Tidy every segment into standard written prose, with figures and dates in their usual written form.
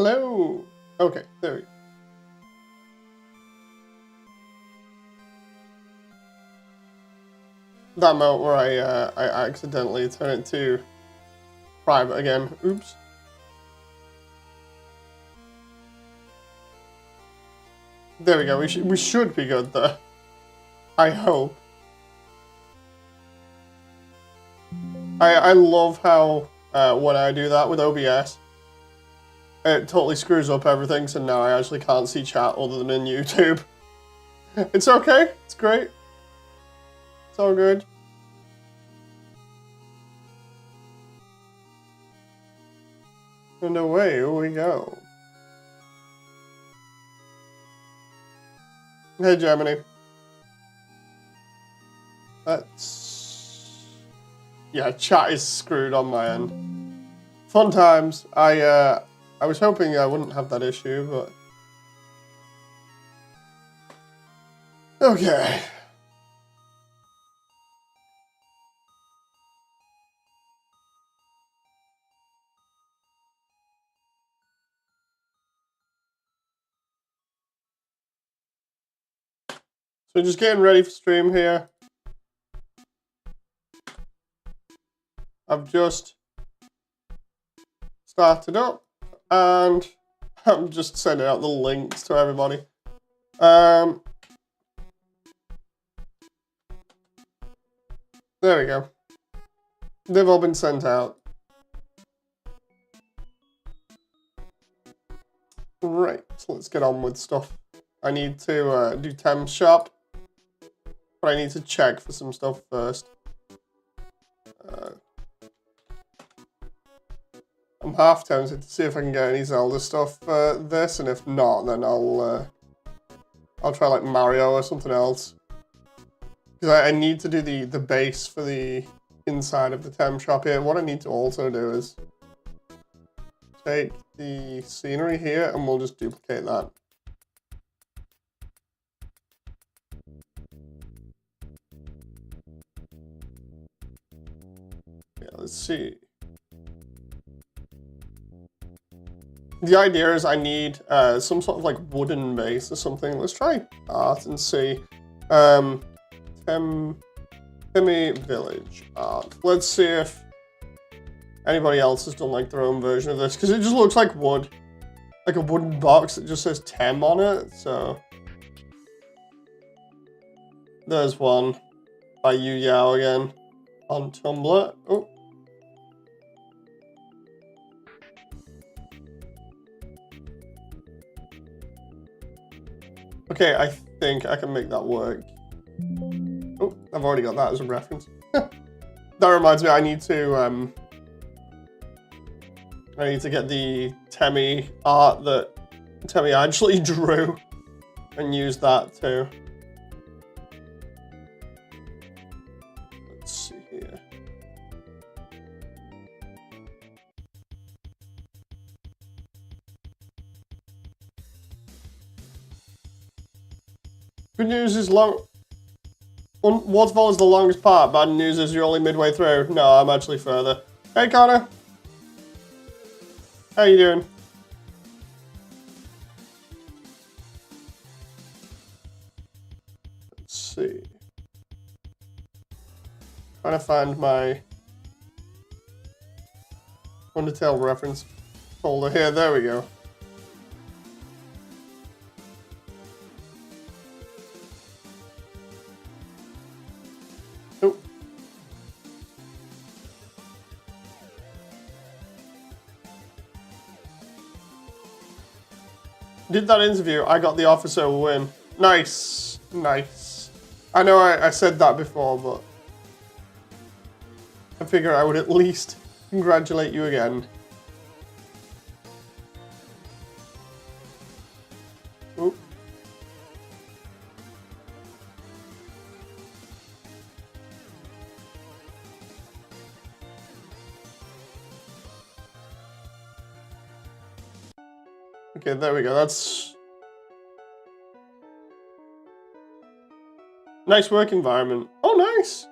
Hello. Okay, there we go. That moment where I accidentally turn it to private again. Oops. There we go. We should be good there. I hope. I love how when I do that with OBS, it totally screws up everything. So now I actually can't see chat other than in YouTube. It's okay. It's great. It's all good. And away we go. Hey, Gemini. Yeah, chat is screwed on my end. Fun times. I was hoping I wouldn't have that issue, but... Okay. So just getting ready for stream here. I've just started up and I'm just sending out the links to everybody. There we go. They've all been sent out. Right, so let's get on with stuff. I need to do temp shop, but I need to check for some stuff first. I'm half tempted to see if I can get any Zelda stuff for this, and if not, then I'll try like Mario or something else. Because I need to do the base for the inside of the temp shop here. What I need to also do is take the scenery here, and we'll just duplicate that. Yeah, let's see. The idea is I need some sort of like wooden base or something. Let's try art and see. Temi Village art. Let's see if anybody else has done like their own version of this, because it just looks like wood. Like a wooden box that just says Tem on it, so. There's one by Yu Yao again on Tumblr. Oh. Okay, I think I can make that work. Oh, I've already got that as a reference. That reminds me, I need to get the Temi art that Temi actually drew and use that too. Let's see here. Good news is Waterfall is the longest part. Bad news is you're only midway through. No, I'm actually further. Hey, Connor. How you doing? Let's see. Trying to find my Undertale reference folder here. There we go. Did that interview, I got the officer win. Nice, nice. I know I said that before, but I figure I would at least congratulate you again. Oop. Okay, there we go. That's nice work environment. Oh, nice.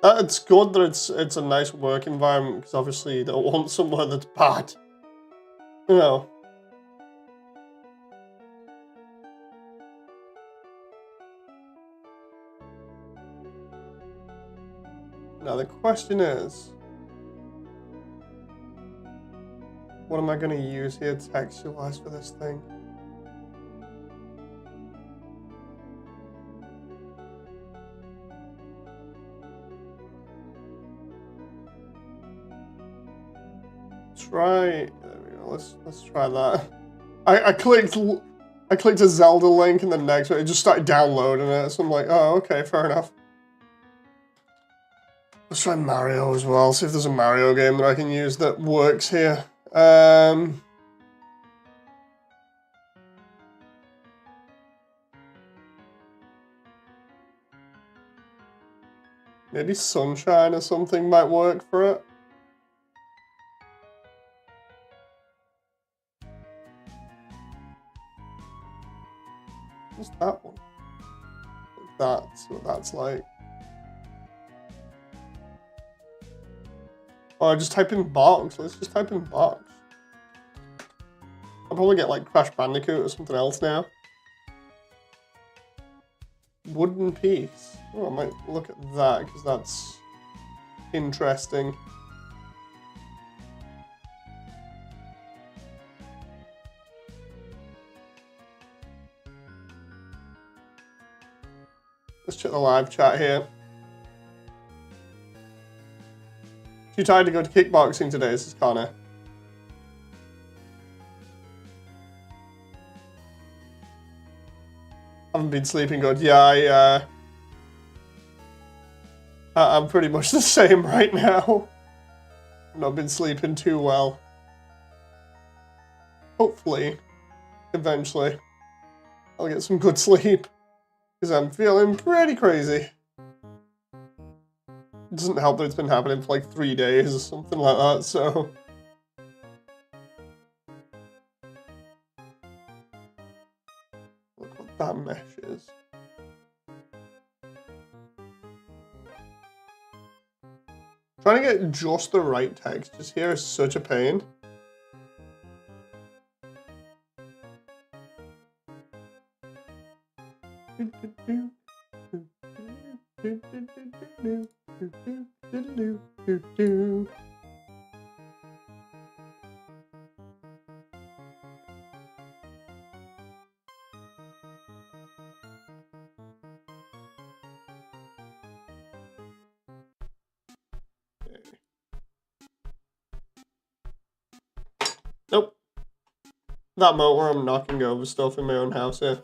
It's good that it's a nice work environment, because obviously you don't want somewhere that's bad. You know. Now the question is, what am I going to use here texture-wise for this thing? There we go. Let's try that. I clicked a Zelda link, and the next one it just started downloading it. So I'm like, oh, okay, fair enough. Let's try Mario as well. See if there's a Mario game that I can use that works here. Maybe Sunshine or something might work for it. What's that one? That's what that's like. Oh, just type in box. Let's just type in box. I'll probably get like Crash Bandicoot or something else now. Wooden piece. Oh, I might look at that because that's interesting. Let's check the live chat here. Too tired to go to kickboxing today, this is Connor. Haven't been sleeping good. Yeah, I'm pretty much the same right now. I've not been sleeping too well. Hopefully, eventually, I'll get some good sleep. Because I'm feeling pretty crazy. It doesn't help that it's been happening for like 3 days or something like that, so... Look what that mesh is. Trying to get just the right textures here is such a pain. Nope. That moment where I'm knocking over stuff in my own house here.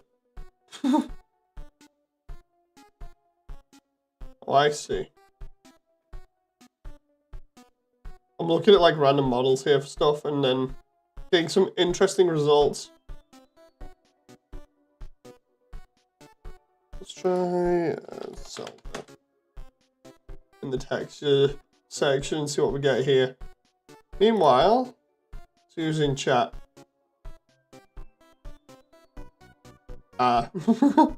Oh, I see. I'm looking at like random models here for stuff and then getting some interesting results. Let's try Zelda in the texture section and see what we get here. Meanwhile, let's use in chat. So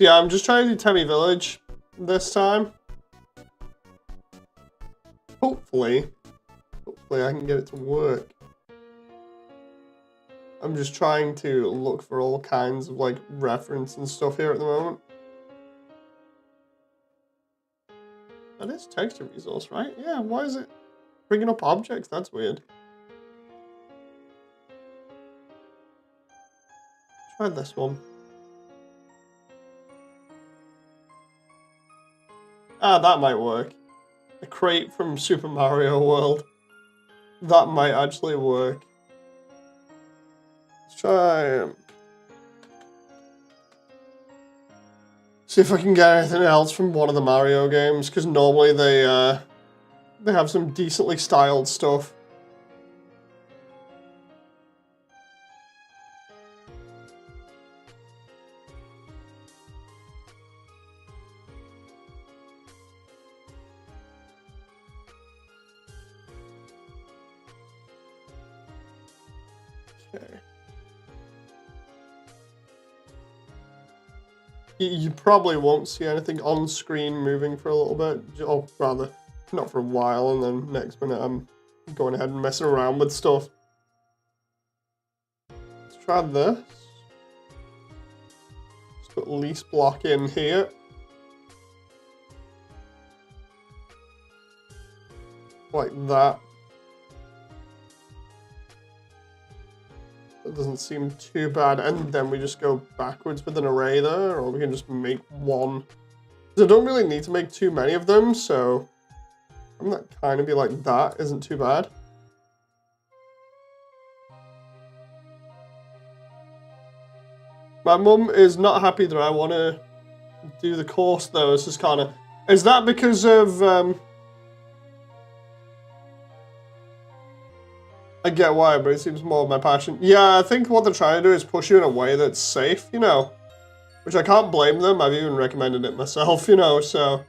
yeah, I'm just trying to do Temmie Village this time. Hopefully I can get it to work. I'm just trying to look for all kinds of like reference and stuff here at the moment. That is texture resource, right? Yeah, why is it bringing up objects? That's weird. Try this one. Ah, that might work. A crate from Super Mario World. That might actually work. Let's try... see if I can get anything else from one of the Mario games, because normally they have some decently styled stuff. Okay. You probably won't see anything on screen moving for a little bit, or rather, not for a while, and then next minute I'm going ahead and messing around with stuff. Let's try this. Let's put least block in here. Like that. That doesn't seem too bad, and then we just go backwards with an array there, or we can just make one. I don't really need to make too many of them, so I'm that kind of be like that isn't too bad. My mum is not happy that I want to do the course though. It's just kind of, is that because of I get why, but it seems more of my passion. Yeah, I think what they're trying to do is push you in a way that's safe, you know. Which I can't blame them. I've even recommended it myself, you know, so.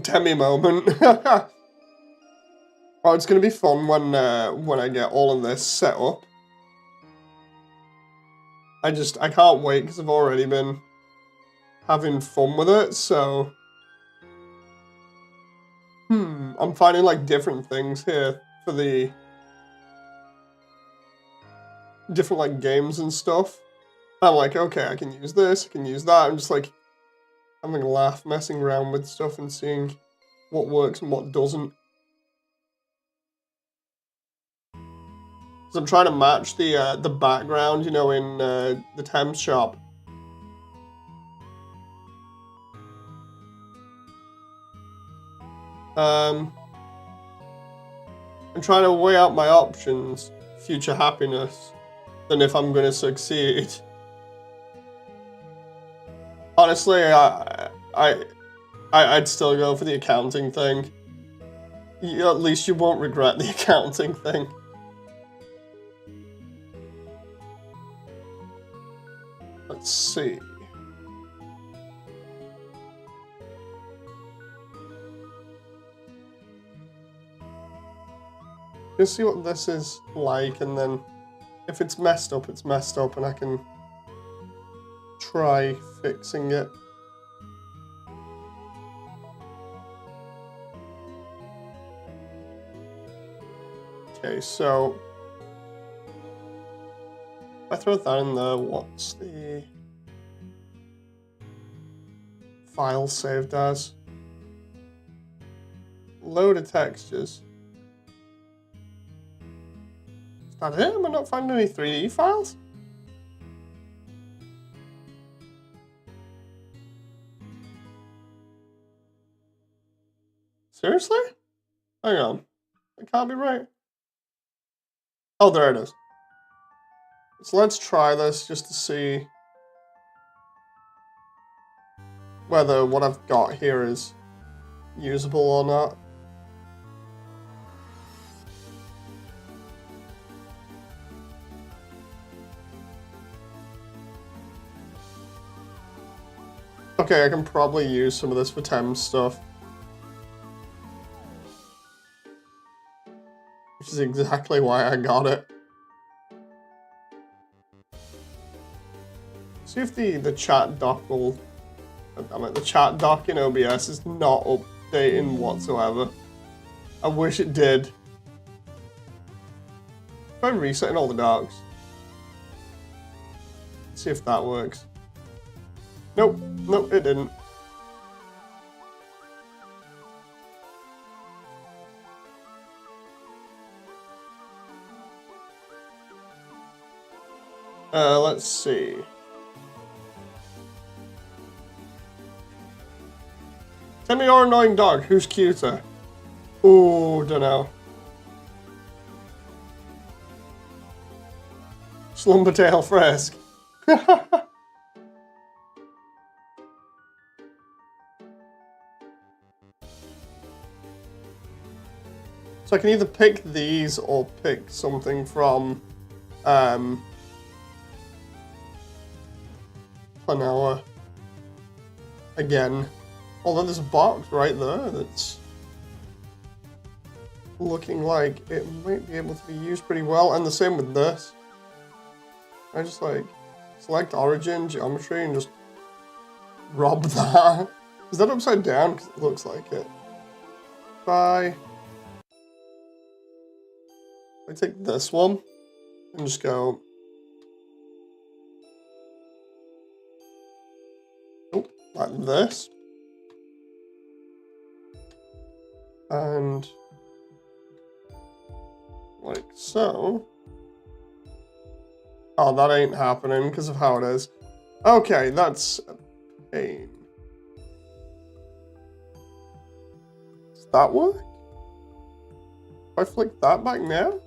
Tell moment. Oh, it's gonna be fun when I get all of this set up. I can't wait because I've already been having fun with it, so. I'm finding like different things here for the different like games and stuff. I'm like, okay, I can use this, I can use that. I'm just like having a laugh, messing around with stuff and seeing what works and what doesn't. So I'm trying to match the background, you know, in the Thames shop. I'm trying to weigh out my options, future happiness, than if I'm going to succeed. Honestly, I'd still go for the accounting thing. At least you won't regret the accounting thing. Let's see. Just see what this is like, and then if it's messed up, it's messed up, and I can try fixing it. Okay, so if I throw that in there, what's the file saved as? Load of textures. Is that it? Am I not finding any 3D files? Seriously? Hang on. That can't be right. Oh, there it is. So let's try this just to see whether what I've got here is usable or not. Okay, I can probably use some of this for Thames stuff. Which is exactly why I got it. See if the chat doc will... Damn it, the chat doc in OBS is not updating whatsoever. I wish it did. Try resetting all the docs. See if that works. Nope, nope, it didn't. Let's see. Tell me your annoying dog. Who's cuter? Ooh, dunno. Slumbertail Frisk. So I can either pick these or pick something from Planoa. Again. Although there's a box right there that's looking like it might be able to be used pretty well, and the same with this. I just like select origin, geometry, and just rob that. Is that upside down? Because it looks like it. I take this one and just go. Oh, like this. And like so. Oh, that ain't happening because of how it is. Okay, that's a pain. Does that work? If I flick that back now?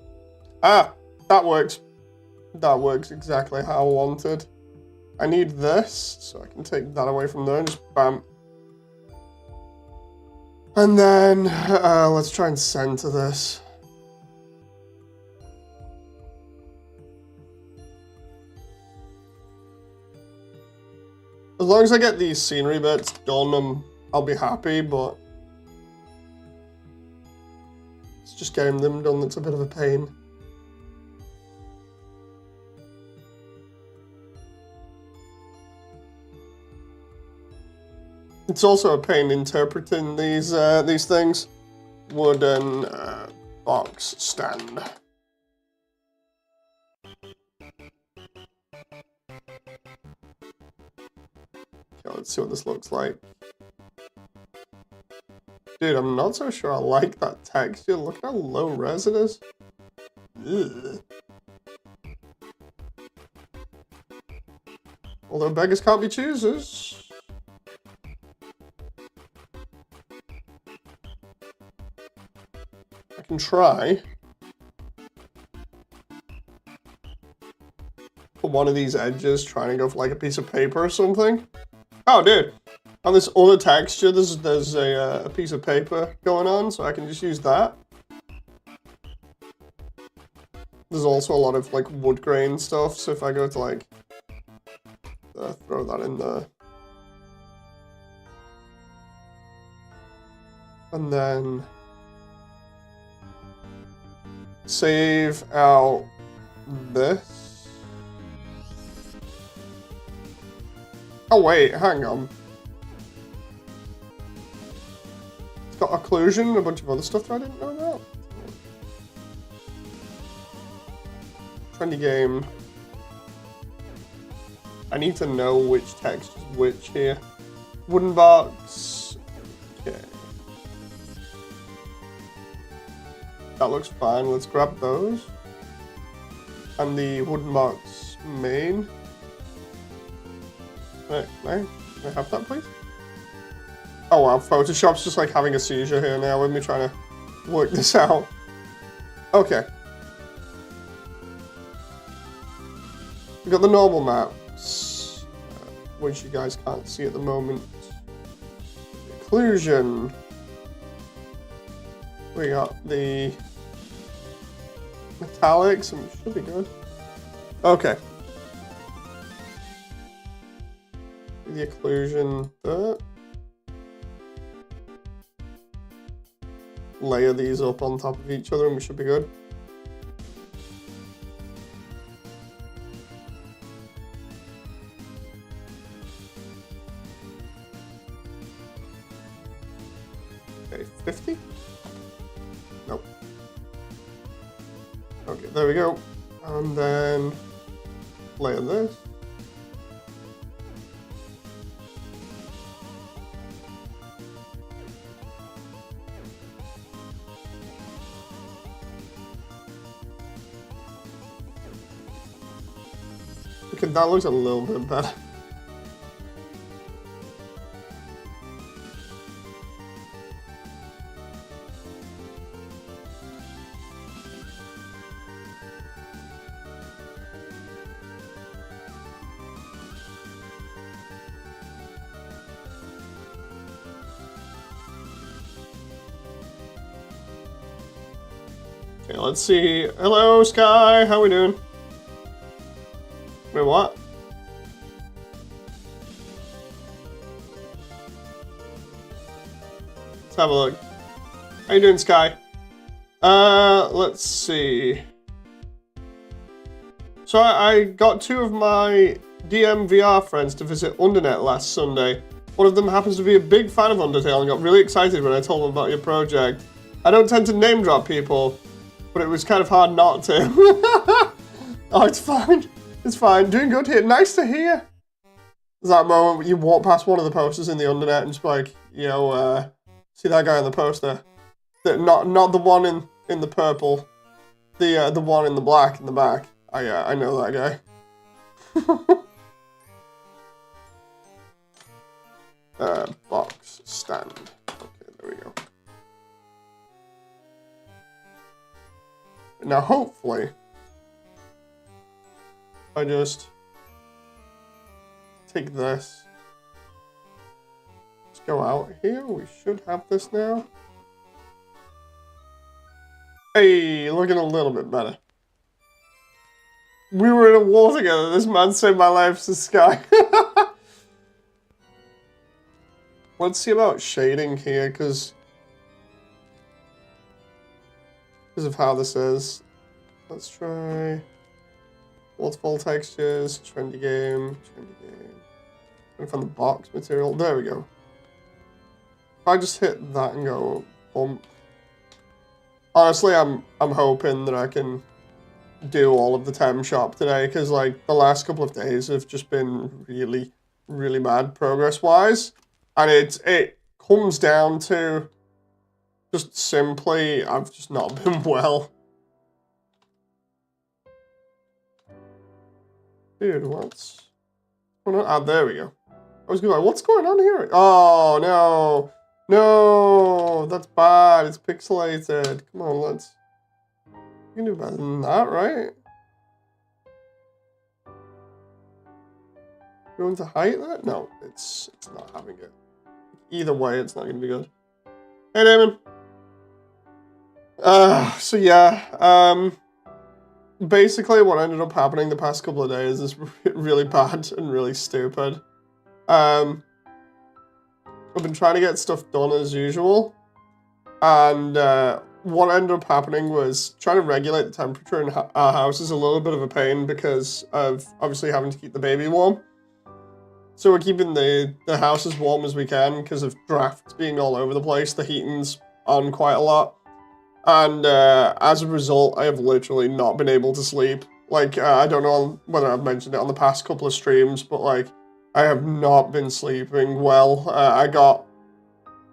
Ah, that works. That works exactly how I wanted. I need this, so I can take that away from there and just bam. And then, let's try and center this. As long as I get these scenery bits done, I'll be happy, but it's just getting them done that's a bit of a pain. It's also a pain interpreting these things. Wooden box stand. Okay, let's see what this looks like. Dude, I'm not so sure I like that texture. Look how low res it is. Ugh. Although beggars can't be choosers. I can try. Put one of these edges, trying to go for like a piece of paper or something. Oh, dude. On this other texture, there's a piece of paper going on, so I can just use that. There's also a lot of like wood grain stuff, so if I go to like throw that in there. And then save out this. Oh wait, hang on. It's got occlusion and a bunch of other stuff that I didn't know about. Trendy game. I need to know which text is which here. Wooden box. Okay. That looks fine. Let's grab those. And the wooden box main. Wait, may I have that, please? Oh wow, Photoshop's just like having a seizure here now with me trying to work this out. Okay. We got the normal maps, which you guys can't see at the moment. Occlusion. We got the metallics, and should be good. Okay. The occlusion there. Layer these up on top of each other and we should be good. Okay, 50? Nope. Okay, there we go. And then layer this. Okay, that looks a little bit better. Okay, let's see. Hello, Sky. How we doing? Wait, what? Let's have a look. How you doing, Sky? Let's see. So I got 2 of my DMVR friends to visit Undernet last Sunday. One of them happens to be a big fan of Undertale and got really excited when I told him about your project. I don't tend to name drop people, but it was kind of hard not to. Oh, it's fine. It's fine. Doing good here. Nice to hear. There's that moment when you walk past one of the posters in the Undernet and just be like, yo, see that guy on the poster? Not the one in the purple. The one in the black in the back. I know that guy. Box stand. Okay, there we go. Now, hopefully, I just take this. Let's go out here. We should have this now. Hey, looking a little bit better. We were in a war together. This man saved my life to Sky. Let's see about shading here, because of how this is. Let's try Waterfall textures, trendy game. And from the box material, there we go. If I just hit that and go bump. Honestly, I'm hoping that I can do all of the temp shop today, because like the last couple of days have just been really, really bad progress-wise. And it comes down to just simply, I've just not been well. Dude, what's going on? Ah, there we go. I was going like, what's going on here? Oh, no. No, that's bad. It's pixelated. Come on, let's... You can do better than that, right? Going to height that? No, it's not having it. Either way, it's not going to be good. Hey, Damon. So yeah, basically what ended up happening the past couple of days is really bad and really stupid. I've been trying to get stuff done as usual, and what ended up happening was trying to regulate the temperature in our house is a little bit of a pain because of obviously having to keep the baby warm. So we're keeping the house as warm as we can because of drafts being all over the place. The heating's on quite a lot. And as a result, I have literally not been able to sleep. Like, I don't know whether I've mentioned it on the past couple of streams, but like, I have not been sleeping well. I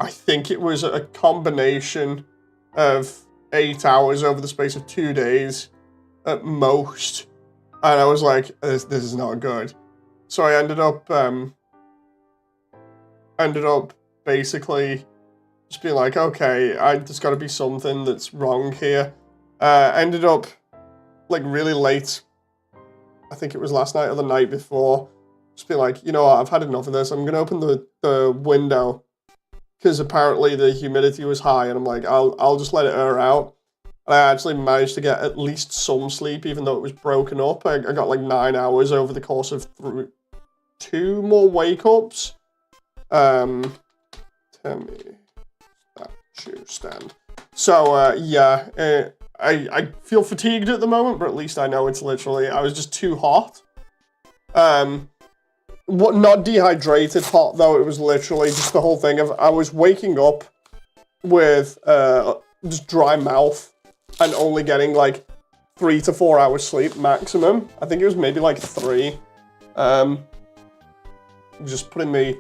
think it was a combination of 8 hours over the space of 2 days at most. And I was like, this is not good. So I ended up basically just being like, okay, there's got to be something that's wrong here. Ended up like really late. I think it was last night or the night before. Just be like, you know what, I've had enough of this. I'm gonna open the window because apparently the humidity was high, and I'm like, I'll just let it air out. And I actually managed to get at least some sleep, even though it was broken up. I got like 9 hours over the course of 2 more wake ups. Tell me that shoe stand. So yeah, I feel fatigued at the moment, but at least I know it's literally I was just too hot. Not dehydrated hot though. It was literally just the whole thing of I was waking up with just dry mouth and only getting like 3 to 4 hours sleep maximum. I think it was maybe like 3. Just putting me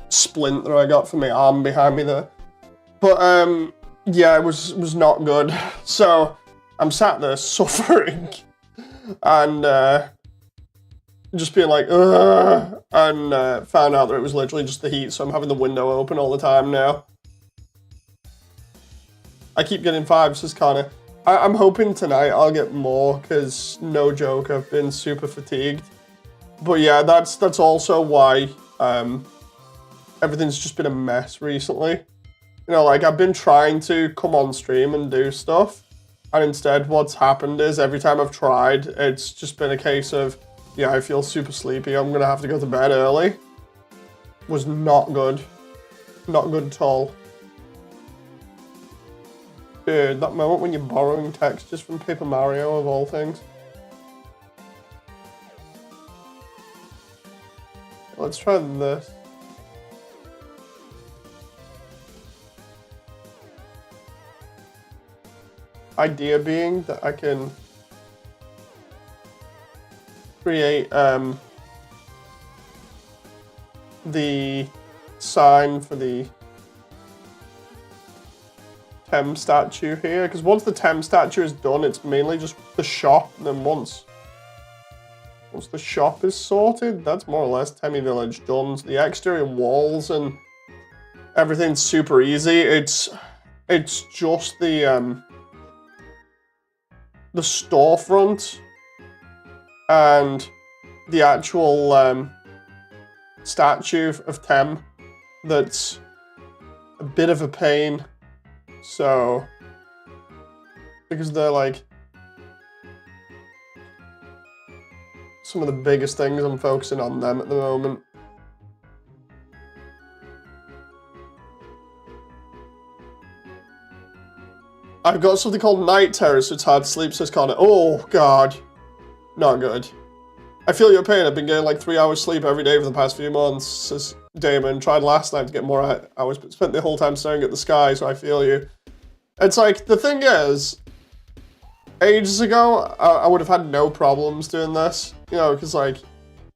splint that I got from my arm behind me there. But yeah, it was not good. So I'm sat there suffering and just being like, ugh, and found out that it was literally just the heat, so I'm having the window open all the time now. I keep getting 5, says Connor. I'm hoping tonight I'll get more, because no joke, I've been super fatigued. But yeah, that's also why everything's just been a mess recently. You know, like, I've been trying to come on stream and do stuff, and instead what's happened is every time I've tried, it's just been a case of, yeah, I feel super sleepy, I'm gonna have to go to bed early. Was not good. Not good at all. Dude, that moment when you're borrowing textures from Paper Mario, of all things. Let's try this. Idea being that I can create the sign for the Tem statue here, because once the Tem statue is done, it's mainly just the shop, and then once the shop is sorted, that's more or less Temmie Village done. So the exterior walls and everything's super easy. It's just the storefront and the actual statue of Tem that's a bit of a pain. So, because they're like some of the biggest things, I'm focusing on them at the moment. I've got something called night terrors, so it's hard to sleep, says Connor. Oh, God. Not good. I feel your pain. I've been getting like 3 hours sleep every day for the past few months, says Damon. Tried last night to get more hours, but spent the whole time staring at the sky, so I feel you. It's like, the thing is, ages ago, I would have had no problems doing this. You know, because like,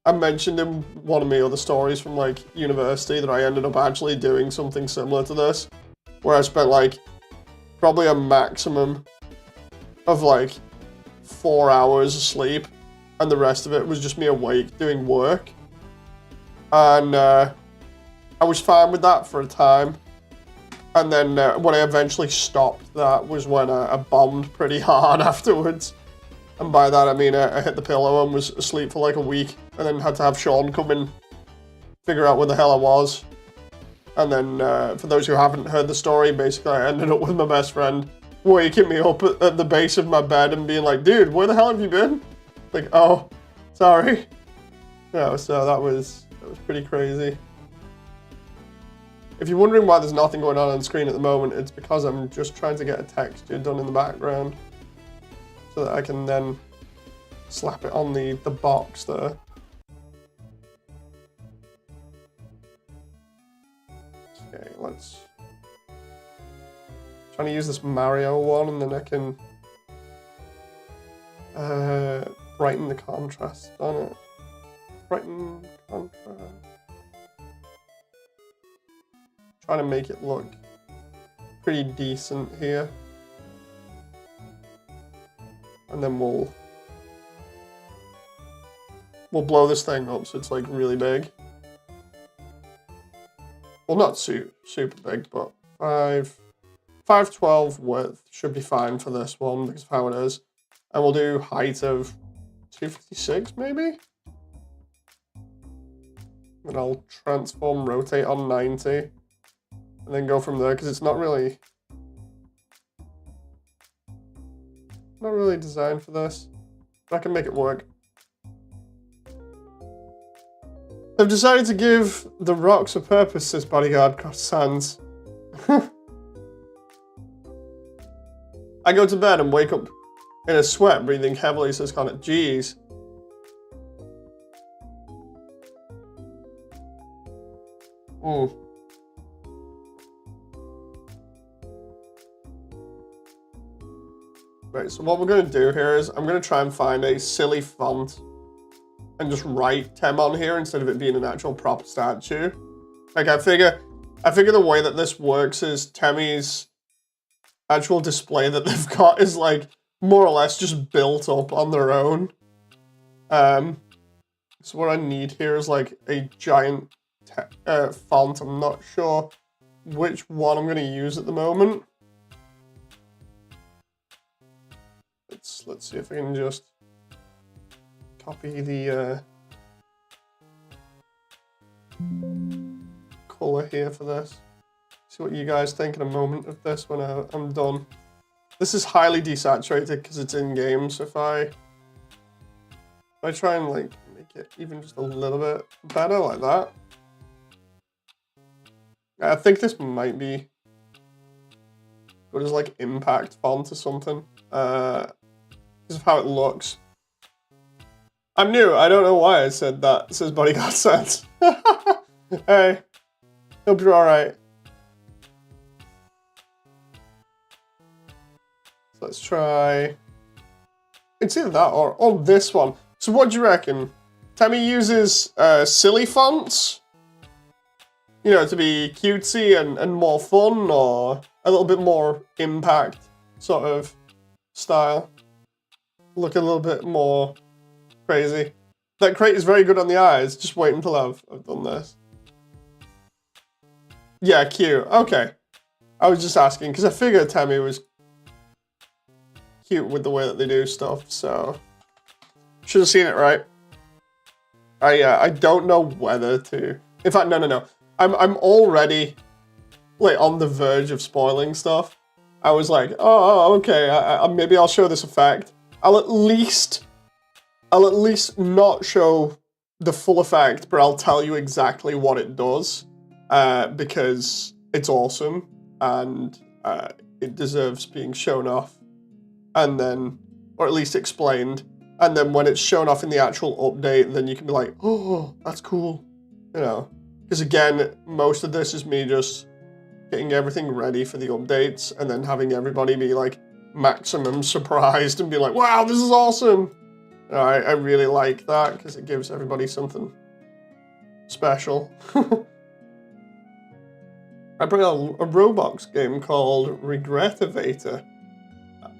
I mentioned in one of my other stories from like university that I ended up actually doing something similar to this, where I spent like probably a maximum of like 4 hours of sleep, and the rest of it was just me awake doing work. And I was fine with that for a time. And then when I eventually stopped that was when I bombed pretty hard afterwards. And by that I mean I hit the pillow and was asleep for like a week, and then had to have Sean come and figure out where the hell I was. And then for those who haven't heard the story, basically I ended up with my best friend waking me up at the base of my bed and being like, dude, where the hell have you been? Like, oh, sorry. Yeah, so that was pretty crazy. If you're wondering why there's nothing going on screen at the moment, it's because I'm just trying to get a texture done in the background so that I can then slap it on the box there. Okay, let's trying to use this Mario one, and then I can brighten the contrast on it. Brighten contrast. Trying to make it look pretty decent here. And then we'll blow this thing up so it's like really big. Well, not super big, but 512 width should be fine for this one because of how it is. And we'll do height of 256 maybe? And I'll transform rotate on 90. And then go from there, because it's not really designed for this. But I can make it work. I've decided to give the rocks a purpose, says Bodyguard Cross Sands. I go to bed and wake up in a sweat, breathing heavily, says Connor. Jeez. Right, so what we're going to do here is I'm going to try and find a silly font and just write Tem on here instead of it being an actual proper statue. Like, I figure the way that this works is Temmie's actual display that they've got is like more or less just built up on their own. So what I need here is like a giant font. I'm not sure which one I'm going to use at the moment. Let's see if I can just copy the color here for this. See what you guys think in a moment of this when I'm done. This is highly desaturated because it's in game, so if I try and like make it even just a little bit better like that. I think this might be What is like impact font or something? Because of how it looks. I'm new. I don't know why I said that. It says bodyguard sense. Hey, hope you're all right. So let's try. It's either that or this one. So what do you reckon? Temmie uses silly fonts, you know, to be cutesy and more fun, or a little bit more impact sort of style. Look a little bit more crazy. That crate is very good on the eyes. Just wait until I've done this. Yeah, cute. Okay. I was just asking because I figured Temmie was cute with the way that they do stuff, so should have seen it right. I don't know whether to. In fact, no. I'm already like on the verge of spoiling stuff. I was like, oh okay, maybe I'll show this effect. I'll at least not show the full effect, but I'll tell you exactly what it does, because it's awesome and it deserves being shown off, and then, or at least explained. And then when it's shown off in the actual update, then you can be like, oh, that's cool, you know. Because again, most of this is me just getting everything ready for the updates and then having everybody be like maximum surprised and be like, wow, this is awesome. You know, I really like that because it gives everybody something special. I bring a Roblox game called Regretivator.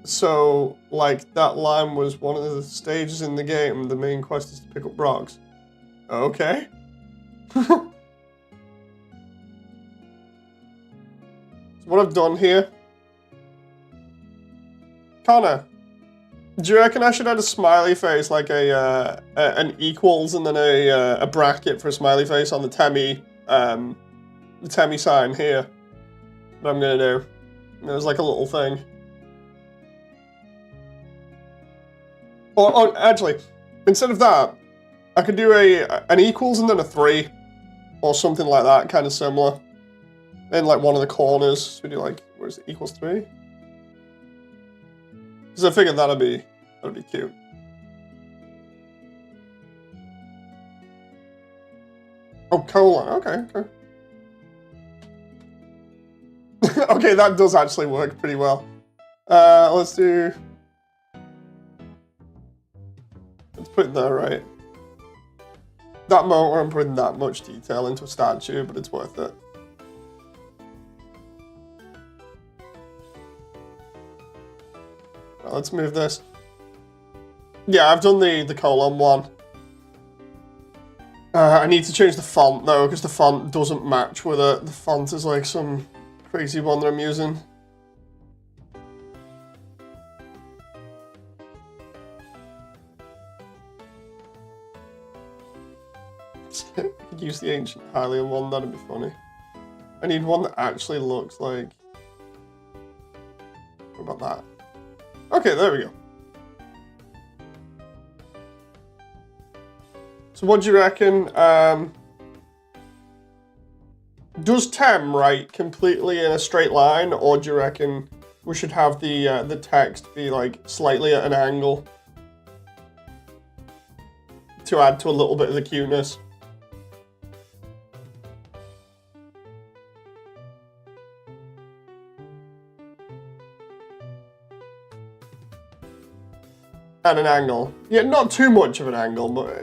So, like, that line was one of the stages in the game. The main quest is to pick up rocks. Okay. So what I've done here. Connor, do you reckon I should add a smiley face, like an equals and then a bracket for a smiley face on the Temmie sign here? What I'm gonna do. There's like a little thing. Or actually, instead of that, I could do an equals and then a 3, or something like that, kind of similar. In like one of the corners, so we do like, where is it, equals 3? Because I figured that'd be cute. Oh, colon. Okay. Okay, that does actually work pretty well. Let's put it there, right? That moment where I'm putting that much detail into a statue, but it's worth it. Right, let's move this. Yeah, I've done the colon one. I need to change the font though, because the font doesn't match with it. The font is like some crazy one that I'm using. I could use the ancient Hylian one, that'd be funny. I need one that actually looks like... What about that? Okay, there we go. So what do you reckon? Does Tem write completely in a straight line, or do you reckon we should have the text be like slightly at an angle to add to a little bit of the cuteness? At an angle. Yeah, not too much of an angle, but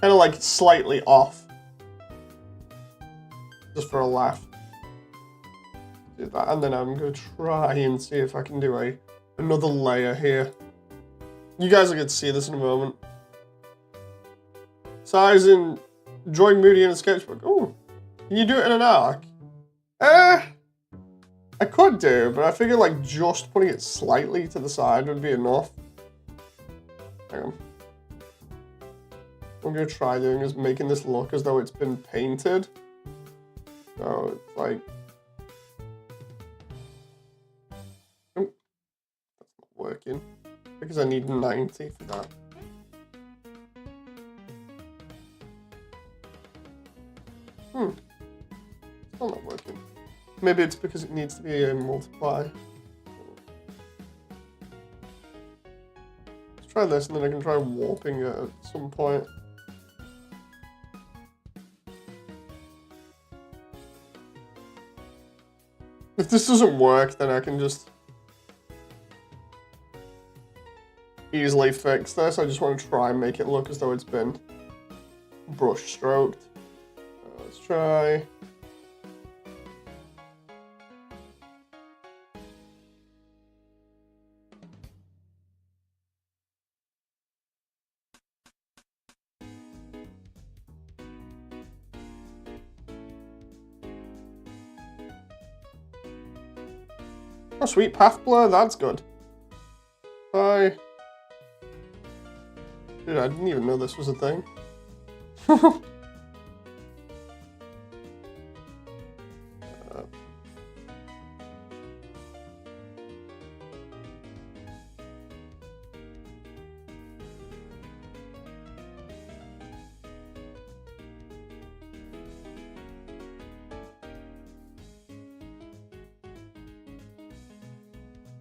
kind of like slightly off. Just for a laugh. Do that, and then I'm going to try and see if I can do another layer here. You guys will get to see this in a moment. Size in drawing moody in a sketchbook. Oh, can you do it in an arc? I could do, but I figure like just putting it slightly to the side would be enough. Hang on. What I'm going to try doing is making this look as though it's been painted. So it's like... Oh, that's not working. Because I need 90 for that. Still not working. Maybe it's because it needs to be a multiply. Let's try this and then I can try warping it at some point. If this doesn't work, then I can just easily fix this. I just want to try and make it look as though it's been brush stroked. Let's try. Oh, sweet, path blur, that's good. Bye. Dude, I didn't even know this was a thing.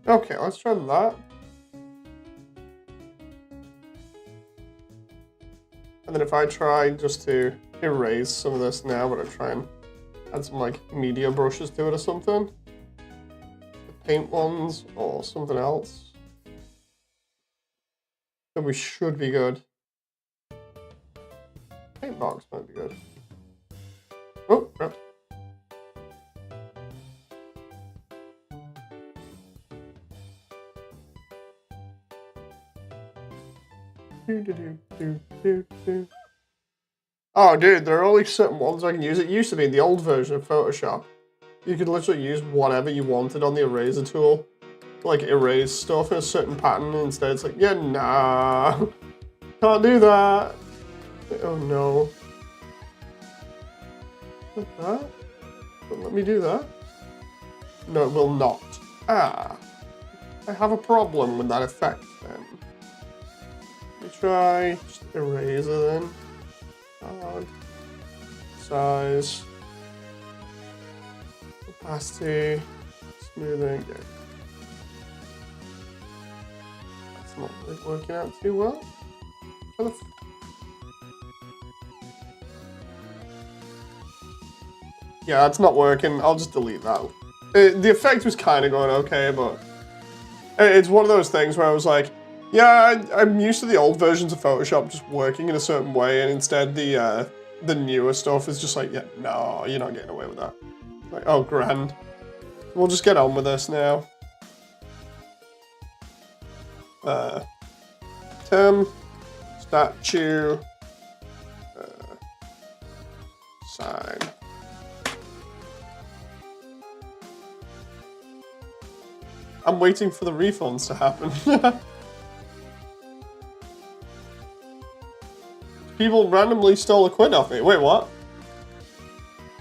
Okay, let's try that. And then if I try just to erase some of this now, but I try and add some like media brushes to it or something. The paint ones or something else. Then we should be good. Paint box might be good. Oh, crap. Oh, dude, there are only certain ones I can use. It used to be in the old version of Photoshop. You could literally use whatever you wanted on the eraser tool. Like, erase stuff in a certain pattern, and instead it's like, yeah, nah. Can't do that. Oh, no. Like that? Don't let me do that. No, it will not. Ah. I have a problem with that effect, then. Let me try just eraser then. Hard. Size. Opacity. Smoothing. Yeah. That's not really working out too well. Yeah, that's not working. I'll just delete that. The effect was kind of going okay, but it's one of those things where I was like, yeah, I'm used to the old versions of Photoshop just working in a certain way, and instead the newer stuff is just like, yeah, no, you're not getting away with that. Like, oh, grand. We'll just get on with this now. Term, statue, sign. I'm waiting for the refunds to happen. People randomly stole a quid off me. Wait, what?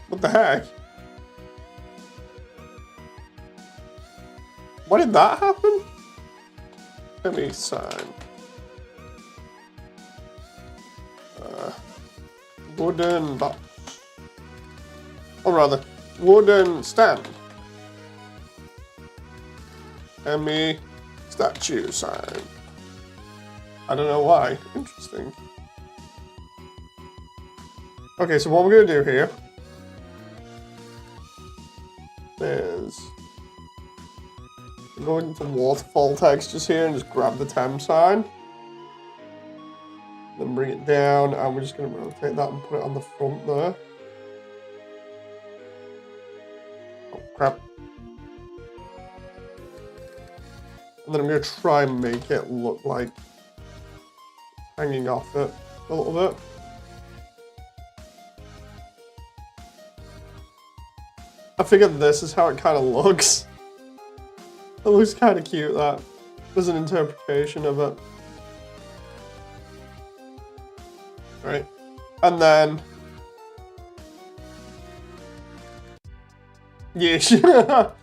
What the heck? Why did that happen? Let me sign. Wooden box. Or rather, wooden stand. Emmy statue sign. I don't know why. Interesting. Okay, so what we're gonna do here is go into Waterfall textures here and just grab the temp sign. Then bring it down, and we're just gonna rotate that and put it on the front there. Oh crap. And then I'm gonna try and make it look like hanging off it a little bit. I figured this is how it kind of looks. It looks kind of cute, that. There's an interpretation of it. Right. And then... yeah, so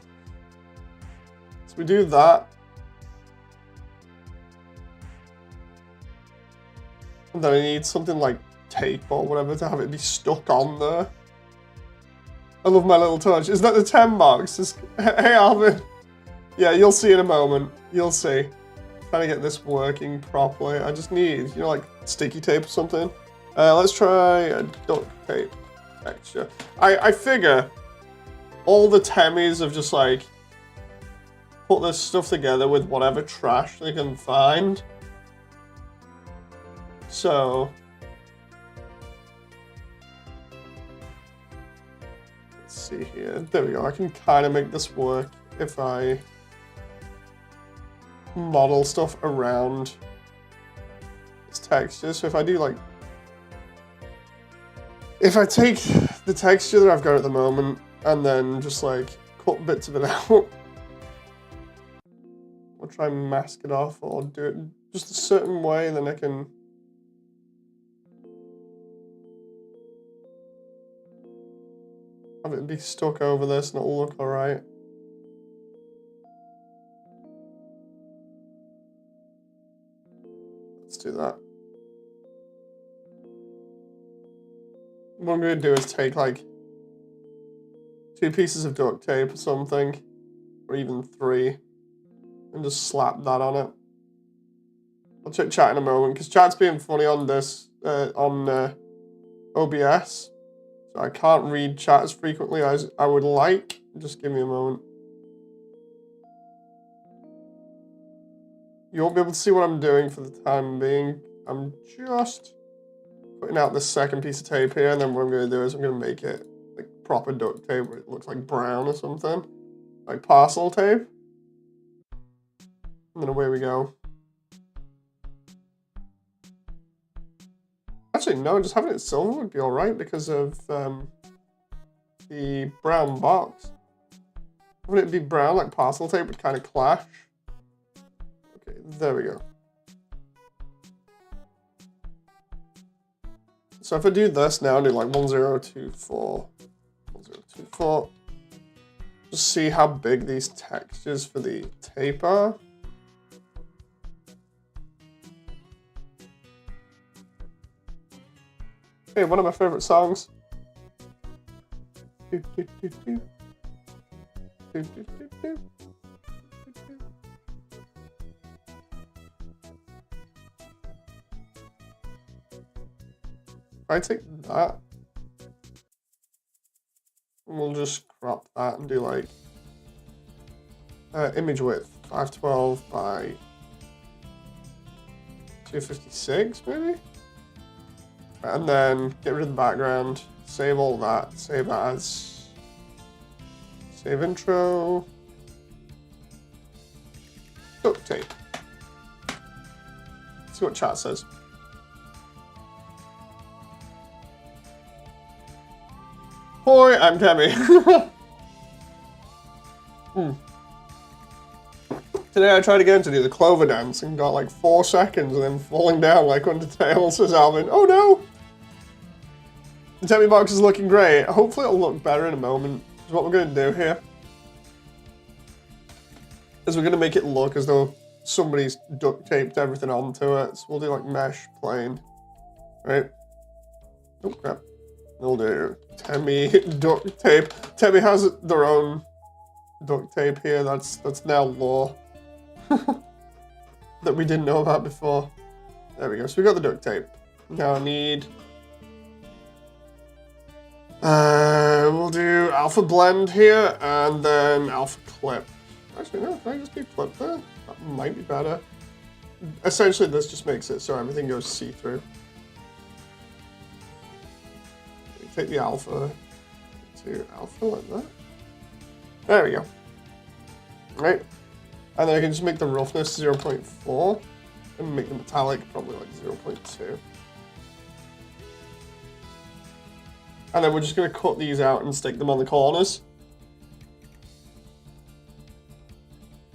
we do that. And then I need something like tape or whatever to have it be stuck on there. I love my little touch. Is that the 10 box? Hey, Alvin. Yeah, you'll see in a moment. You'll see. Trying to get this working properly. I just need, you know, like sticky tape or something. Let's try a duct tape texture. I figure all the Temmies have just like put this stuff together with whatever trash they can find. So let's see here. There we go. I can kind of make this work if I model stuff around this texture. So if I do like, if I take the texture that I've got at the moment and then just like cut bits of it out, or try and mask it off or do it just a certain way, then I can have it be stuck over this and it'll look alright. Let's do that. What I'm going to do is take like 2 pieces of duct tape or something, or even 3, and just slap that on it. I'll check chat in a moment, because chat's being funny on this, on OBS. So I can't read chat as frequently as I would like. Just give me a moment. You won't be able to see what I'm doing for the time being. I'm just putting out this second piece of tape here, and then what I'm going to do is I'm going to make it like proper duct tape where it looks like brown or something. Like parcel tape. And then away we go. Actually, no, just having it silver would be alright because of the brown box. Wouldn't it be brown like parcel tape would kind of clash? Okay, there we go. So if I do this now, do like 1024, 1024, just see how big these textures for the tape are. Hey, one of my favorite songs. I take that, and we'll just crop that and do like image width 512 by 256 maybe, and then get rid of the background, save all that, save as, save intro, duct tape. Let's see what chat says. Hoi, I'm Kemi. Today I tried again to do the clover dance and got like 4 seconds and then falling down like Undertale, says Alvin. Oh no! The Temmie box is looking great. Hopefully it'll look better in a moment. So what we're going to do here is we're going to make it look as though somebody's duct taped everything onto it. So we'll do like mesh plain, right? Oh crap. We'll do Temmie duct tape. Temmie has their own duct tape here. That's now lore that we didn't know about before. There we go. So we got the duct tape. Now I need. We'll do alpha blend here and then alpha clip. Actually, no. Can I just do clip there? That might be better. Essentially, this just makes it so everything goes see-through. Take the alpha to alpha like that. There we go. Right. And then I can just make the roughness 0.4 and make the metallic probably like 0.2. And then we're just going to cut these out and stick them on the corners.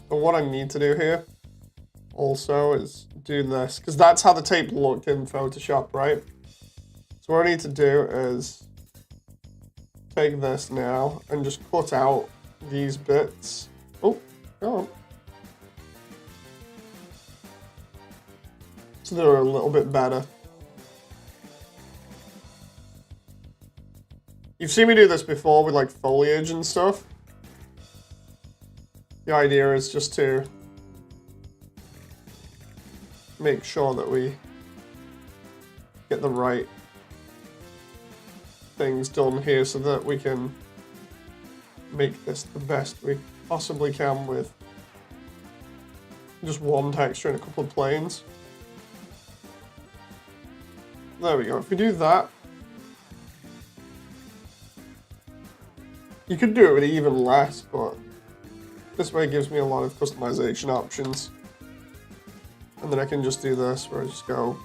But what I need to do here also is do this, because that's how the tape looked in Photoshop, right? So what I need to do is take this now and just cut out these bits. Oh, come on. So they're a little bit better. You've seen me do this before with like foliage and stuff. The idea is just to make sure that we get the right things done here so that we can make this the best we possibly can with just one texture and a couple of planes. There we go. If we do that, you could do it with even less, but this way gives me a lot of customization options. And then I can just do this where I just go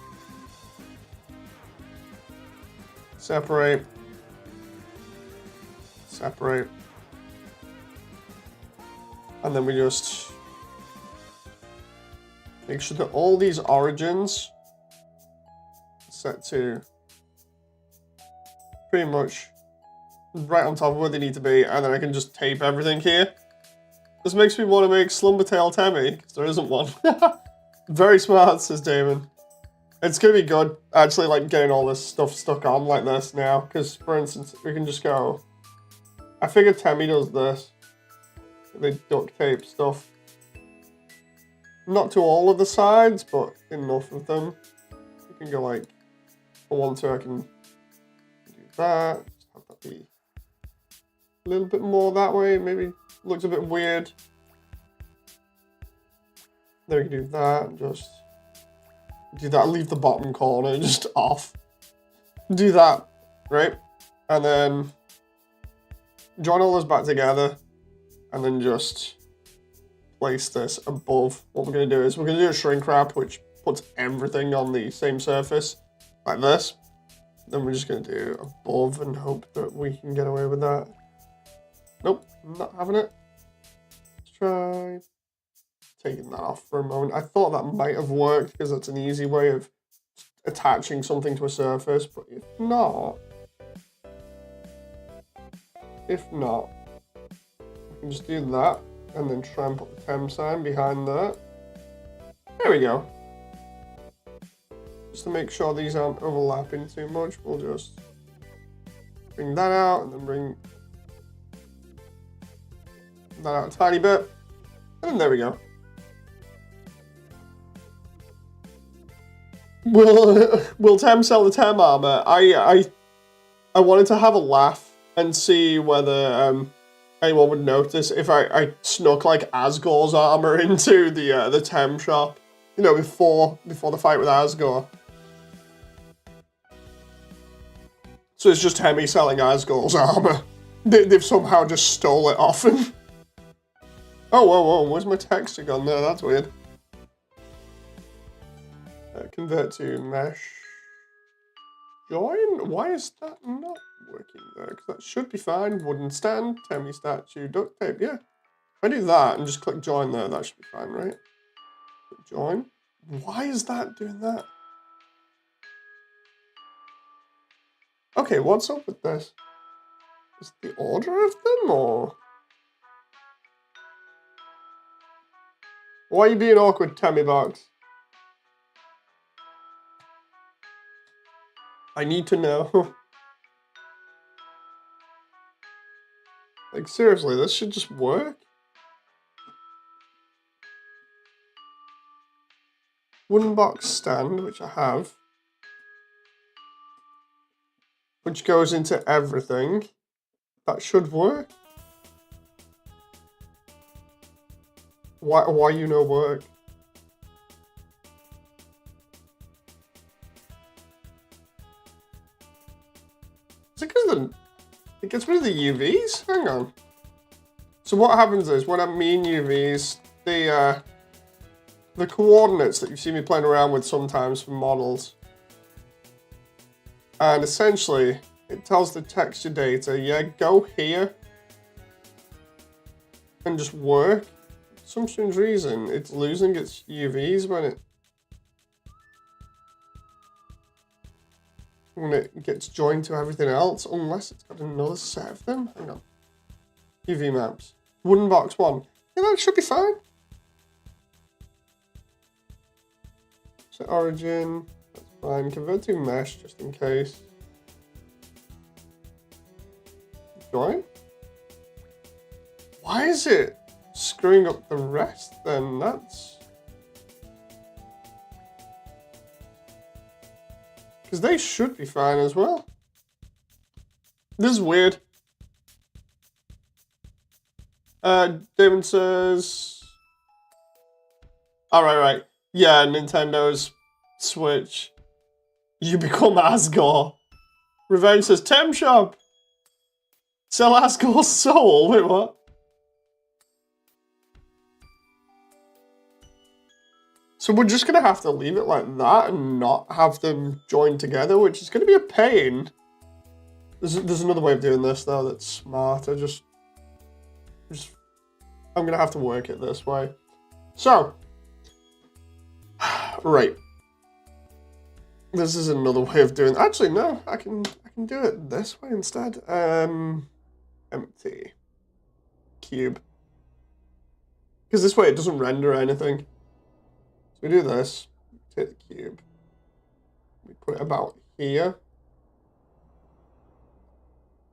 separate, separate, and then we just make sure that all these origins are set to pretty much right on top of where they need to be, and then I can just tape everything here. This makes me want to make Slumbertail Temmie, because there isn't one. Very smart, says Damon. It's going to be good, actually, like, getting all this stuff stuck on like this now, because, for instance, we can just go... I figure Temmie does this. They duct tape stuff. Not to all of the sides, but enough of them. You can go, like, if I want to, I can do that. Just have that be a little bit more that way, maybe looks a bit weird. There you can do that, and just do that, leave the bottom corner just off. Do that, right? And then join all those back together, and then just place this above. What we're going to do is we're going to do a shrink wrap, which puts everything on the same surface, like this. Then we're just going to do above and hope that we can get away with that. Nope, not having it. Let's try taking that off for a moment. I thought that might have worked because that's an easy way of attaching something to a surface, but if not, I can just do that and then try and put the temp sign behind that. There we go. Just to make sure these aren't overlapping too much, we'll just bring that out and then bring that out a tiny bit, and there we go. Will Tem sell the Tem armor? I wanted to have a laugh and see whether anyone would notice if I snuck like Asgore's armor into the Tem shop, you know, before the fight with Asgore. So it's just Hemi selling Asgore's armor. They've somehow just stole it off him. Oh, whoa, where's my texture gone there? That's weird. Convert to mesh. Join? Why is that not working there? Because that should be fine. Wooden stand, Temmie statue, duct tape, yeah. If I do that and just click join there, that should be fine, right? Click join. Why is that doing that? Okay, what's up with this? Is it the order of them, or...? Why are you being awkward, Temmie Box? I need to know. Like, seriously, this should just work? Wooden box stand, which I have. Which goes into everything. That should work. Why you no work? Is it because it gets rid of the UVs? Hang on. So what happens is when I mean UVs, the coordinates that you see me playing around with sometimes for models, and essentially it tells the texture data, yeah, go here and just work. For some strange reason, it's losing its UVs when it gets joined to everything else, unless it's got another set of them. Hang on. UV maps. Wooden box 1. Yeah, that should be fine. So origin, that's fine. Convert to mesh, just in case. join? Why is it screwing up the rest then? That's... Because they should be fine as well. This is weird. David says... Alright. Yeah, Nintendo's Switch. You become Asgore. Revenge says, Tem Shop! Sell Asgore's soul? Wait, what? So we're just going to have to leave it like that and not have them join together, which is going to be a pain. There's another way of doing this, though, that's smarter. I'm going to have to work it this way. So, right. This is another way of doing... Actually, no, I can do it this way instead. Empty. Cube. Because this way it doesn't render anything. So we do this. Take the cube. We put it about here.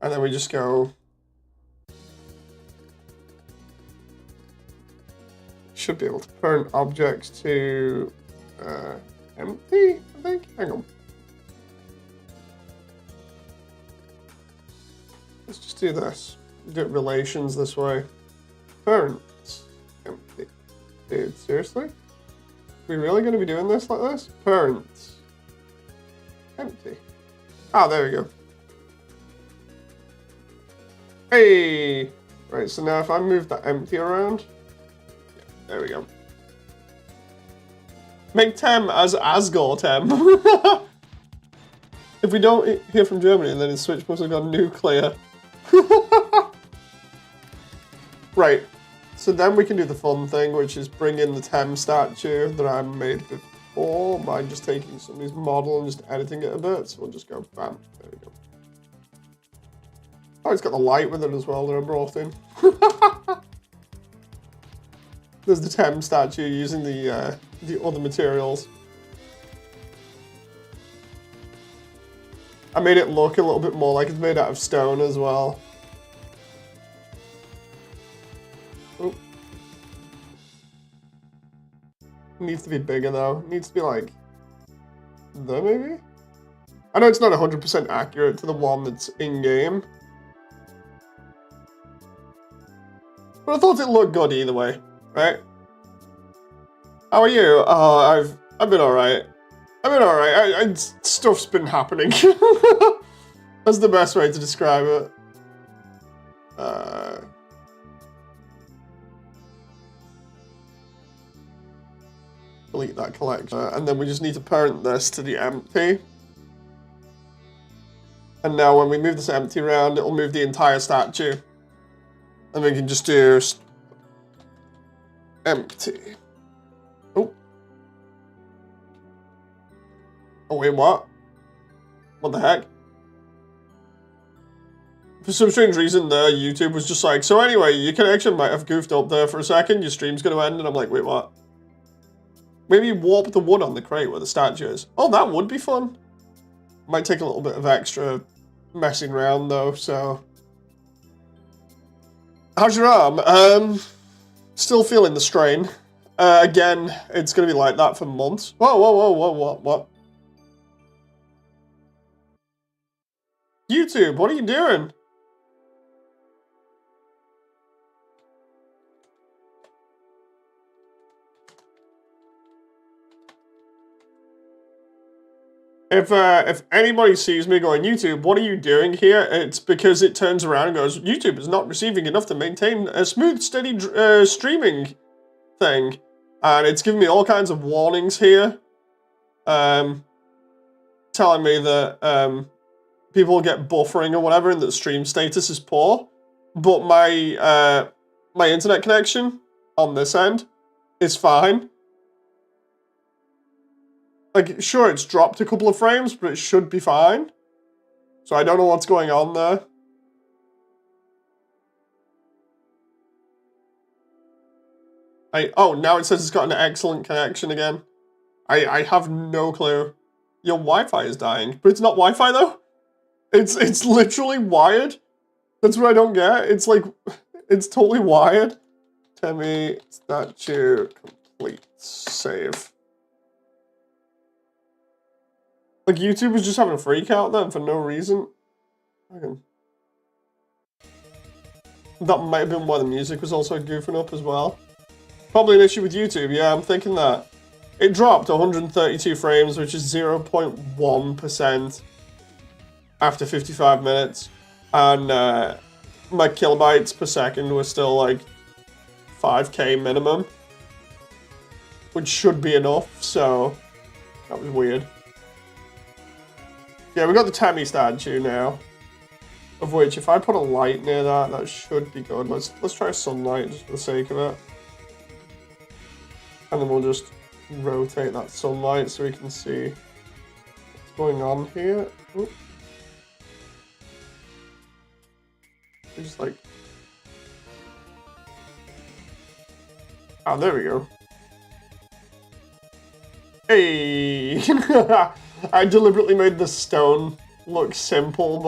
And then we just go... Should be able to parent objects to empty, I think. Hang on. Let's just do this. Do relations this way. Parents. Empty. Dude, seriously? Are we really going to be doing this like this? Parents. Empty. Ah, there we go. Hey! Right, so now if I move that empty around... Yeah, there we go. Make Tem as Asgore Tem. If we don't hear from Germany, then his Switch must have gone nuclear. Right. So then we can do the fun thing, which is bring in the Tem statue that I made before by just taking somebody's model and just editing it a bit. So we'll just go bam. There we go. Oh, it's got the light with it as well that I brought in. There's the Tem statue using the other materials. I made it look a little bit more like it's made out of stone as well. Oh. Needs to be bigger though. It needs to be like there maybe? I know it's not 100% accurate to the one that's in-game. But I thought it looked good either way, right? How are you? Oh, I've been alright. Stuff's been happening. That's the best way to describe it. Delete that collection. And then we just need to parent this to the empty. And now when we move this empty around, it'll move the entire statue. And we can just do empty. Oh. Oh, wait, what? What the heck? For some strange reason there, YouTube was just like, so anyway, your connection might have goofed up there for a second, your stream's gonna end, and I'm like, wait, what? Maybe warp the wood on the crate where the statue is. Oh, that would be fun. Might take a little bit of extra messing around though, so... How's your arm? Still feeling the strain. Again, it's gonna be like that for months. Whoa, what? YouTube, what are you doing? If anybody sees me going, YouTube, what are you doing here? It's because it turns around and goes, YouTube is not receiving enough to maintain a smooth, steady streaming thing. And it's giving me all kinds of warnings here. Telling me that people get buffering or whatever and that stream status is poor. But my my internet connection on this end is fine. Like, sure, it's dropped a couple of frames, but it should be fine. So I don't know what's going on there. Oh, now it says it's got an excellent connection again. I have no clue. Your Wi-Fi is dying, but it's not Wi-Fi though. It's literally wired That's what I don't get. It's like, it's totally wired. Temmie statue complete. Save. Like, YouTube was just having a freak out then for no reason. That might have been why the music was also goofing up as well. Probably an issue with YouTube, yeah, I'm thinking that. It dropped 132 frames, which is 0.1% after 55 minutes. And my kilobytes per second were still like 5K minimum, which should be enough, so that was weird. Yeah, we got the Temmie statue now, of which if I put a light near that, that should be good. Let's try sunlight just for the sake of it. And then we'll just rotate that sunlight so we can see what's going on here. Oop. Just like... Oh, there we go. Hey! I deliberately made the stone look simple,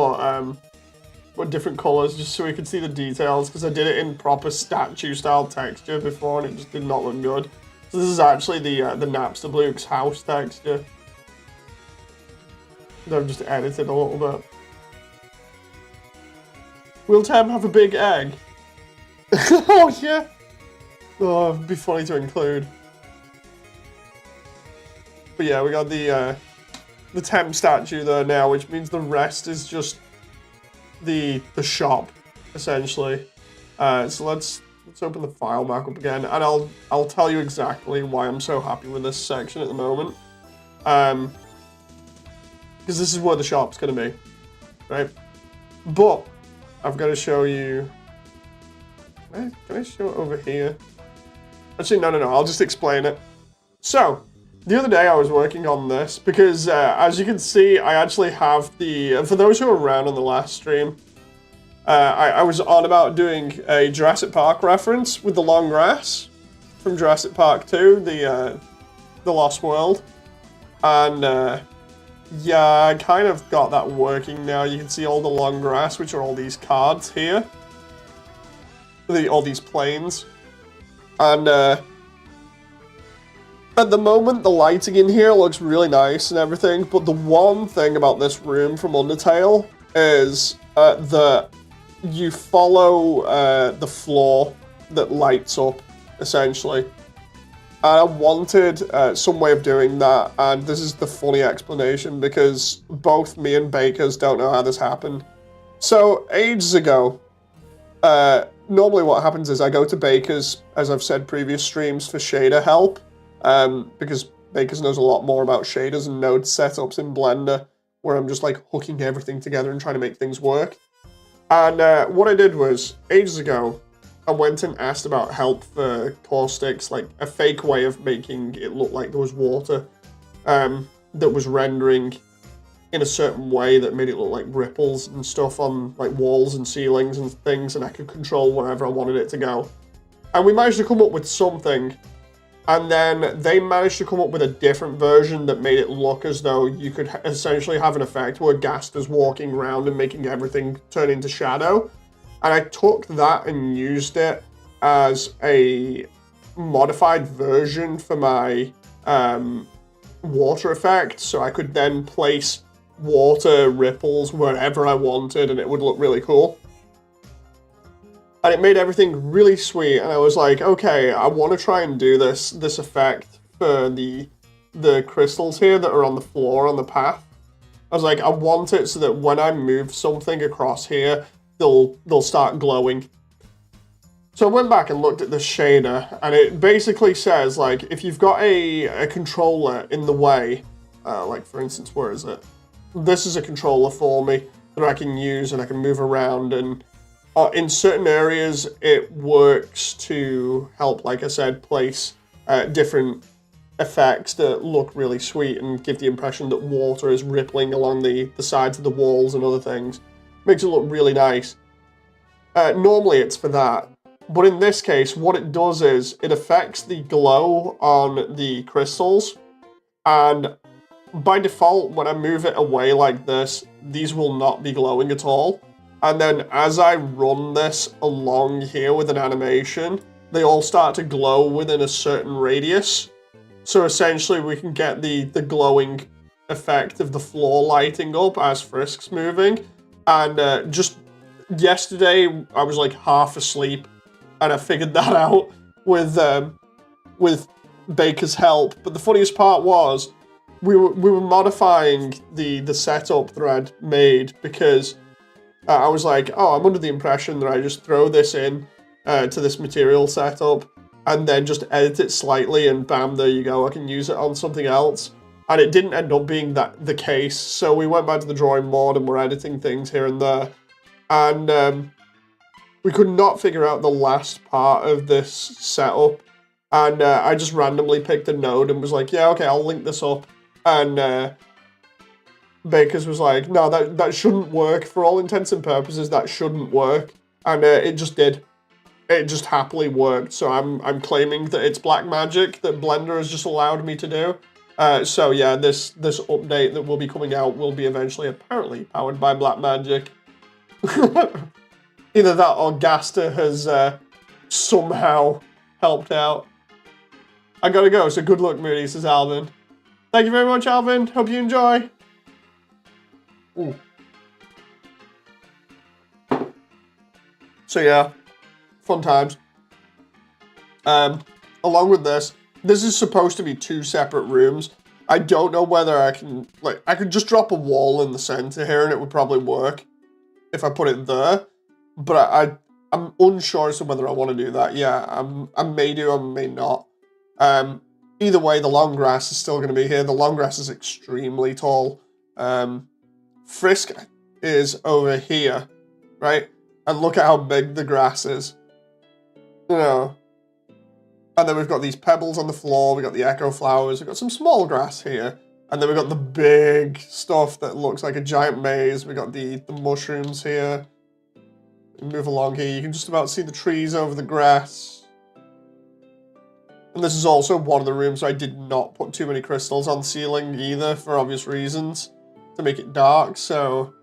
but different colors just so we could see the details, because I did it in proper statue style texture before and it just did not look good. So this is actually the Napster Blue's house texture that I've just edited a little bit. Will Tem have a big egg? Oh yeah! Oh, it'd be funny to include. But yeah, we got the Tem statue there now, which means the rest is just the shop, essentially. So let's open the file back up again, and I'll tell you exactly why I'm so happy with this section at the moment. Because this is where the shop's gonna be, right? But I've got to show you. Can I show it over here? Actually, no. I'll just explain it. So, the other day I was working on this because, as you can see, I actually have the... For those who were around on the last stream, I was on about doing a Jurassic Park reference with the long grass from Jurassic Park 2, the Lost World. And, yeah, I kind of got that working now. You can see all the long grass, which are all these cards here. All these planes. And, at the moment, the lighting in here looks really nice and everything, but the one thing about this room from Undertale is that you follow the floor that lights up, essentially. And I wanted some way of doing that, and this is the funny explanation, because both me and Bakers don't know how this happened. So, ages ago, normally what happens is I go to Bakers, as I've said previous streams, for shader help. Because Bakers knows a lot more about shaders and node setups in Blender, where I'm just like hooking everything together and trying to make things work. And what I did was, ages ago, I went and asked about help for caustics, like a fake way of making it look like there was water that was rendering in a certain way that made it look like ripples and stuff on like walls and ceilings and things, and I could control wherever I wanted it to go. And we managed to come up with something. And then they managed to come up with a different version that made it look as though you could essentially have an effect where Gast is walking around and making everything turn into shadow. And I took that and used it as a modified version for my water effect. So I could then place water ripples wherever I wanted and it would look really cool. And it made everything really sweet, and I was like, okay, I want to try and do this effect for the crystals here that are on the floor on the path. I was like, I want it so that when I move something across here, they'll start glowing. So I went back and looked at the shader, and it basically says, like, if you've got a controller in the way, like for instance, where is it? This is a controller for me that I can use and I can move around, and in certain areas, it works to help, like I said, place different effects that look really sweet and give the impression that water is rippling along the sides of the walls and other things. Makes it look really nice. Normally it's for that, but in this case, what it does is it affects the glow on the crystals, and by default, when I move it away like this, these will not be glowing at all. And then as I run this along here with an animation, they all start to glow within a certain radius. So essentially we can get the glowing effect of the floor lighting up as Frisk's moving. And just yesterday, I was like half asleep and I figured that out with Baker's help. But the funniest part was we were modifying the setup that I'd made because I was like, oh, I'm under the impression that I just throw this in to this material setup and then just edit it slightly and bam, there you go, I can use it on something else. And it didn't end up being the case, so we went back to the drawing board and we're editing things here and there. And we could not figure out the last part of this setup. And I just randomly picked a node and was like, yeah, okay, I'll link this up. And Baker's was like, no, that shouldn't work. For all intents and purposes, that shouldn't work. And it just did. It just happily worked. So I'm claiming that it's black magic that Blender has just allowed me to do. So yeah, this update that will be coming out will be eventually apparently powered by black magic. Either that or Gaster has somehow helped out. I gotta go, so good luck, Moody, says Alvin. Thank you very much, Alvin. Hope you enjoy. Ooh. So yeah, fun times. Along with this is supposed to be 2 separate rooms. I don't know whether I can, like, I could just drop a wall in the center here and it would probably work if I put it there. But I'm unsure as to whether I want to do that. Yeah, I may do, I may not. Either way, the long grass is still going to be here. The long grass is extremely tall. Frisk is over here, right? And look at how big the grass is. You know. And then we've got these pebbles on the floor. We've got the echo flowers. We've got some small grass here. And then we've got the big stuff that looks like a giant maze. We've got the mushrooms here. Move along here. You can just about see the trees over the grass. And this is also one of the rooms where I did not put too many crystals on the ceiling either, for obvious reasons, to make it dark. So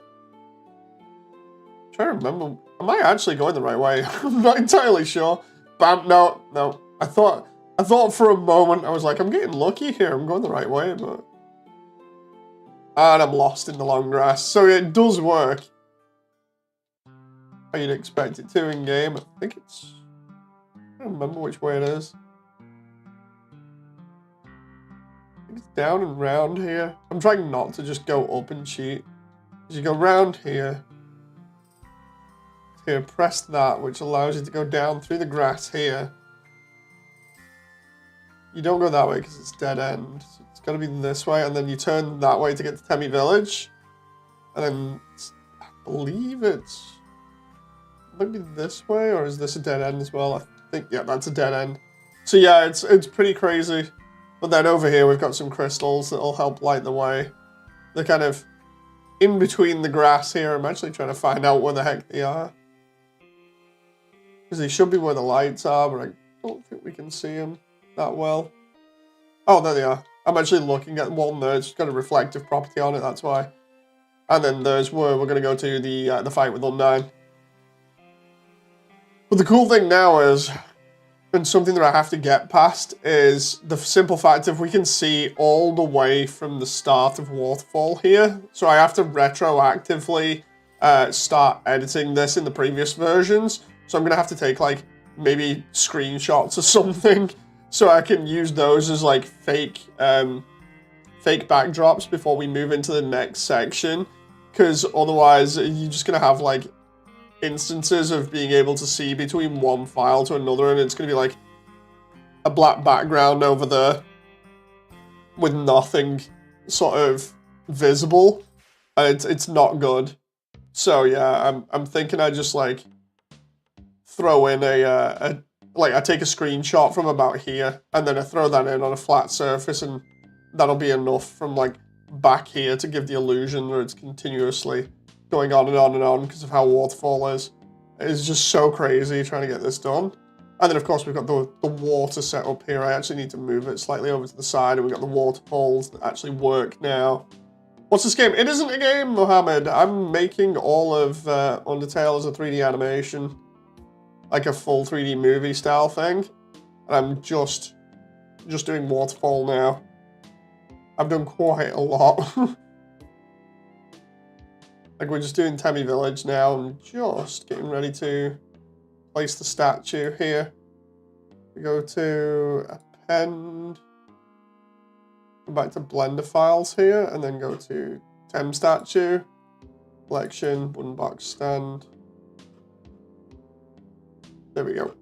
I'm trying to remember, am I actually going the right way? I'm not entirely sure. Bam, no. I thought for a moment, I was like, I'm getting lucky here. I'm going the right way, but... And I'm lost in the long grass. So it does work. How you'd expect it to in-game. I think it's... I don't remember which way it is. I think it's down and round here. I'm trying not to just go up and cheat. As you go round here. Here, press that, which allows you to go down through the grass here. You don't go that way because it's dead end. So it's got to be this way, and then you turn that way to get to Temmie Village. And then, I believe it's... maybe this way, or is this a dead end as well? I think, yeah, that's a dead end. So yeah, it's pretty crazy. But then over here, we've got some crystals that'll help light the way. They're kind of in between the grass here. I'm actually trying to find out where the heck they are. Because they should be where the lights are, but I don't think we can see them that well. Oh, there they are. I'm actually looking at one there. It's got a reflective property on it, that's why. And then there's where we're going to go to the fight with Undyne. But the cool thing now is, and something that I have to get past, is the simple fact if we can see all the way from the start of Waterfall here. So I have to retroactively start editing this in the previous versions. So I'm going to have to take, like, maybe screenshots or something so I can use those as, like, fake backdrops before we move into the next section. Because otherwise, you're just going to have, like, instances of being able to see between one file to another, and it's going to be, like, a black background over there with nothing sort of visible. And it's not good. So, yeah, I'm thinking I just, like... throw in like I take a screenshot from about here and then I throw that in on a flat surface and that'll be enough from like back here to give the illusion that it's continuously going on and on and on because of how Waterfall is. It's just so crazy trying to get this done. And then of course we've got the water set up here. I actually need to move it slightly over to the side and we've got the waterfalls that actually work now. What's this game? It isn't a game, Mohammed. I'm making all of Undertale as a 3D animation. Like a full 3D movie style thing. And I'm just doing Waterfall now. I've done quite a lot. Like we're just doing Temmie Village now and just getting ready to place the statue here. We go to append, go back to Blender files here, and then go to Tem statue, collection, wooden box stand. There we go.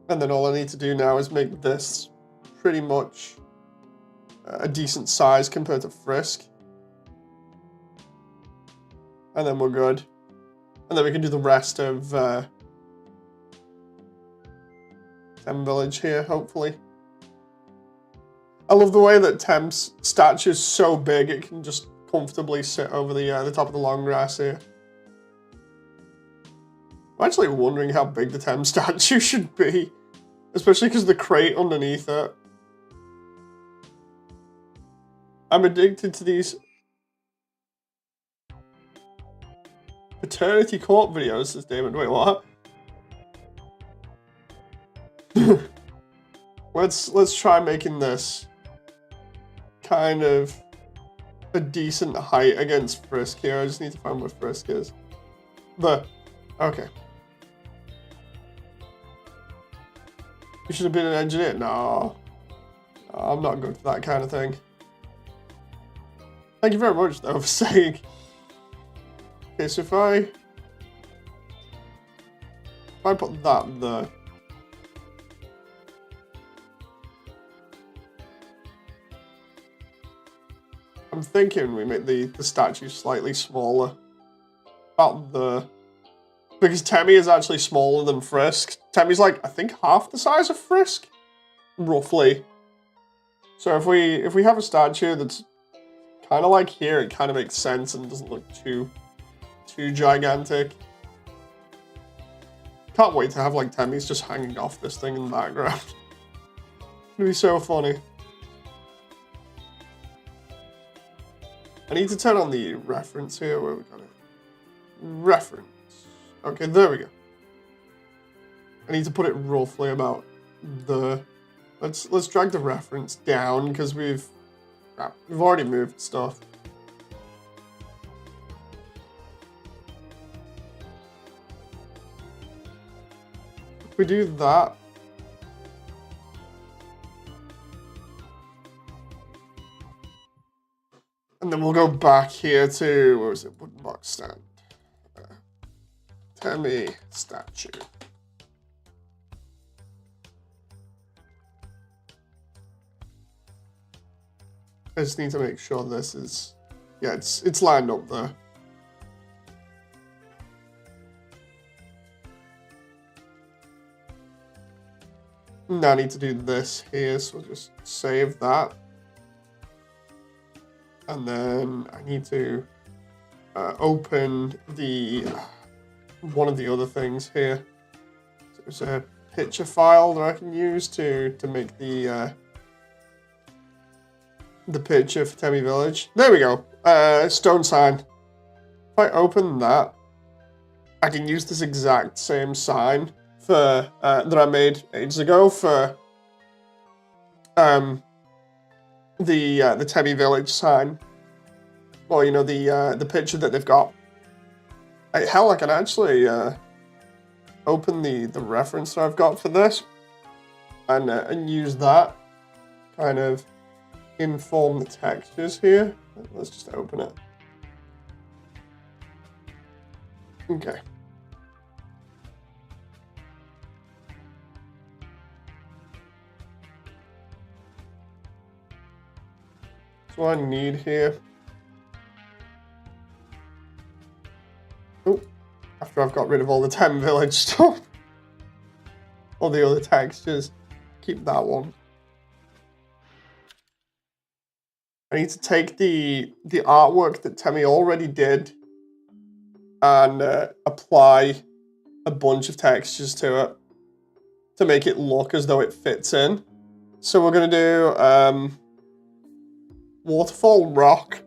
And then all I need to do now is make this pretty much a decent size compared to Frisk. And then we're good. And then we can do the rest of Tem Village here, hopefully. I love the way that Tem's statue is so big it can just comfortably sit over the top of the long grass here. I'm actually wondering how big the Tem statue should be, especially because the crate underneath it. I'm addicted to these paternity court videos, says David. Wait, what? Let's try making this kind of a decent height against Frisk here. I just need to find where Frisk is. Okay. You should have been an engineer. No, I'm not good for that kind of thing. Thank you very much, though, for saying. Okay, so if I put that there. I'm thinking we make the statue slightly smaller. About there. Because Temmie is actually smaller than Frisk. Temmie's like, I think half the size of Frisk? Roughly. So if we have a statue that's kind of like here, it kind of makes sense and doesn't look too gigantic. Can't wait to have like Temmie's just hanging off this thing in the background. It's gonna be so funny. I need to turn on the reference here. Where we got it? Reference. Okay, there we go. I need to put it roughly about the. Let's drag the reference down because we've already moved stuff. If we do that. And then we'll go back here to, where was it, wooden box stand. Temmie statue. I just need to make sure this is, yeah, it's lined up there. Now I need to do this here, so we'll just save that. And then I need to open the one of the other things here. So there's a picture file that I can use to make the picture for Temmie Village. There we go. Stone sign. If I open that, I can use this exact same sign for that I made ages ago for the Temmie Village sign, or you know the picture that they've got. Hell, I can actually open the reference that I've got for this and use that kind of inform the textures here. Let's just open it. Okay. So what I need here. Oh, after I've got rid of all the Tem Village stuff. All the other textures. Keep that one. I need to take the artwork that Temmie already did and apply a bunch of textures to it to make it look as though it fits in. So we're going to do Waterfall Rock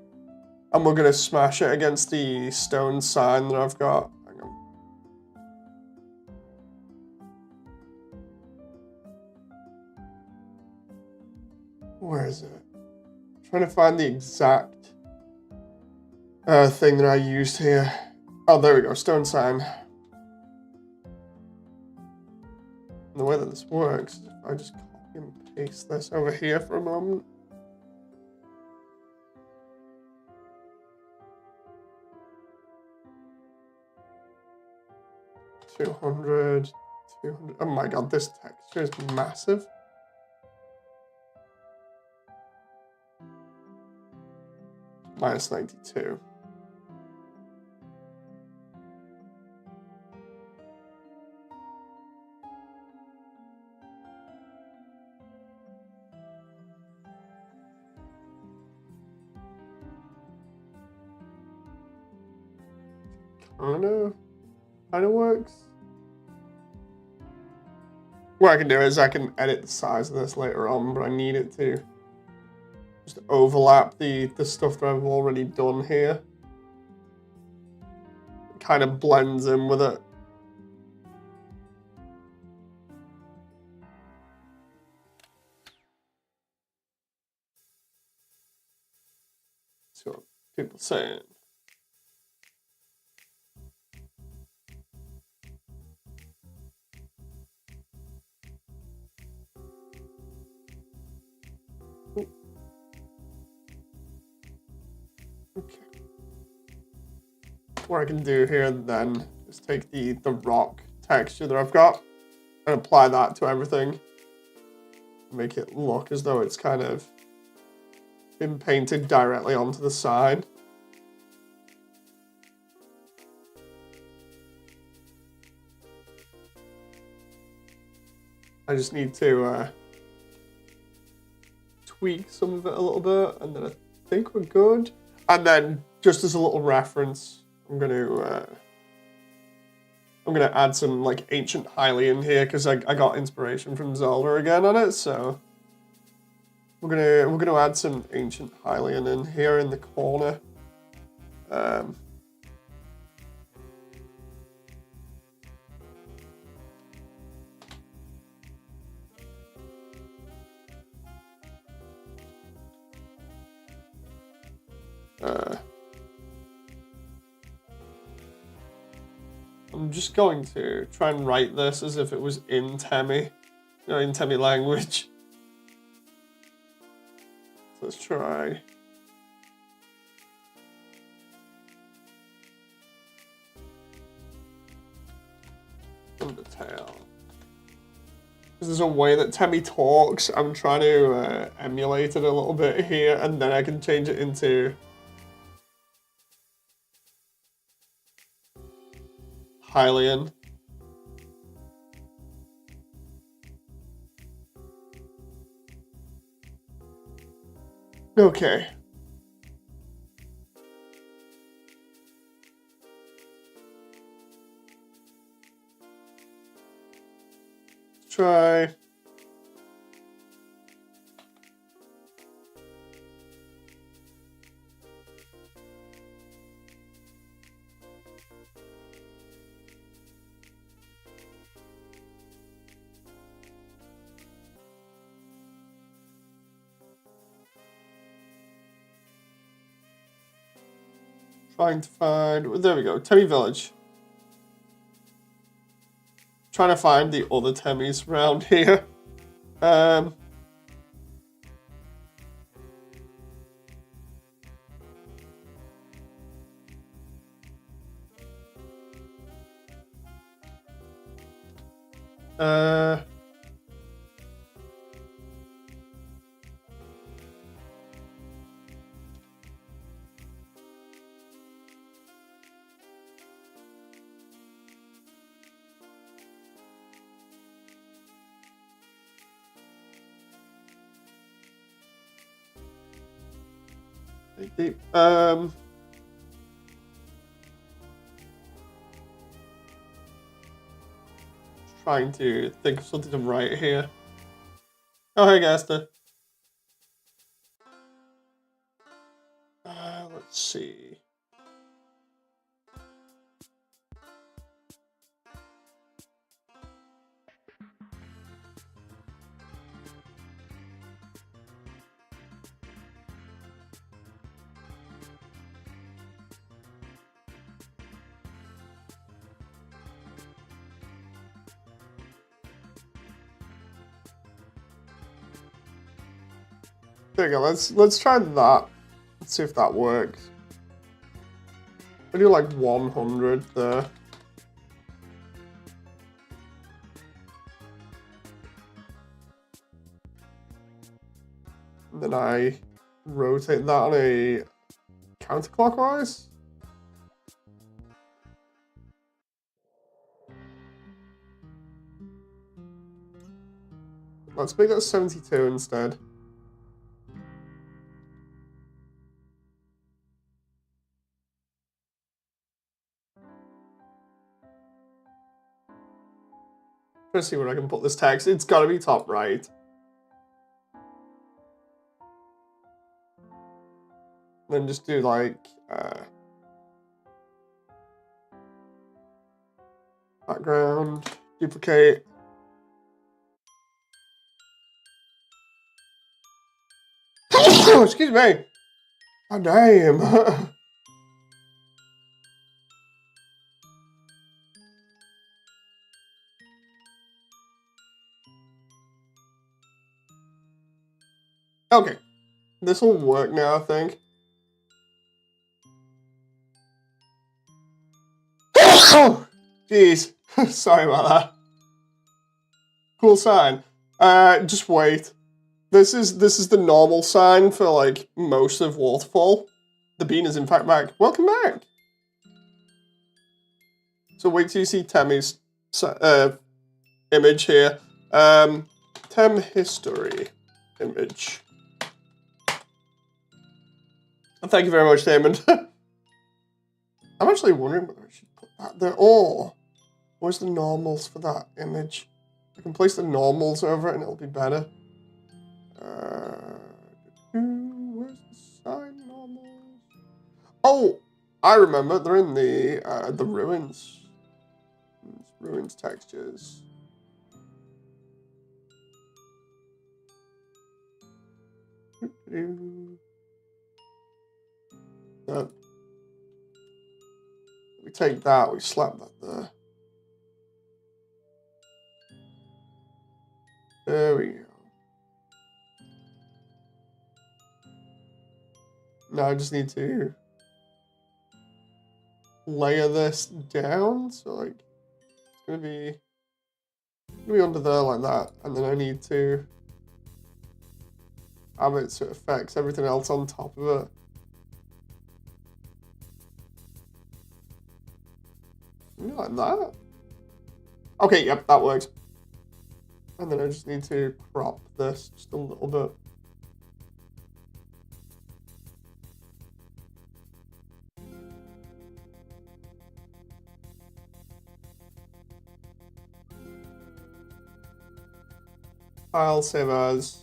And we're going to smash it against the stone sign that I've got. Hang on. Where is it? I'm trying to find the exact thing that I used here. Oh, there we go, stone sign. And the way that this works is if I just copy and paste this over here for a moment. $200. Oh my god, this texture is massive. Minus 92. Kinda works. What I can do is I can edit the size of this later on, but I need it to just overlap the stuff that I've already done here. It kind of blends in with it. See what people are saying. Okay. What I can do here then is take the rock texture that I've got and apply that to everything. Make it look as though it's kind of been painted directly onto the side. I just need to tweak some of it a little bit, and then I think we're good. And then, just as a little reference, I'm gonna add some like ancient Hylian here because I got inspiration from Zelda again on it. So we're gonna add some ancient Hylian in here in the corner. I'm just going to try and write this as if it was in Temi, in Temi language. So let's try. Undertale. Because there's a way that Temi talks. I'm trying to emulate it a little bit here, and then I can change it into Hylian. Okay. Let's try. Trying to find, there we go, Temi Village. Trying to find the other Temis around here. Trying to think of something to write here. Oh, hey, Gaster. Let's see. There you go. Let's try that. Let's see if that works. I do like 100 there. And then I rotate that on a counterclockwise. Let's make that 72 instead. Trying to see where I can put this text. It's got to be top right. Then just do like background, duplicate. Oh, excuse me. Oh, damn. Okay. This will work now, I think. Oh, jeez. Sorry about that. Cool sign. Just wait. This is the normal sign for like most of Waterfall. The bean is in fact back. Welcome back. So wait till you see Temmie's image here. Tem history image. Thank you very much, Damon. I'm actually wondering whether I should put that there. Or where's the normals for that image? I can place the normals over it and it'll be better. Where's the sign normals? Oh, I remember. They're in the ruins. Ruins textures. No. We take that, we slap that there. There we go. Now I just need to layer this down. So like it's gonna be under there like that, and then I need to have it so it affects everything else on top of it. Like that. Okay, yep, that works. And then I just need to crop this just a little bit. File, save as.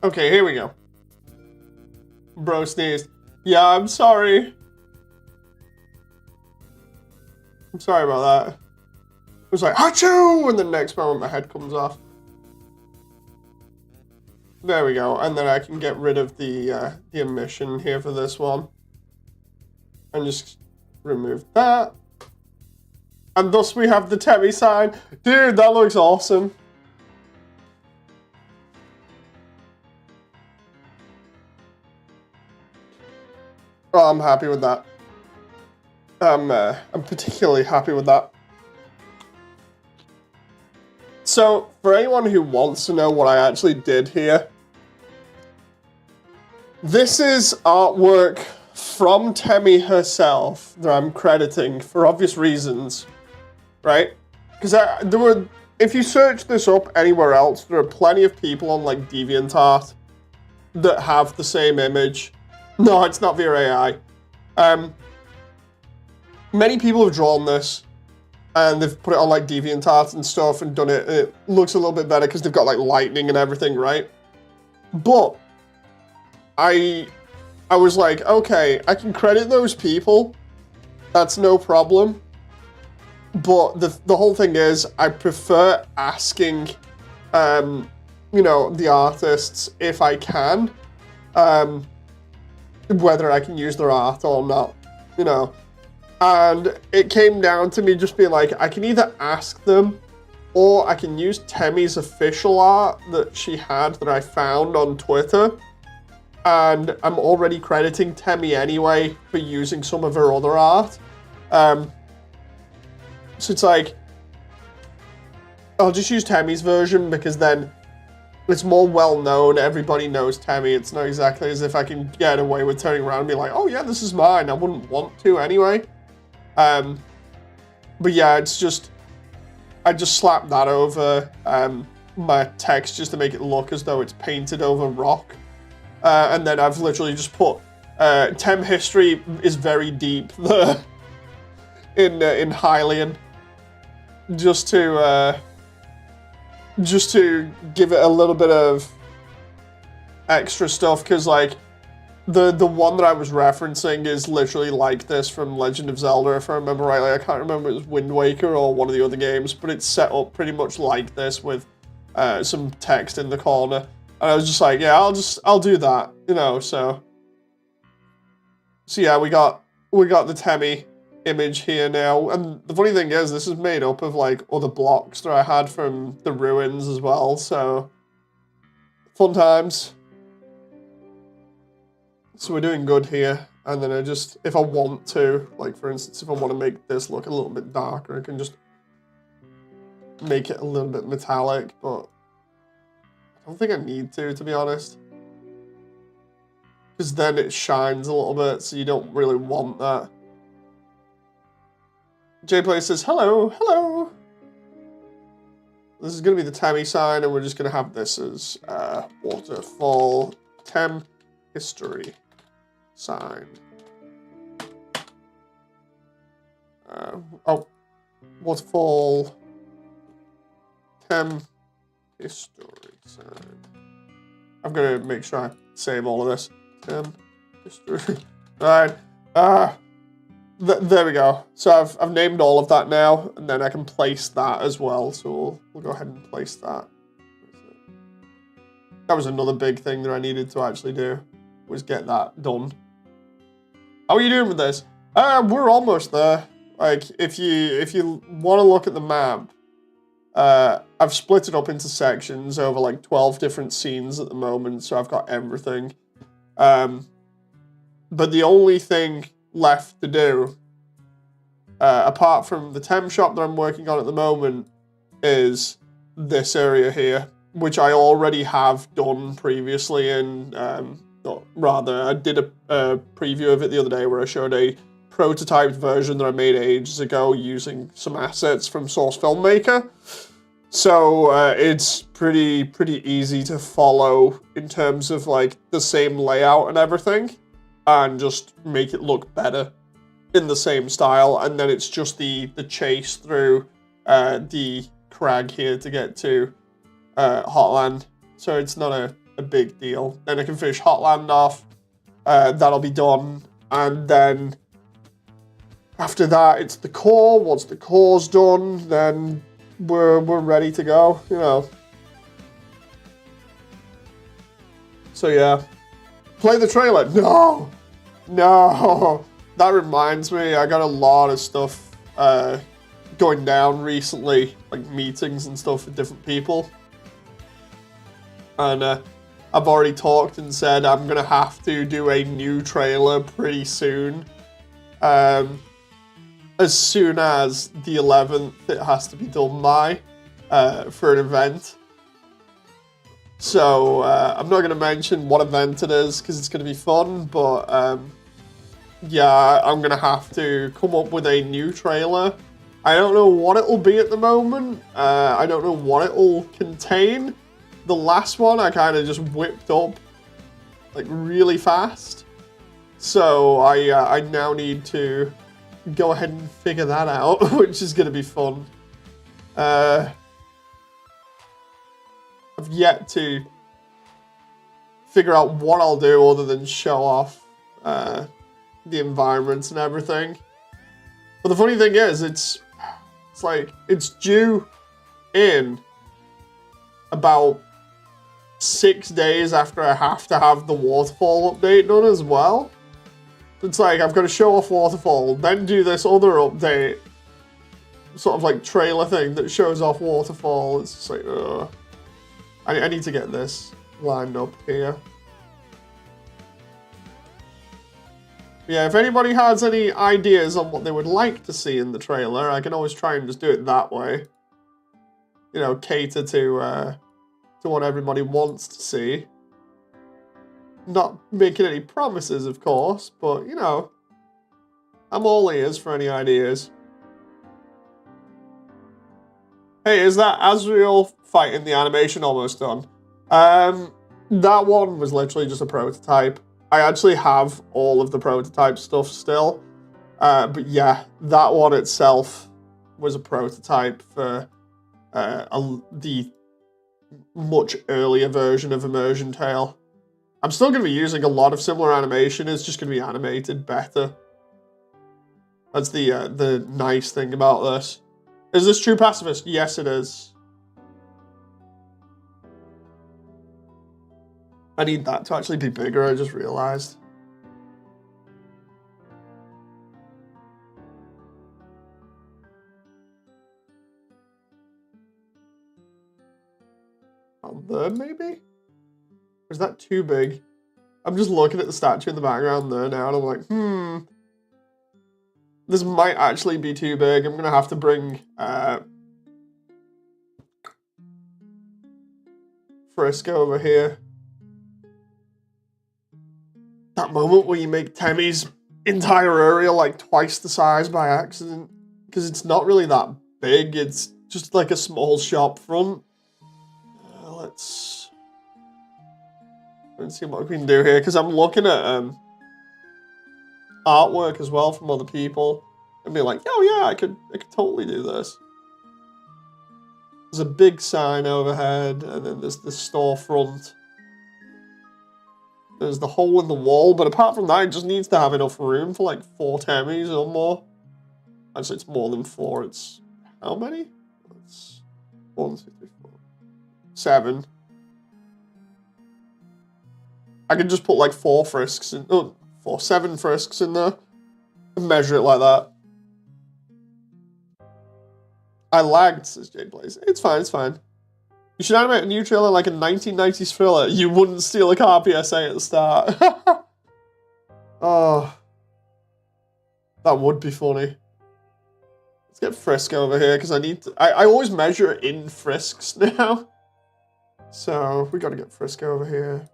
Okay, here we go. Bro sneezed. Yeah, I'm sorry. I'm sorry about that. It was like, achoo! And the next moment my head comes off. There we go. And then I can get rid of the emission here for this one. And just remove that. And thus we have the Temmie sign. Dude, that looks awesome. Oh, I'm happy with that. I'm particularly happy with that. So, for anyone who wants to know what I actually did here, this is artwork from Temmie herself that I'm crediting for obvious reasons, right? Because if you search this up anywhere else, there are plenty of people on like DeviantArt that have the same image. No, it's not via AI. Many people have drawn this, and they've put it on like DeviantArt and stuff and done it. It looks a little bit better because they've got like lightning and everything, right? But I was like, okay, I can credit those people. That's no problem. But the whole thing is, I prefer asking, you know, the artists if I can, whether I can use their art or not, you know. And it came down to me just being like, I can either ask them, or I can use Temmie's official art that she had that I found on Twitter. And I'm already crediting Temmie anyway for using some of her other art. So it's like, I'll just use Temmie's version because then it's more well-known. Everybody knows Temmie. It's not exactly as if I can get away with turning around and be like, oh yeah, this is mine. I wouldn't want to anyway. But yeah, it's just, I just slapped that over my text just to make it look as though it's painted over rock. And then I've literally just put, Tem history is very deep there in Hylian. Just to give it a little bit of extra stuff, because like the one that I was referencing is literally like this from Legend of Zelda, if I remember rightly. I can't remember if it was Wind Waker or one of the other games, but it's set up pretty much like this with some text in the corner. And I was just like, yeah, I'll do that, you know. So yeah, we got the Temmie image here now, and the funny thing is, this is made up of like other blocks that I had from the ruins as well, so fun times. So we're doing good here, and then I just, if I want to, like for instance, if I want to make this look a little bit darker, I can just make it a little bit metallic, but I don't think I need to be honest, because then it shines a little bit, so you don't really want that. JPlay says, hello, hello. This is going to be the Temmie sign, and we're just going to have this as Waterfall Tem History sign. Oh, Waterfall Tem History sign. I'm going to make sure I save all of this. Tem History. Alright. There we go. So I've named all of that now, and then I can place that as well. So we'll go ahead and place that. That was another big thing that I needed to actually do, was get that done. How are you doing with this? We're almost there. Like if you want to look at the map, I've split it up into sections over like 12 different scenes at the moment, so I've got everything. But the only thing left to do, apart from the Tem shop that I'm working on at the moment, is this area here, which I already have done previously in, rather, I did a preview of it the other day where I showed a prototyped version that I made ages ago using some assets from Source Filmmaker. So it's pretty easy to follow in terms of like the same layout and everything, and just make it look better in the same style. And then it's just the chase through the crag here to get to Hotland. So it's not a big deal. Then I can finish Hotland off. That'll be done. And then after that, it's the core. Once the core's done, then we're ready to go, you know. So yeah. Play the trailer. No. That reminds me, I got a lot of stuff going down recently, like meetings and stuff with different people. And I've already talked and said I'm going to have to do a new trailer pretty soon. As soon as the 11th, it has to be done by for an event. So I'm not going to mention what event it is because it's going to be fun, but yeah, I'm going to have to come up with a new trailer. I don't know what it'll be at the moment. I don't know what it'll contain. The last one I kind of just whipped up like really fast. So I now need to go ahead and figure that out, which is going to be fun. I've yet to figure out what I'll do other than show off the environments and everything. But the funny thing is, it's like it's due in about 6 days after I have to have the Waterfall update done as well. It's like I've got to show off Waterfall, then do this other update, sort of like trailer thing that shows off Waterfall. It's just like, ugh. I need to get this lined up here. Yeah, if anybody has any ideas on what they would like to see in the trailer, I can always try and just do it that way. You know, cater to what everybody wants to see. Not making any promises, of course, but, you know, I'm all ears for any ideas. Hey, is that Azrael fight in the animation almost done? That one was literally just a prototype. I actually have all of the prototype stuff still. But yeah, that one itself was a prototype for the much earlier version of Immersiontale. I'm still going to be using a lot of similar animation. It's just going to be animated better. That's the nice thing about this. Is this true pacifist? Yes, it is. I need that to actually be bigger, I just realized. On there, maybe? Or is that too big? I'm just looking at the statue in the background there now, and I'm like, this might actually be too big. I'm going to have to bring Frisk over here. That moment where you make Temmie's entire area like twice the size by accident. Because it's not really that big. It's just like a small shop front. Let's see what we can do here. Because I'm looking at artwork as well from other people. And be like, oh yeah, I could totally do this. There's a big sign overhead. And then there's the storefront. There's the hole in the wall, but apart from that, it just needs to have enough room for like 4 Temmies or more. Actually, it's more than 4. It's how many? It's 1, 2, 3, 4, 7. I can just put like 4 Frisks in. Oh, 7 Frisks in there and measure it like that. I lagged, says Jade Blaze. It's fine, it's fine. You should animate a new trailer like a 1990s thriller. You wouldn't steal a car PSA at the start. Oh. That would be funny. Let's get Frisk over here, because I need to... I always measure it in Frisks now. So, we gotta get Frisk over here.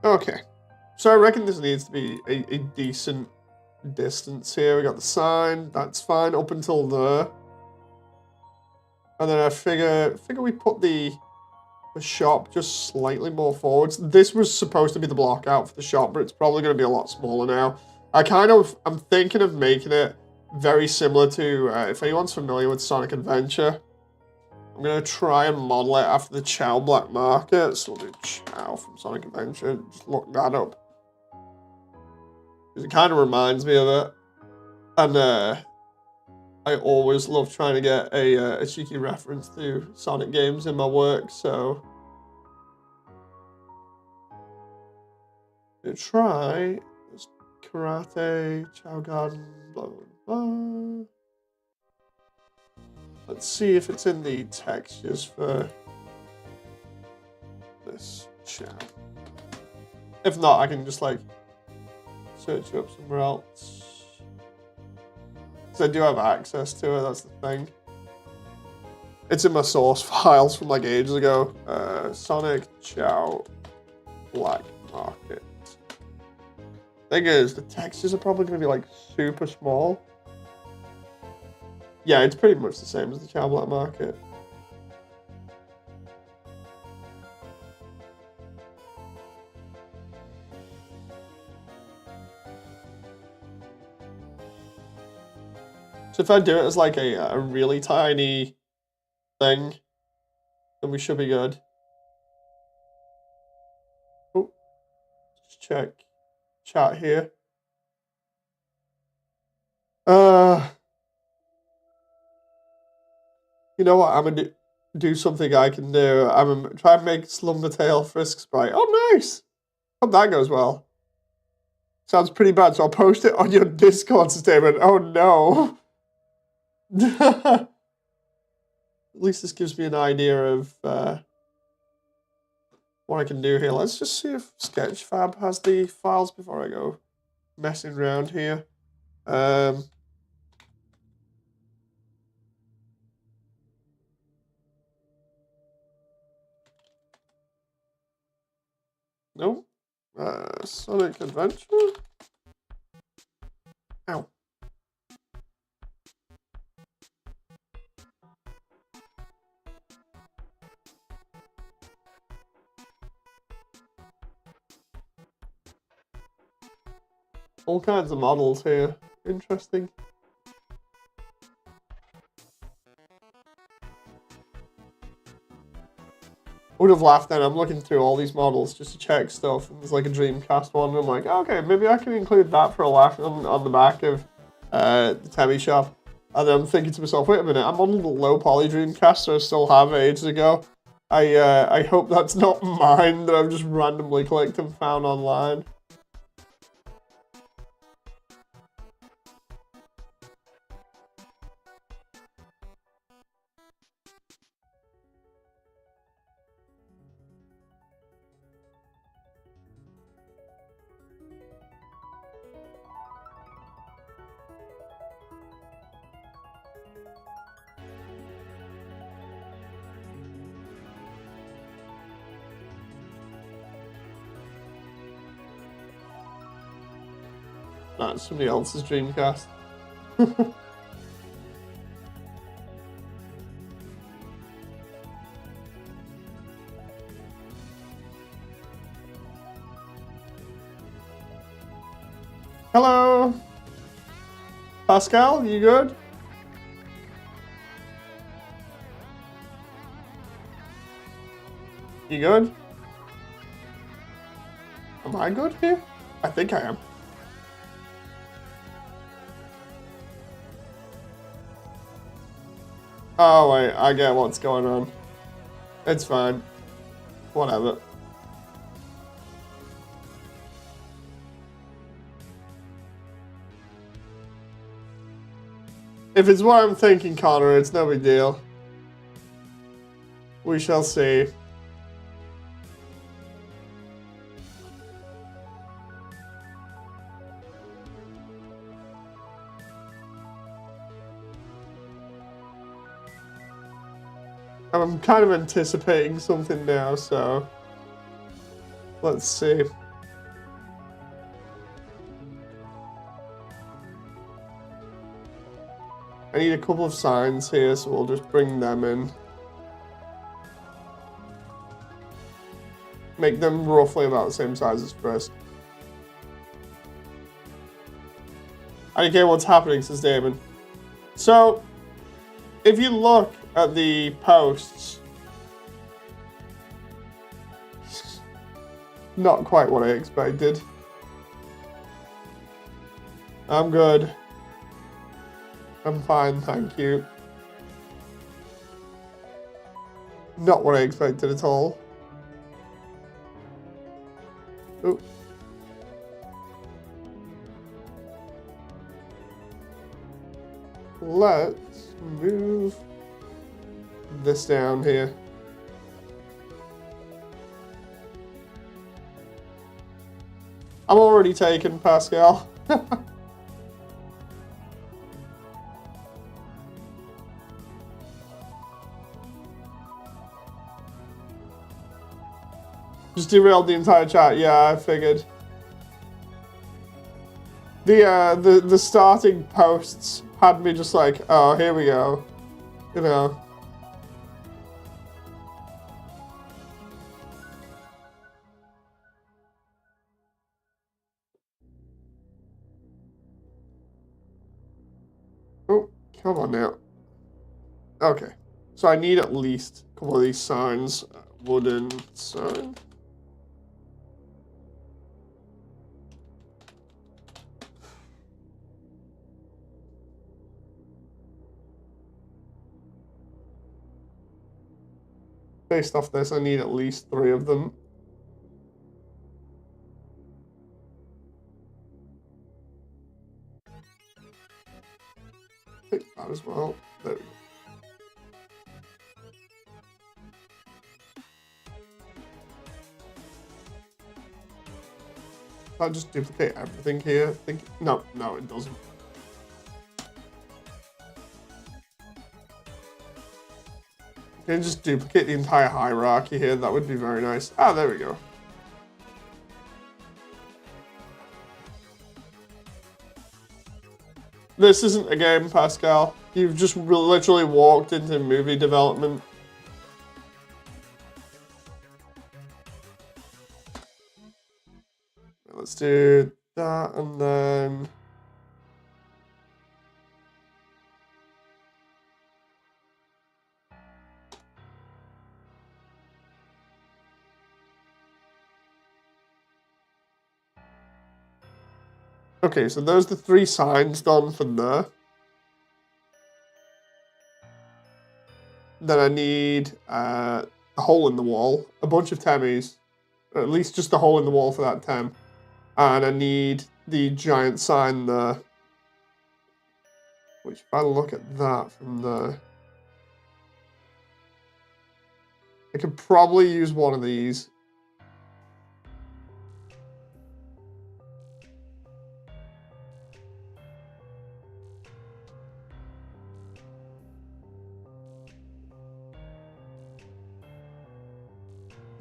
Okay. So I reckon this needs to be a decent distance here. We got the sign, that's fine up until there. And then I figure we put the shop just slightly more forwards. This was supposed to be the block out for the shop, but it's probably going to be a lot smaller now. I'm thinking of making it very similar to, if anyone's familiar with Sonic Adventure, I'm going to try and model it after the Chow Black Market. So we'll do Chow from Sonic Adventure, just look that up. It kind of reminds me of it. And I always love trying to get a cheeky reference to Sonic games in my work, so... I'm going to try... There's Karate, Chow Garden, blah, blah, blah. Let's see if it's in the textures for this Chow. If not, I can just, like... search it up somewhere else. Because I do have access to it, that's the thing. It's in my source files from like ages ago. Sonic Chow Black Market. Thing is, the textures are probably going to be like super small. Yeah, it's pretty much the same as the child black market. So if I do it as like a really tiny thing, then we should be good. Oh, just check chat here. You know what? I'm gonna do something I can do. I'm gonna try and make Slumbertail Frisk Sprite. Oh, nice! Hope that goes well. Sounds pretty bad, so I'll post it on your Discord statement. Oh no! At least this gives me an idea of what I can do here. Let's just see if Sketchfab has the files before I go messing around here. Nope. Sonic Adventure? Ow. All kinds of models here. Interesting. I would have laughed then. I'm looking through all these models just to check stuff. And there's like a Dreamcast one. And I'm like, okay, maybe I can include that for a laugh on the back of the Temmie shop. And then I'm thinking to myself, wait a minute, I'm on the low poly Dreamcast, so I still have ages ago. I hope that's not mine that I've just randomly clicked and found online. That's somebody else's Dreamcast. Hello! Pascal, you good? You good? Am I good here? I think I am. Oh wait, I get what's going on. It's fine. Whatever. If it's what I'm thinking, Connor, it's no big deal. We shall see. I'm kind of anticipating something now, so let's see. I need a couple of signs here, so we'll just bring them in. Make them roughly about the same size as Frisk. I don't care what's happening, says Damon. So, if you look at the posts, not quite what I expected. I'm good. I'm fine, thank you. Not what I expected at all. Ooh. Let's move this down here. I'm already taken, Pascal. Just derailed the entire chat. Yeah, I figured. The starting posts had me just like, oh, here we go. You know. Oh, come on now. Okay. So I need at least a couple of these signs. Wooden sign. Based off this, I need at least 3 of them. Pick that as well. There we go. I'll just duplicate everything here. I think no, it doesn't. Can just duplicate the entire hierarchy here? That would be very nice. Ah, there we go. This isn't a game, Pascal. You've just literally walked into movie development. Let's do that and then... Okay, so those are the 3 signs done from there. Then I need a hole in the wall, a bunch of Temmies, or at least just a hole in the wall for that Tem. And I need the giant sign there. Which, if I look at that from there... I could probably use one of these.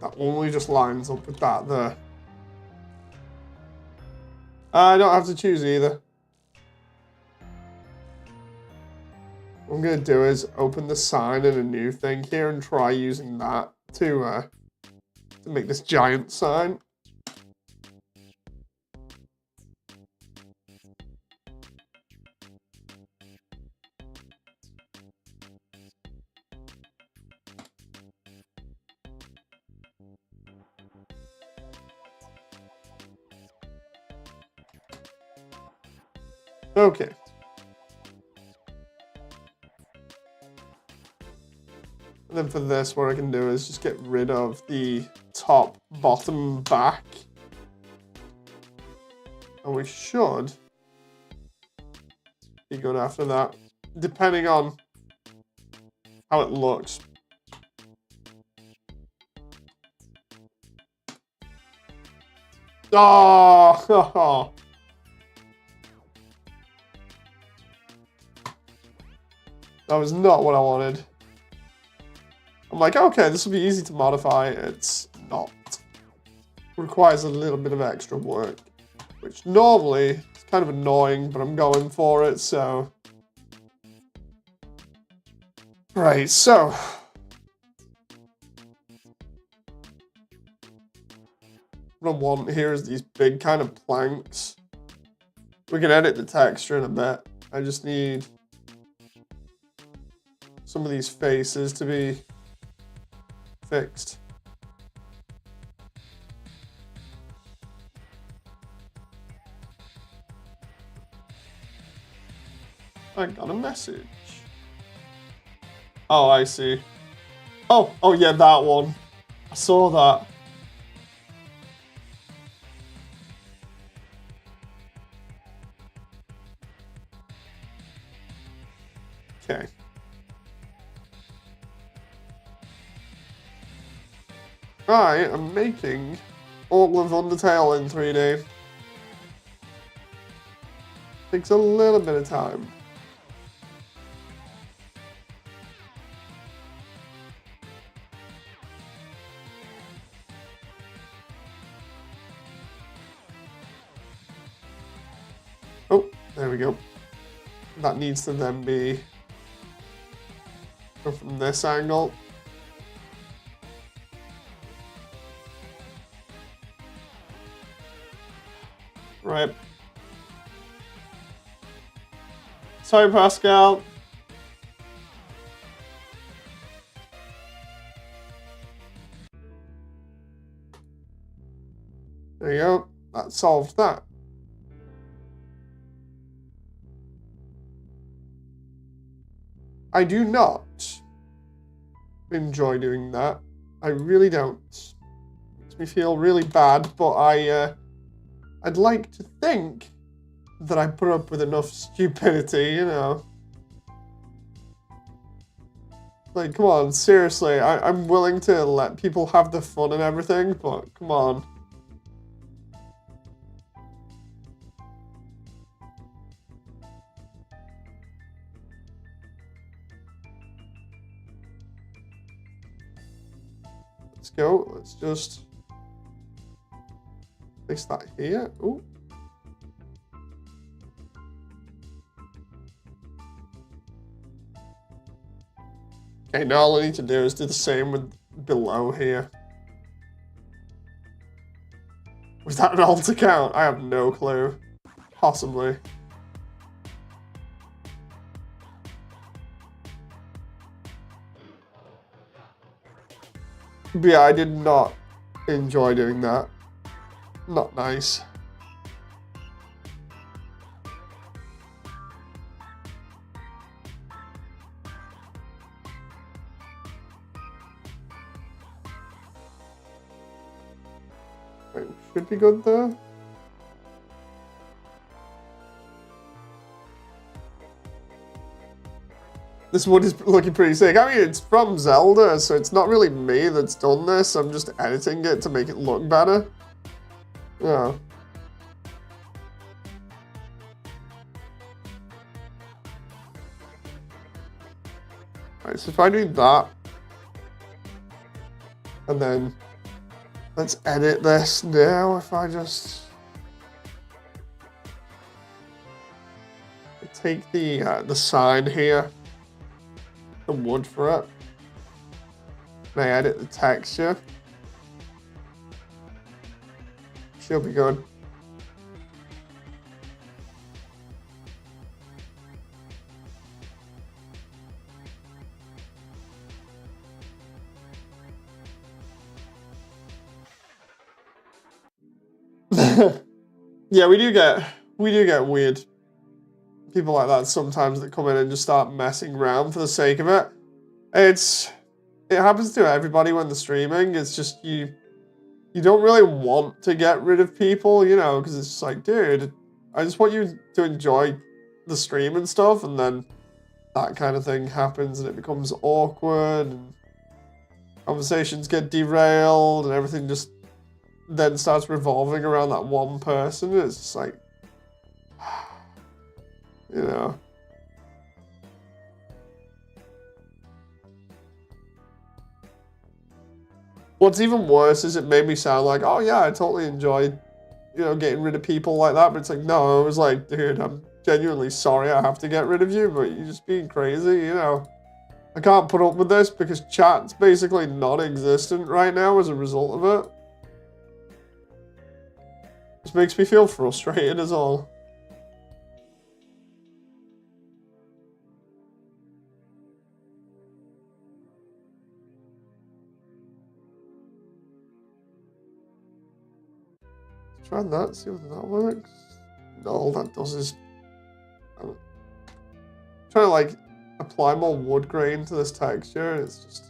That only just lines up with that there. I don't have to choose either. What I'm going to do is open the sign in a new thing here and try using that to make this giant sign. Okay. And then for this, what I can do is just get rid of the top, bottom, back. And we should be good after that, depending on how it looks. Oh! That was not what I wanted. I'm like, okay, this will be easy to modify. It's not. It requires a little bit of extra work, which normally is kind of annoying, but I'm going for it, so. Right, so. What I want here is these big kind of planks. We can edit the texture in a bit. I just need some of these faces to be fixed. I got a message. Oh, I see. Oh yeah, that one. I saw that. Okay. I am making all of Undertale in 3D. Takes a little bit of time. Oh, there we go. that needs to then be from this angle. Right. Sorry, Pascal. There you go. That solved that. I do not enjoy doing that. I really don't. Makes me feel really bad, but I'd like to think that I put up with enough stupidity, you know. Like, come on, seriously, I'm willing to let people have the fun and everything, but come on. Let's go, let's just fix that here. Ooh. Okay, now all I need to do is do the same with below here. Was that an alt account? I have no clue. Possibly. But yeah, I did not enjoy doing that. Not nice. Wait, should be good there. This wood is looking pretty sick. I mean, it's from Zelda, so it's not really me that's done this. I'm just editing it to make it look better. Yeah. Alright, so if I do that, and then let's edit this now. If I just take the sign here, the wood for it, and I edit the texture, she'll be good. Yeah, we do get weird people like that sometimes that come in and just start messing around for the sake of it. It happens to everybody when they're streaming. It's just you don't really want to get rid of people, you know, because it's just like, dude, I just want you to enjoy the stream and stuff, and then that kind of thing happens and it becomes awkward and conversations get derailed and everything just then starts revolving around that one person. It's just like, you know. What's even worse is it made me sound like, oh yeah, I totally enjoyed, you know, getting rid of people like that. But it's like, no, it was like, dude, I'm genuinely sorry I have to get rid of you, but you're just being crazy, you know. I can't put up with this because chat's basically non-existent right now as a result of it. Just makes me feel frustrated is all. Let's try that, see whether that works. No, all that does is I'm trying to like apply more wood grain to this texture, and it's just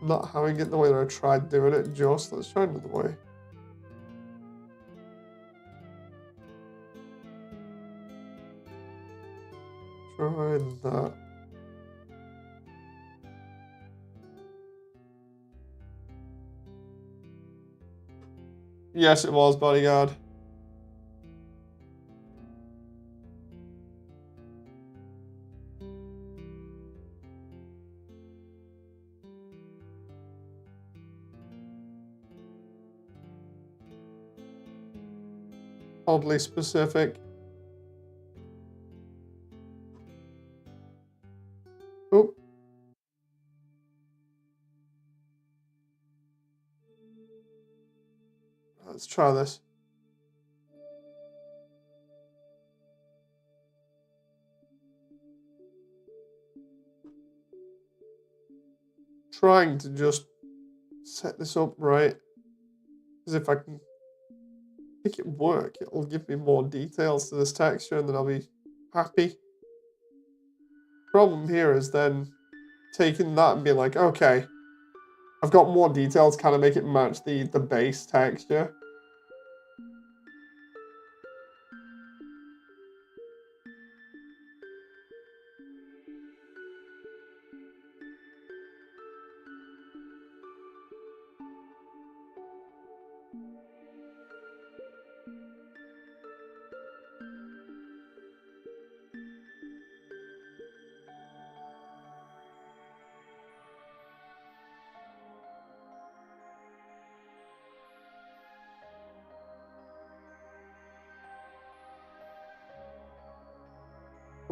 not having it the way that I tried doing it just. Let's try another way. Try that. Yes, it was, bodyguard. Oddly specific. let's try this. Trying to just set this up right. Because if I can make it work, it'll give me more details to this texture and then I'll be happy. Problem here is then taking that and being like, okay, I've got more details, kind of make it match the base texture.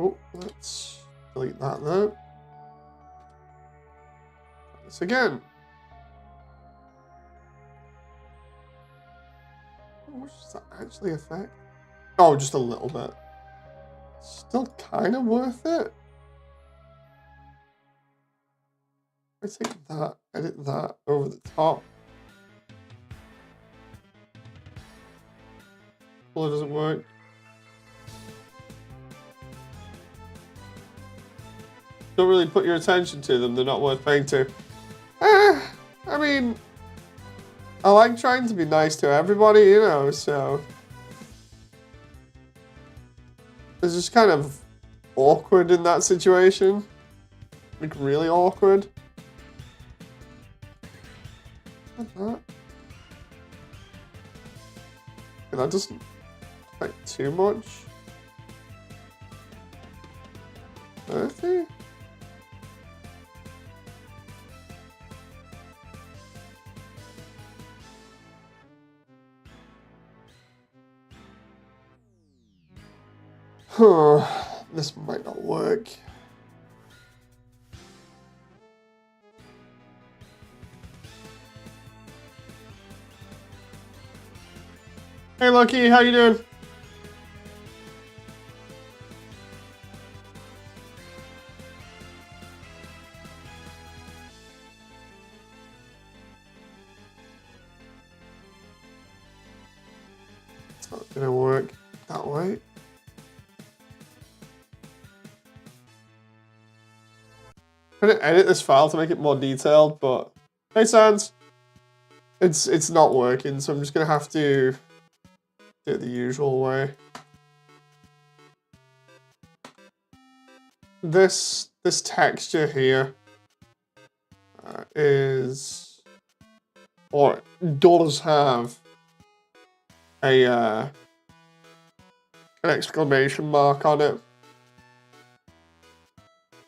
Oh, let's delete that though. Try this again. How much does that actually affect? Oh, just a little bit. Still kind of worth it. I take that, edit that over the top. Well, it doesn't work. Don't really put your attention to them, they're not worth paying to. I mean, I like trying to be nice to everybody, you know, so. It's just kind of awkward in that situation. Like, really awkward. Like that. Okay, that doesn't affect too much. 30? This might not work. Hey Lucky, how you doing? It's not gonna work that way. I'm gonna edit this file to make it more detailed, but hey Sans, it's not working, so I'm just gonna have to do it the usual way. This texture here is, or does have a an exclamation mark on it.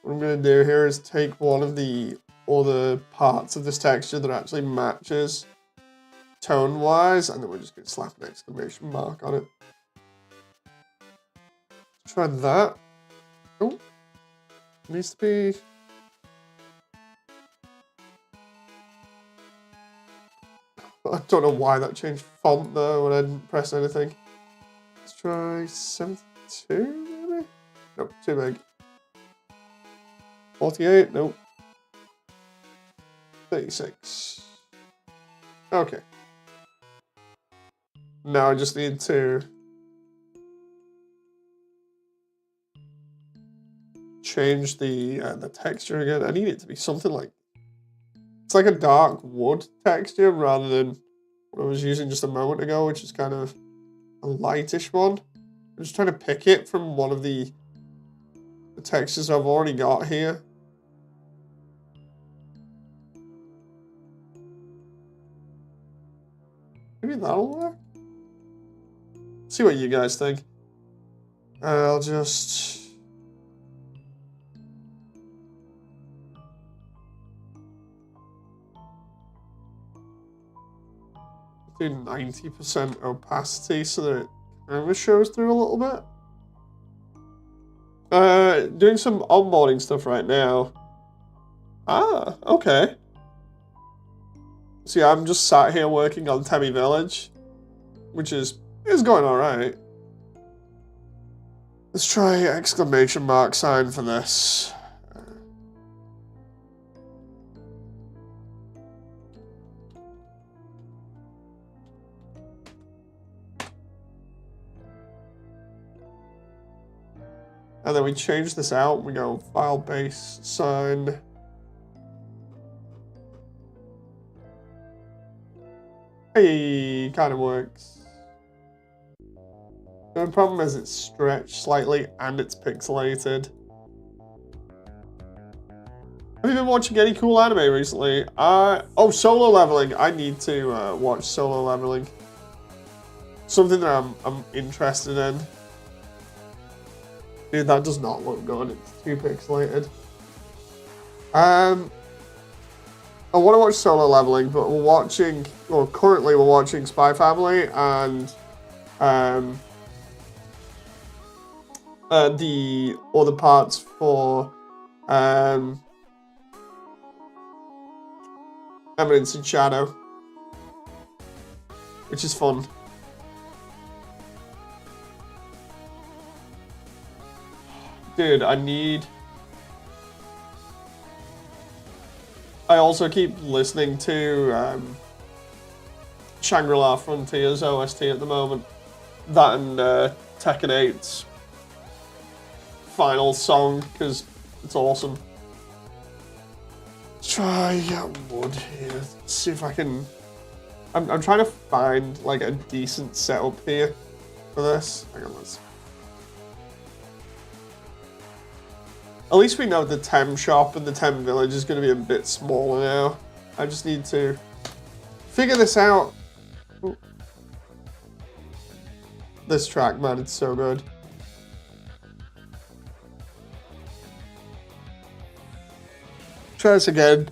What I'm going to do here is take one of the other parts of this texture that actually matches tone-wise, and then we're just going to slap an exclamation mark on it. Try that. Oh, it needs to be... I don't know why that changed font though when I didn't press anything. Let's try 72 maybe? Nope, too big. 48, nope. 36. Okay. Now I just need to change the texture again. I need it to be something like, it's like a dark wood texture rather than what I was using just a moment ago, which is kind of a lightish one. I'm just trying to pick it from one of the textures I've already got here. Maybe that'll work. See what you guys think. I'll just... do 90% opacity so that it kind of shows through a little bit. Doing some onboarding stuff right now. Ah, okay. See, I'm just sat here working on Temmie Village. which is going all right. Let's try exclamation mark sign for this. And then we change this out. We go file base sign. Hey, kind of works. The only problem is it's stretched slightly and it's pixelated. Have you been watching any cool anime recently? Oh, Solo Leveling. I need to watch Solo Leveling. Something that I'm interested in. Dude, that does not look good. It's too pixelated. I want to watch Solo Leveling, but currently we're watching Spy Family and the other parts for Eminence in Shadow, which is fun. Dude, I also keep listening to Shangri-La Frontiers OST at the moment. That and Tekken 8's final song, because it's awesome. Let's try wood here. Let's see if I can... I'm trying to find like a decent setup here for this. Hang on, let's... At least we know the Tem shop and the Tem village is going to be a bit smaller now. I just need to figure this out. Ooh. This track, man, it's so good. Try this again.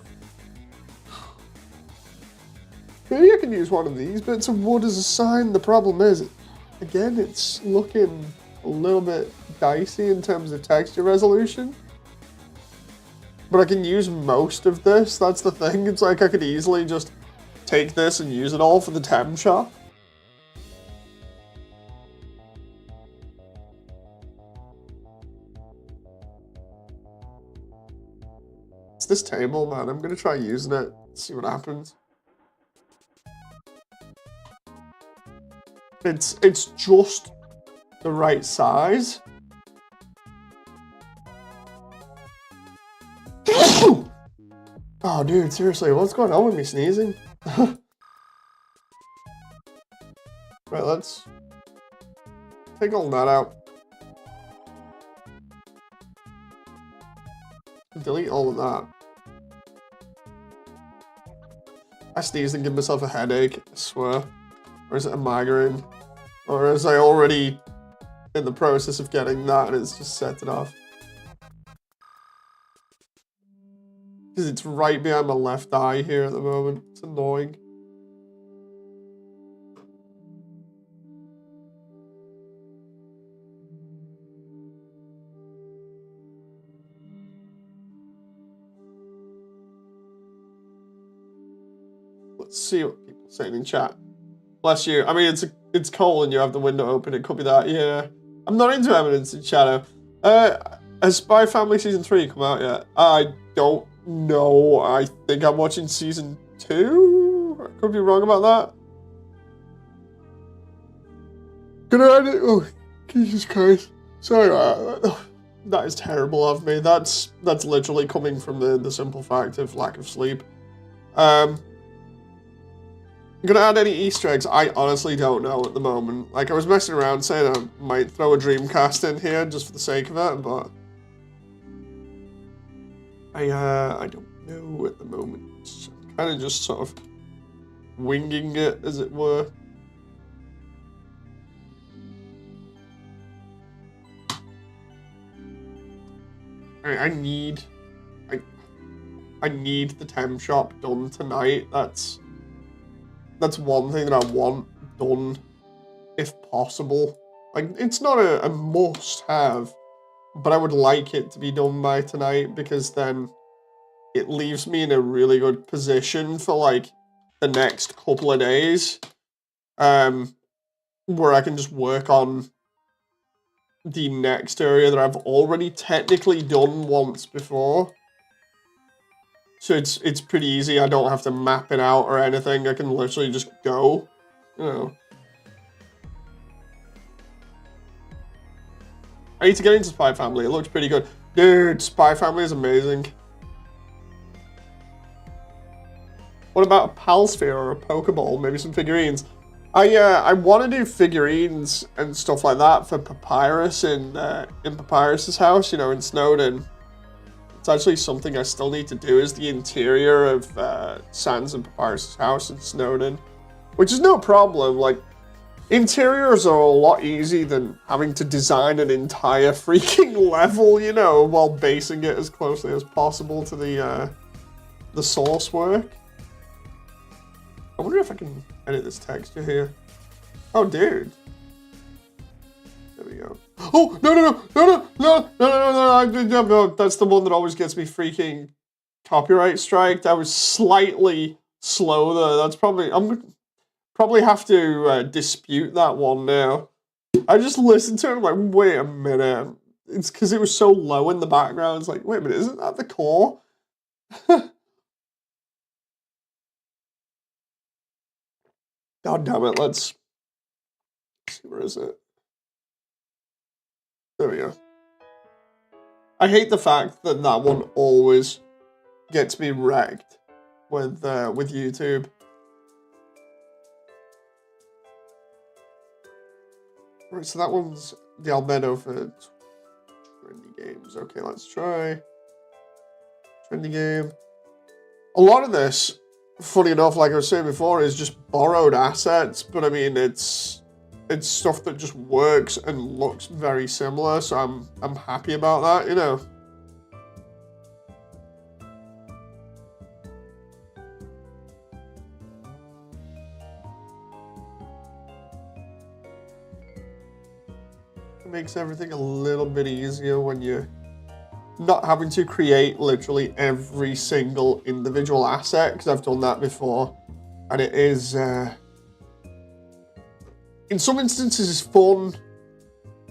Maybe I can use one of these bits of wood as a sign. The problem is, again, it's looking a little bit dicey in terms of texture resolution. But I can use most of this, that's the thing. It's like I could easily just take this and use it all for the Tem shop. It's this table, man. I'm gonna try using it, see what happens. It's just the right size. Oh, dude, seriously, what's going on with me sneezing? Right, let's take all that out. Delete all of that. I sneezed and give myself a headache, I swear. Or is it a migraine? Or is I already in the process of getting that and it's just set it off? Because it's right behind my left eye here at the moment. It's annoying. Let's see what people are saying in chat. Bless you. I mean, it's cold and you have the window open. It could be that. Yeah. I'm not into Eminence in Shadow. Has Spy Family Season 3 come out yet? I don't know. I think I'm watching Season 2? I could be wrong about that. Can I edit? Oh, Jesus Christ. Sorry, that is terrible of me. That's literally coming from the simple fact of lack of sleep. Gonna add any Easter eggs? I honestly don't know at the moment. Like, I was messing around saying I might throw a Dreamcast in here just for the sake of it, but I don't know at the moment. I'm kind of just sort of winging it, as it were. I need the Tem shop done tonight. That's one thing that I want done, if possible. Like, it's not a must-have, but I would like it to be done by tonight, because then it leaves me in a really good position for, like, the next couple of days. where I can just work on the next area that I've already technically done once before. So it's pretty easy. I don't have to map it out or anything. I can literally just go, you know. I need to get into Spy Family. It looks pretty good. Dude, Spy Family is amazing. What about a Pal Sphere or a Pokeball? Maybe some figurines. I want to do figurines and stuff like that for Papyrus in Papyrus's house, you know, in Snowdin. It's actually something I still need to do, is the interior of Sans and Papyrus's house in Snowdin, which is no problem. Like, interiors are a lot easier than having to design an entire freaking level, you know, while basing it as closely as possible to the source work. I wonder if I can edit this texture here. Oh, dude. There we go. Oh, no, that's the one that always gets me freaking copyright striked. I was slightly slow there. That's probably, I'm gonna probably have to dispute that one now. I just listened to it, I'm like, wait a minute. It's because it was so low in the background. It's like, wait a minute, isn't that the core? God damn it, let's see, where is it? There we go. I hate the fact that that one always gets me wrecked with YouTube. Right, so that one's the Albedo for trendy games. Okay, let's try trendy game. A lot of this, funny enough, like I was saying before, is just borrowed assets, but I mean it's stuff that just works and looks very similar, so I'm happy about that, you know. It makes everything a little bit easier when you're not having to create literally every single individual asset, because I've done that before, and it is in some instances it's fun,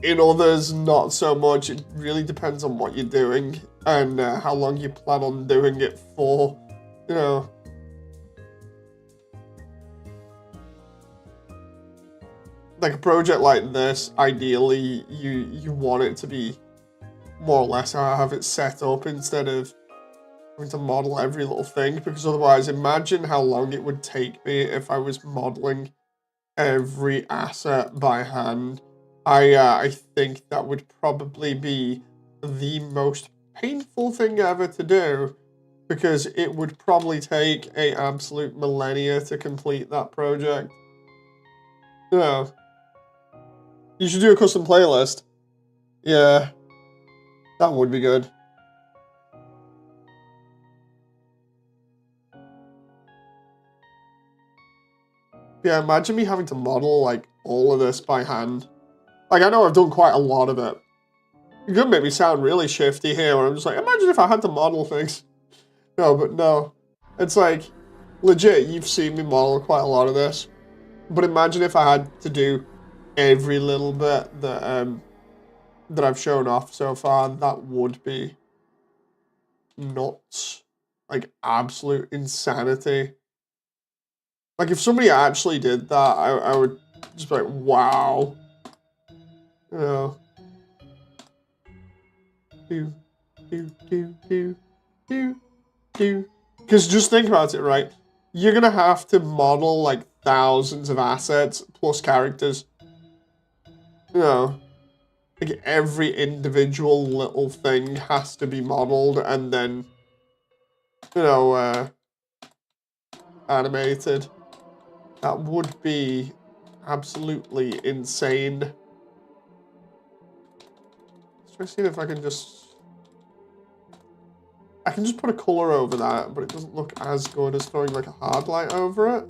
in others not so much. It really depends on what you're doing and how long you plan on doing it for, you know. Like a project like this, ideally you want it to be more or less how I have it set up, instead of having to model every little thing, because otherwise imagine how long it would take me if I was modeling every asset by hand. I think that would probably be the most painful thing ever to do, because it would probably take an absolute millennia to complete that project. You know, you should do a custom playlist. Yeah, that would be good. Yeah, imagine me having to model, like, all of this by hand. Like, I know I've done quite a lot of it. It could make me sound really shifty here, where I'm just like, imagine if I had to model things. No, but no. It's like, legit, you've seen me model quite a lot of this. But imagine if I had to do every little bit that I've shown off so far. That would be nuts. Like, absolute insanity. Like, if somebody actually did that, I would just be like, wow. You know. Because just think about it, right? You're going to have to model, like, thousands of assets plus characters. You know. Like, every individual little thing has to be modeled and then, you know, animated. That would be absolutely insane. Let's try seeing if I can just... I can just put a color over that, but it doesn't look as good as throwing like a hard light over it.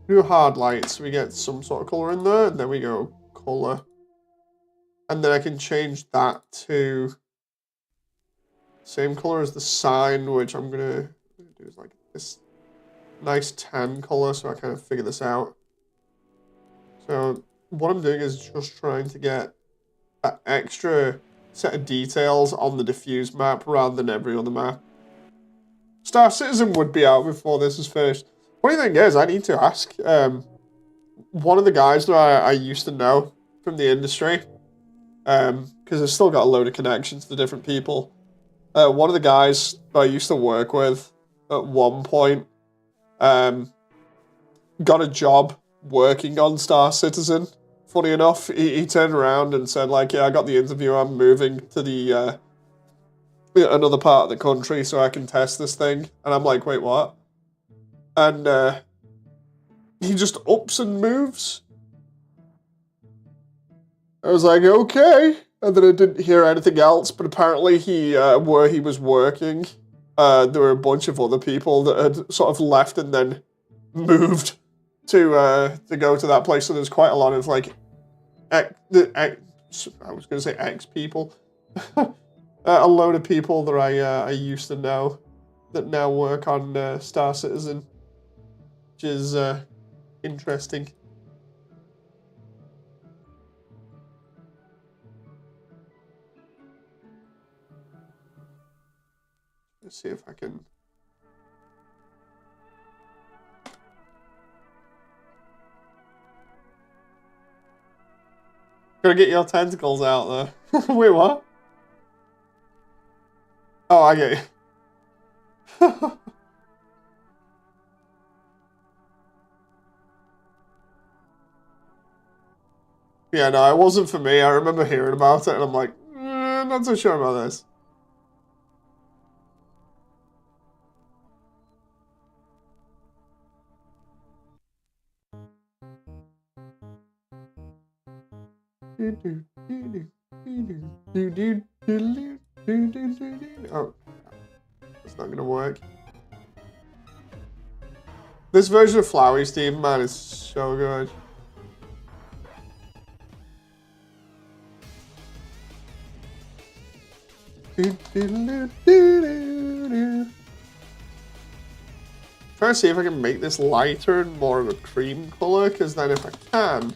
Do a hard light so we get some sort of color in there, and then we go color. And then I can change that to same color as the sign, which I'm gonna do is like this nice tan color so I kind of figure this out. So what I'm doing is just trying to get that extra set of details on the diffuse map rather than every other map. Star Citizen would be out before this is finished. Funny thing is, I need to ask one of the guys that I used to know from the industry, because I've still got a load of connections to different people. One of the guys that I used to work with at one point got a job working on Star Citizen. Funny enough, he turned around and said, like, yeah, I got the interview, I'm moving to the another part of the country so I can test this thing. And I'm like, wait, what? And he just ups and moves. I was like, okay. And then I didn't hear anything else, but apparently where he was working, there were a bunch of other people that had sort of left and then moved to go to that place. So there's quite a lot of, like, I was going to say ex people. A load of people that I used to know that now work on Star Citizen, which is interesting. Let's see if I can. Gotta get your tentacles out there. Wait, what? Oh, I get you. Yeah, no, it wasn't for me. I remember hearing about it, and I'm like, not so sure about this. Oh, it's not gonna work. This version of Flowery Steam, man, is so good. Trying to see if I can make this lighter and more of a cream color, because then if I can,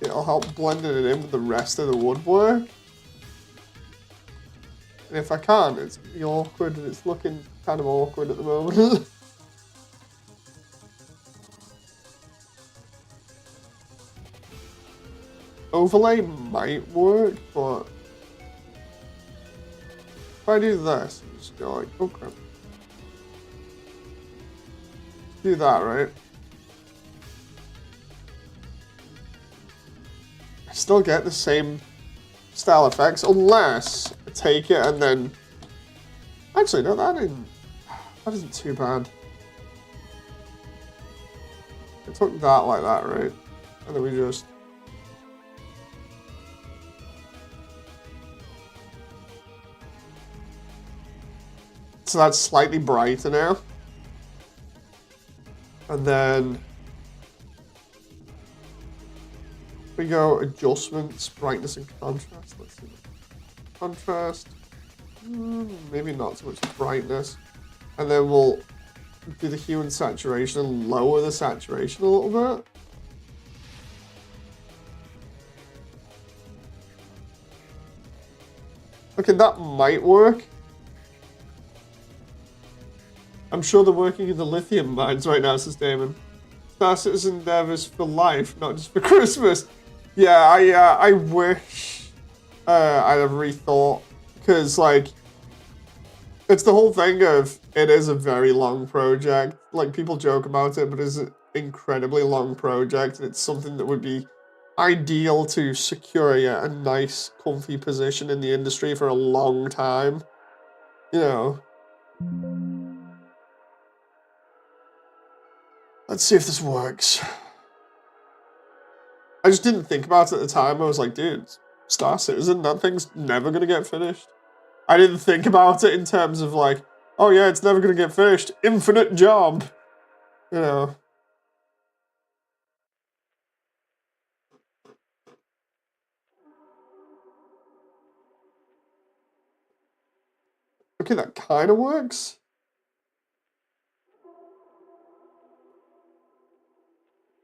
it'll help blend it in with the rest of the woodwork. And if I can't, it's gonna be awkward, and it's looking kind of awkward at the moment. Overlay might work, but if I do this, just go like, oh crap. Do that, right? I still get the same style effects, unless I take it and then... Actually, no, that isn't too bad. I took that like that, right? And then we just... So that's slightly brighter now. And then we go adjustments, brightness and contrast. Let's see. Contrast, maybe not so much brightness. And then we'll do the hue and saturation and lower the saturation a little bit. Okay, that might work. I'm sure they're working in the lithium mines right now, says Damon. Star Citizen endeavors for life, not just for Christmas. Yeah, I wish I'd have rethought, because, like, it's the whole thing of it is a very long project. Like, people joke about it, but it's an incredibly long project, and it's something that would be ideal to secure a nice, comfy position in the industry for a long time. You know. Let's see if this works. I just didn't think about it at the time. I was like, dude, Star Citizen, that thing's never going to get finished. I didn't think about it in terms of like, oh yeah, it's never going to get finished. Infinite job. You know. Okay, that kind of works.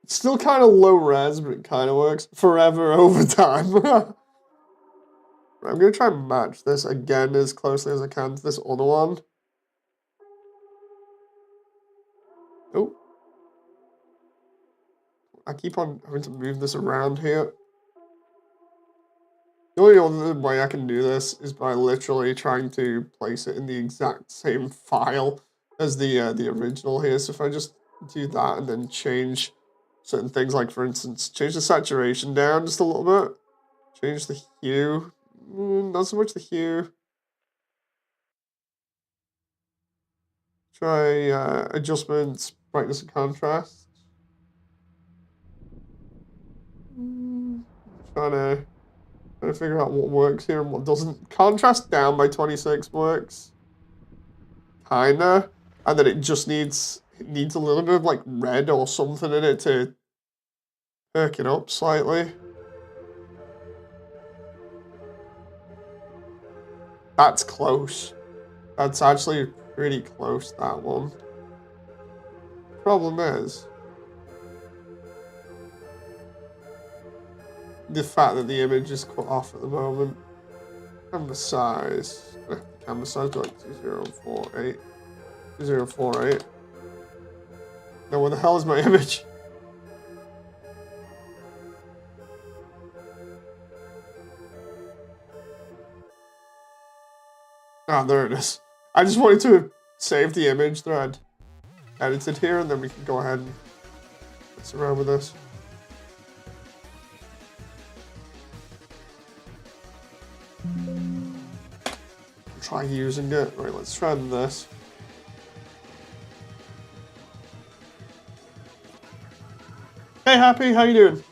Still kind of low res, but it kind of works. Forever over time. I'm going to try and match this again as closely as I can to this other one. Oh. I keep on having to move this around here. The only other way I can do this is by literally trying to place it in the exact same file as the original here. So if I just do that and then change certain things, like for instance, change the saturation down just a little bit, change the hue, not so much the hue. Try adjustments, brightness and contrast. Trying to figure out what works here and what doesn't. Contrast down by 26 works. Kinda. And then it just needs a little bit of like red or something in it to perk it up slightly. That's close. That's actually pretty close, that one. Problem is the fact that the image is cut off at the moment. Camera size. Camera size to like 2048. 2048. Now where the hell is my image? Ah, there it is. I just wanted to save the image thread edited here, and then we can go ahead and mess around with this. Try using it. Right, let's try this. Hey, Happy, how you doing?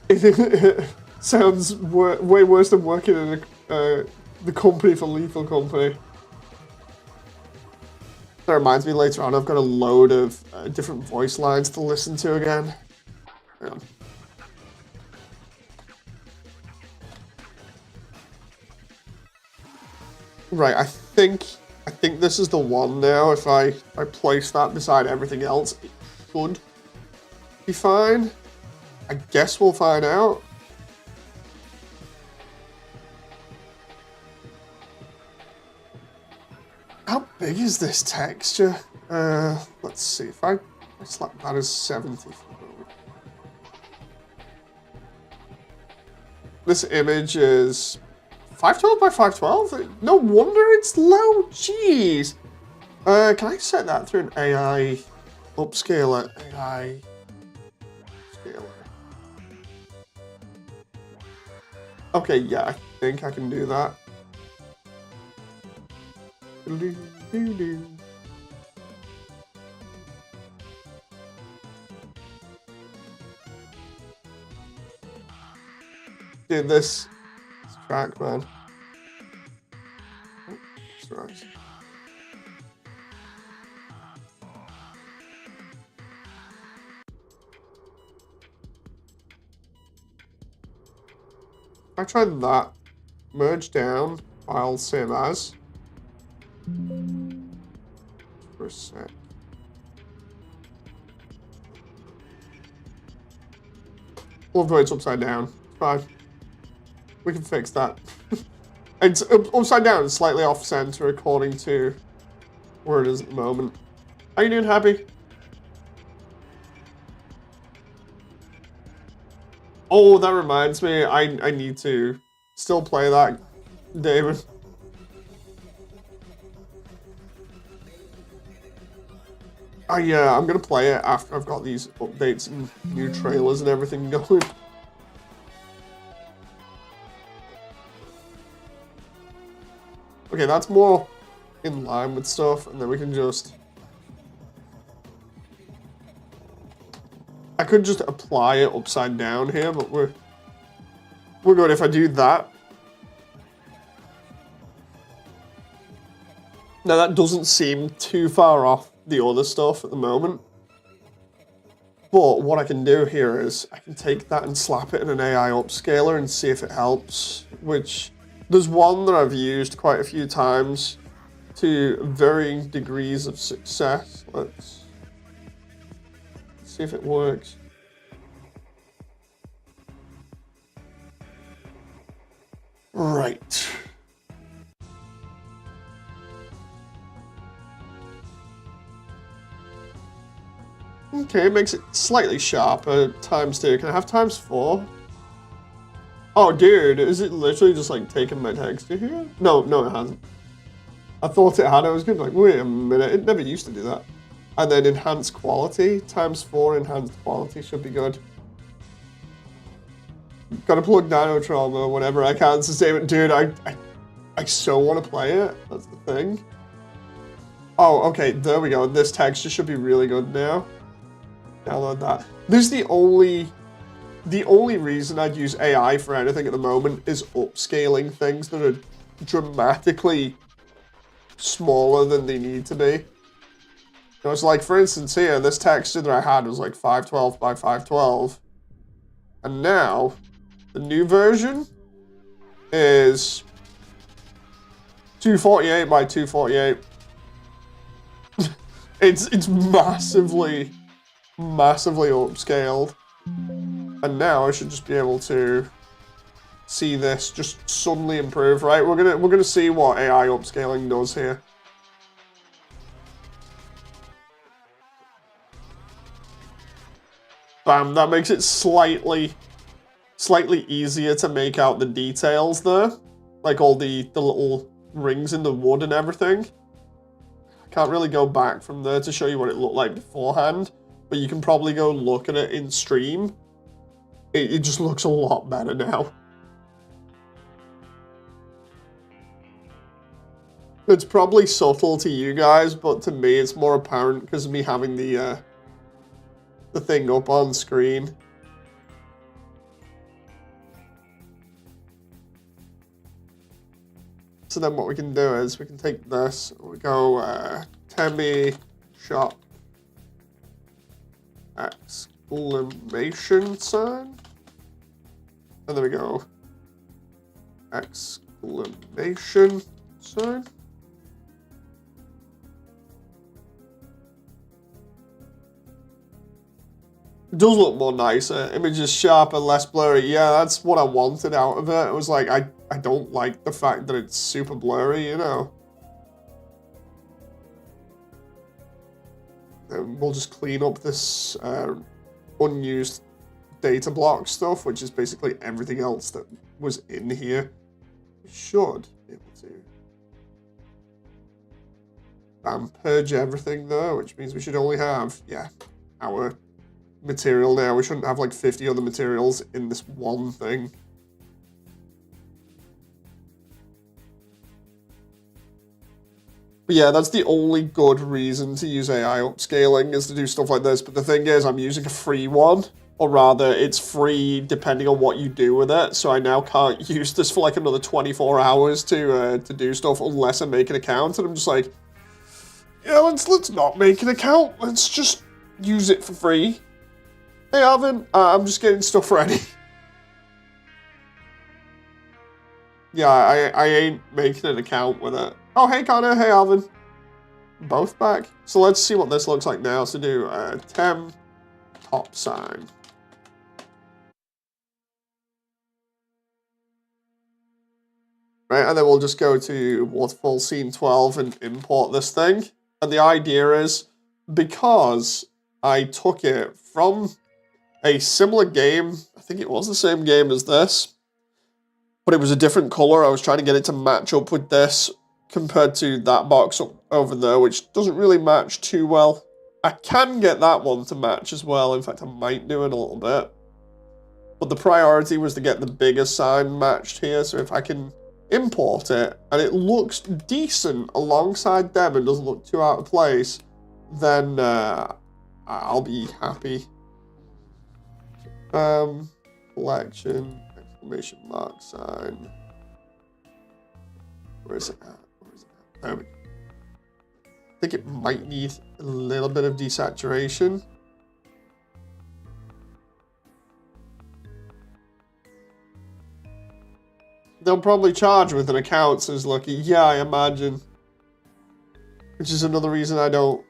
It sounds way worse than working in the company for Lethal Company. That reminds me, later on I've got a load of different voice lines to listen to again. Hang on. Right, I think this is the one now. If I place that beside everything else, it should be fine. I guess we'll find out. How big is this texture? Let's see. If I select that as 70. This image is 512 by 512? No wonder it's low. Jeez. Can I set that through an AI upscaler? AI upscaler. Okay, yeah, I think I can do that. Dude, this track, man. Oh, that's right. I tried that. Merge down, file same as. For a sec. Love the way it's upside down. Fine. We can fix that. It's upside down and slightly off center according to where it is at the moment. How you doing, Happy? Oh, that reminds me. I need to still play that, David. I'm gonna play it after I've got these updates and new trailers and everything going. Okay, that's more in line with stuff, and then we can just... I could just apply it upside down here, but we're good if I do that. Now that doesn't seem too far off the other stuff at the moment. But what I can do here is I can take that and slap it in an AI upscaler and see if it helps, which There's one that I've used quite a few times to varying degrees of success. Let's see if it works. Right. Okay, it makes it slightly sharper. ×2. Can I have ×4? Oh, dude, is it literally just like taking my texture here? No, it hasn't. I thought it had. I was gonna be like, wait a minute, it never used to do that. And then enhanced quality, ×4 enhanced quality should be good. Gotta plug Dino Trauma whenever I can to save it. Dude, I so want to play it. That's the thing. Oh, okay, there we go. This texture should be really good now. Download that. This is the only reason I'd use AI for anything at the moment is upscaling things that are dramatically smaller than they need to be. You know, it's like, for instance, here, this texture that I had was like 512 by 512. And now, the new version is 248 by 248. It's massively upscaled. And now I should just be able to see this just suddenly improve, right? We're gonna see what AI upscaling does here. Bam, that makes it slightly easier to make out the details there. Like all the little rings in the wood and everything. I can't really go back from there to show you what it looked like beforehand, but you can probably go look at it in stream. It just looks a lot better now. It's probably subtle to you guys, but to me it's more apparent because of me having the thing up on screen. So then what we can do is we can take this, we go Temi shop exclamation sign, and then we go exclamation sign. It does look more nicer. Image is sharper, less blurry. Yeah, that's what I wanted out of it. It was like, I don't like the fact that it's super blurry, you know. And we'll just clean up this unused data block stuff, which is basically everything else that was in here. We should be able to purge everything though, which means we should only have, yeah, our material now. We shouldn't have like 50 other materials in this one thing. But yeah, that's the only good reason to use AI upscaling is to do stuff like this. But the thing is, I'm using a free one, or rather it's free depending on what you do with it. So I now can't use this for like another 24 hours to do stuff unless I make an account. And I'm just like, yeah, let's not make an account. Let's just use it for free. Hey, Alvin, I'm just getting stuff ready. Yeah, I ain't making an account with it. Oh, hey, Connor. Hey, Alvin. Both back. So let's see what this looks like now. So do Tem top sign. Right, and then we'll just go to Waterfall Scene 12 and import this thing. And the idea is, because I took it from a similar game, I think it was the same game as this, but it was a different color. I was trying to get it to match up with this compared to that box up over there, which doesn't really match too well. I can get that one to match as well. In fact, I might do it a little bit. But the priority was to get the bigger sign matched here. So if I can import it and it looks decent alongside them and doesn't look too out of place, then I'll be happy. Collection, exclamation mark sign. Where is it at? There we go. I think it might need a little bit of desaturation. they'll probably charge with an account, says Lucky. Yeah, I imagine. Which is another reason I don't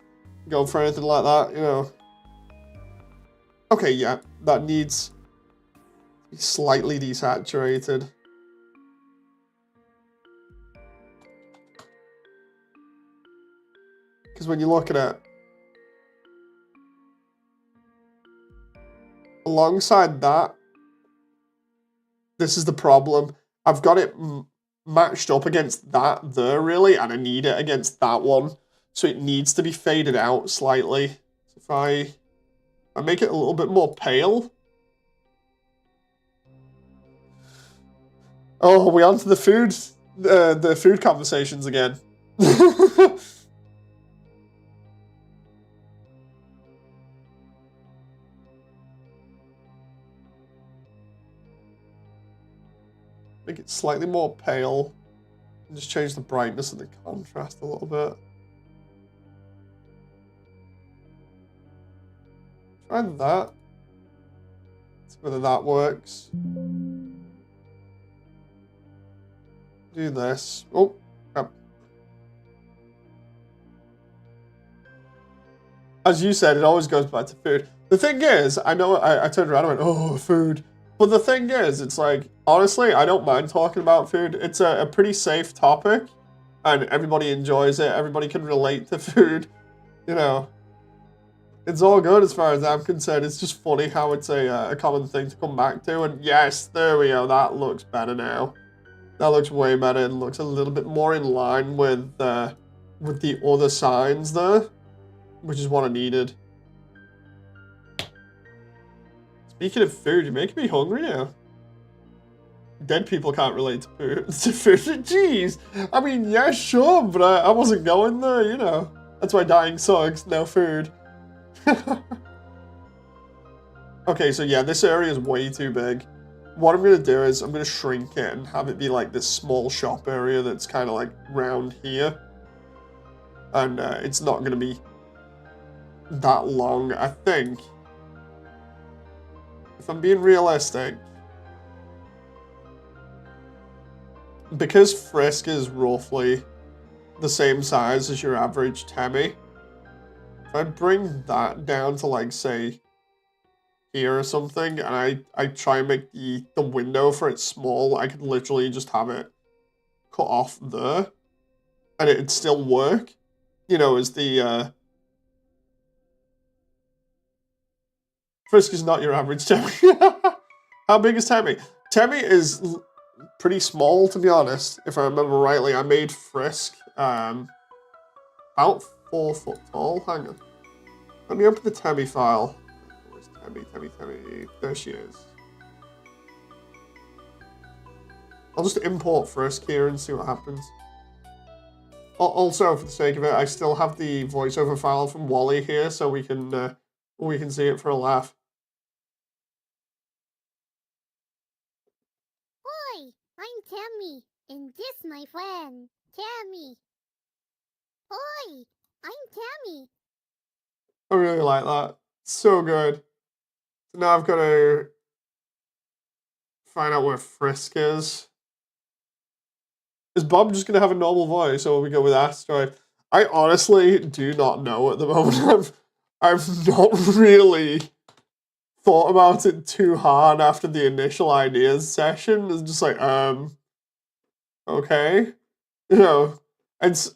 go for anything like that, you know. Okay, yeah, that needs to be slightly desaturated. Because when you look at it, alongside that, this is the problem. I've got it matched up against that there, really, and I need it against that one. So it needs to be faded out slightly. So if I make it a little bit more pale. Oh, we're on to the food conversations again. Make it slightly more pale. And just change the brightness and the contrast a little bit. Try that. See whether that works. Do this. Oh, crap. As you said, it always goes back to food. The thing is, I know I turned around and went, oh, food. But the thing is, it's like, honestly, I don't mind talking about food. It's a pretty safe topic, and everybody enjoys it. Everybody can relate to food, you know. It's all good as far as I'm concerned. It's just funny how it's a common thing to come back to. And yes, there we go. That looks better now. That looks way better. It looks a little bit more in line with the other signs there, which is what I needed. Speaking of food, you're making me hungry now. Dead people can't relate to food. Jeez. I mean, yeah, sure, but I wasn't going there, you know. That's why dying sucks. No food. Okay, so yeah, this area is way too big. What I'm going to do is I'm going to shrink it and have it be like this small shop area that's kind of like round here. And it's not going to be that long, I think. If I'm being realistic, because Frisk is roughly the same size as your average Temmie, if I bring that down to like, say, here or something, and I try and make the window for it small, I could literally just have it cut off there, and it'd still work, you know, as the, Frisk is not your average Temmie. How big is Temmie? Temmie is pretty small, to be honest, if I remember rightly. I made Frisk about 4 foot tall. Hang on. Let me open the Temmie file. Where's Temmie? There she is. I'll just import Frisk here and see what happens. Also, for the sake of it, I still have the voiceover file from Wally here, so we can see it for a laugh. Hi, I'm Temmie, and this my friend, Temmie. Hi, I'm Temmie. I really like that. So good. So now I've got to find out where Frisk is. Is Bob just going to have a normal voice, or will we go with Asteroid? I honestly do not know at the moment. I've not really thought about it too hard after the initial ideas session. It's just like, okay. You know, and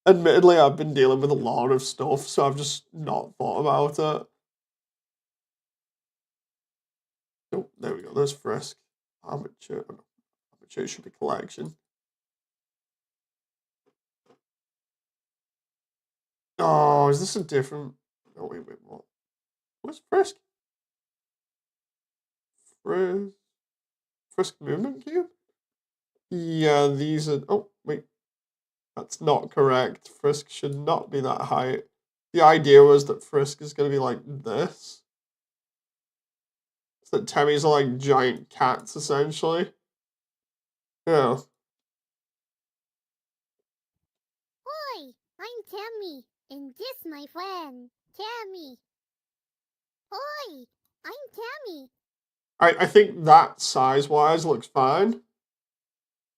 admittedly, I've been dealing with a lot of stuff, so I've just not thought about it. Oh, there we go. There's Frisk. Amateur should be collection. Oh, is this a different... Oh, wait, what? What's Frisk? Frisk movement cube? Yeah, these are... Oh, wait. That's not correct. Frisk should not be that height. The idea was that Frisk is going to be like this. So that Temmies are like giant cats, essentially. Yeah. Hi, I'm Temmie, and this my friend, Temmie. Hi, I'm Temmie. I think that size-wise looks fine.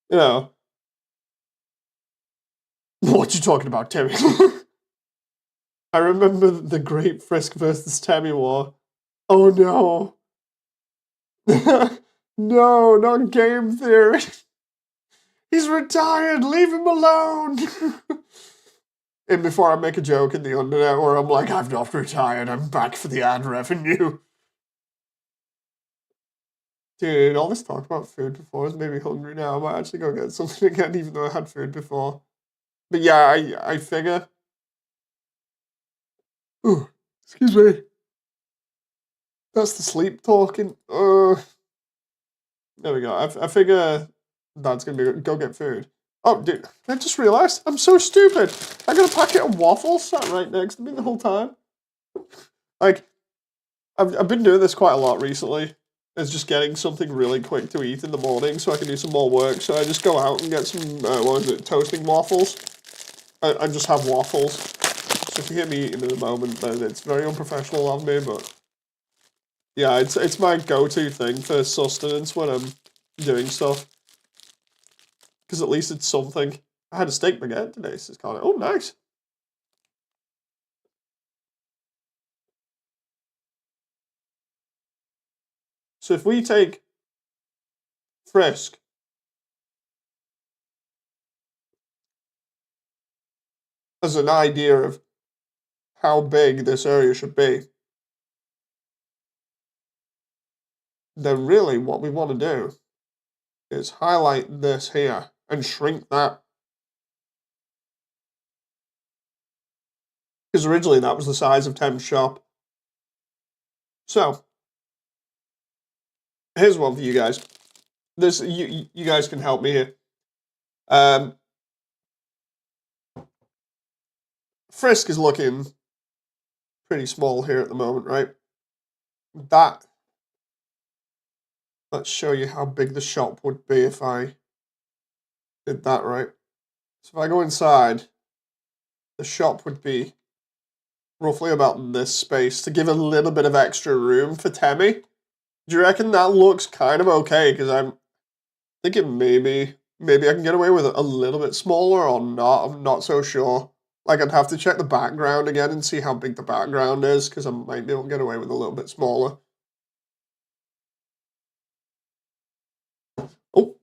You know, what you talking about, Timmy? I remember the Great Frisk versus Tammy War. Oh no. No, not game theory. He's retired, leave him alone. And before I make a joke in the Undertale where I'm like, I've not retired, I'm back for the ad revenue. Dude, all this talk about food before has made me hungry now. I might actually go get something again, even though I had food before. But yeah, I figure. Ooh, excuse me. That's the sleep talking. There we go. I figure that's gonna be go get food. Oh, dude, I just realized I'm so stupid. I got a packet of waffles sat right next to me the whole time. Like, I've been doing this quite a lot recently. It's just getting something really quick to eat in the morning so I can do some more work. So I just go out and get some, what is it, toasting waffles. I just have waffles. So if you hear me eating in a moment, then it's very unprofessional of me, but yeah, it's my go-to thing for sustenance when I'm doing stuff. Because at least it's something. I had a steak baguette today, so it's kind of, oh, nice. So if we take Frisk as an idea of how big this area should be, then really what we want to do is highlight this here and shrink that. Because originally that was the size of Thames Shop. So, here's one for you guys. This you guys can help me here. Frisk is looking pretty small here at the moment, right? That, let's show you how big the shop would be if I did that right. So if I go inside, the shop would be roughly about this space to give a little bit of extra room for Temmie. Do you reckon that looks kind of okay? Because I'm thinking maybe I can get away with it a little bit smaller or not. I'm not so sure. Like, I'd have to check the background again and see how big the background is, because I might be able to get away with a little bit smaller. Oh,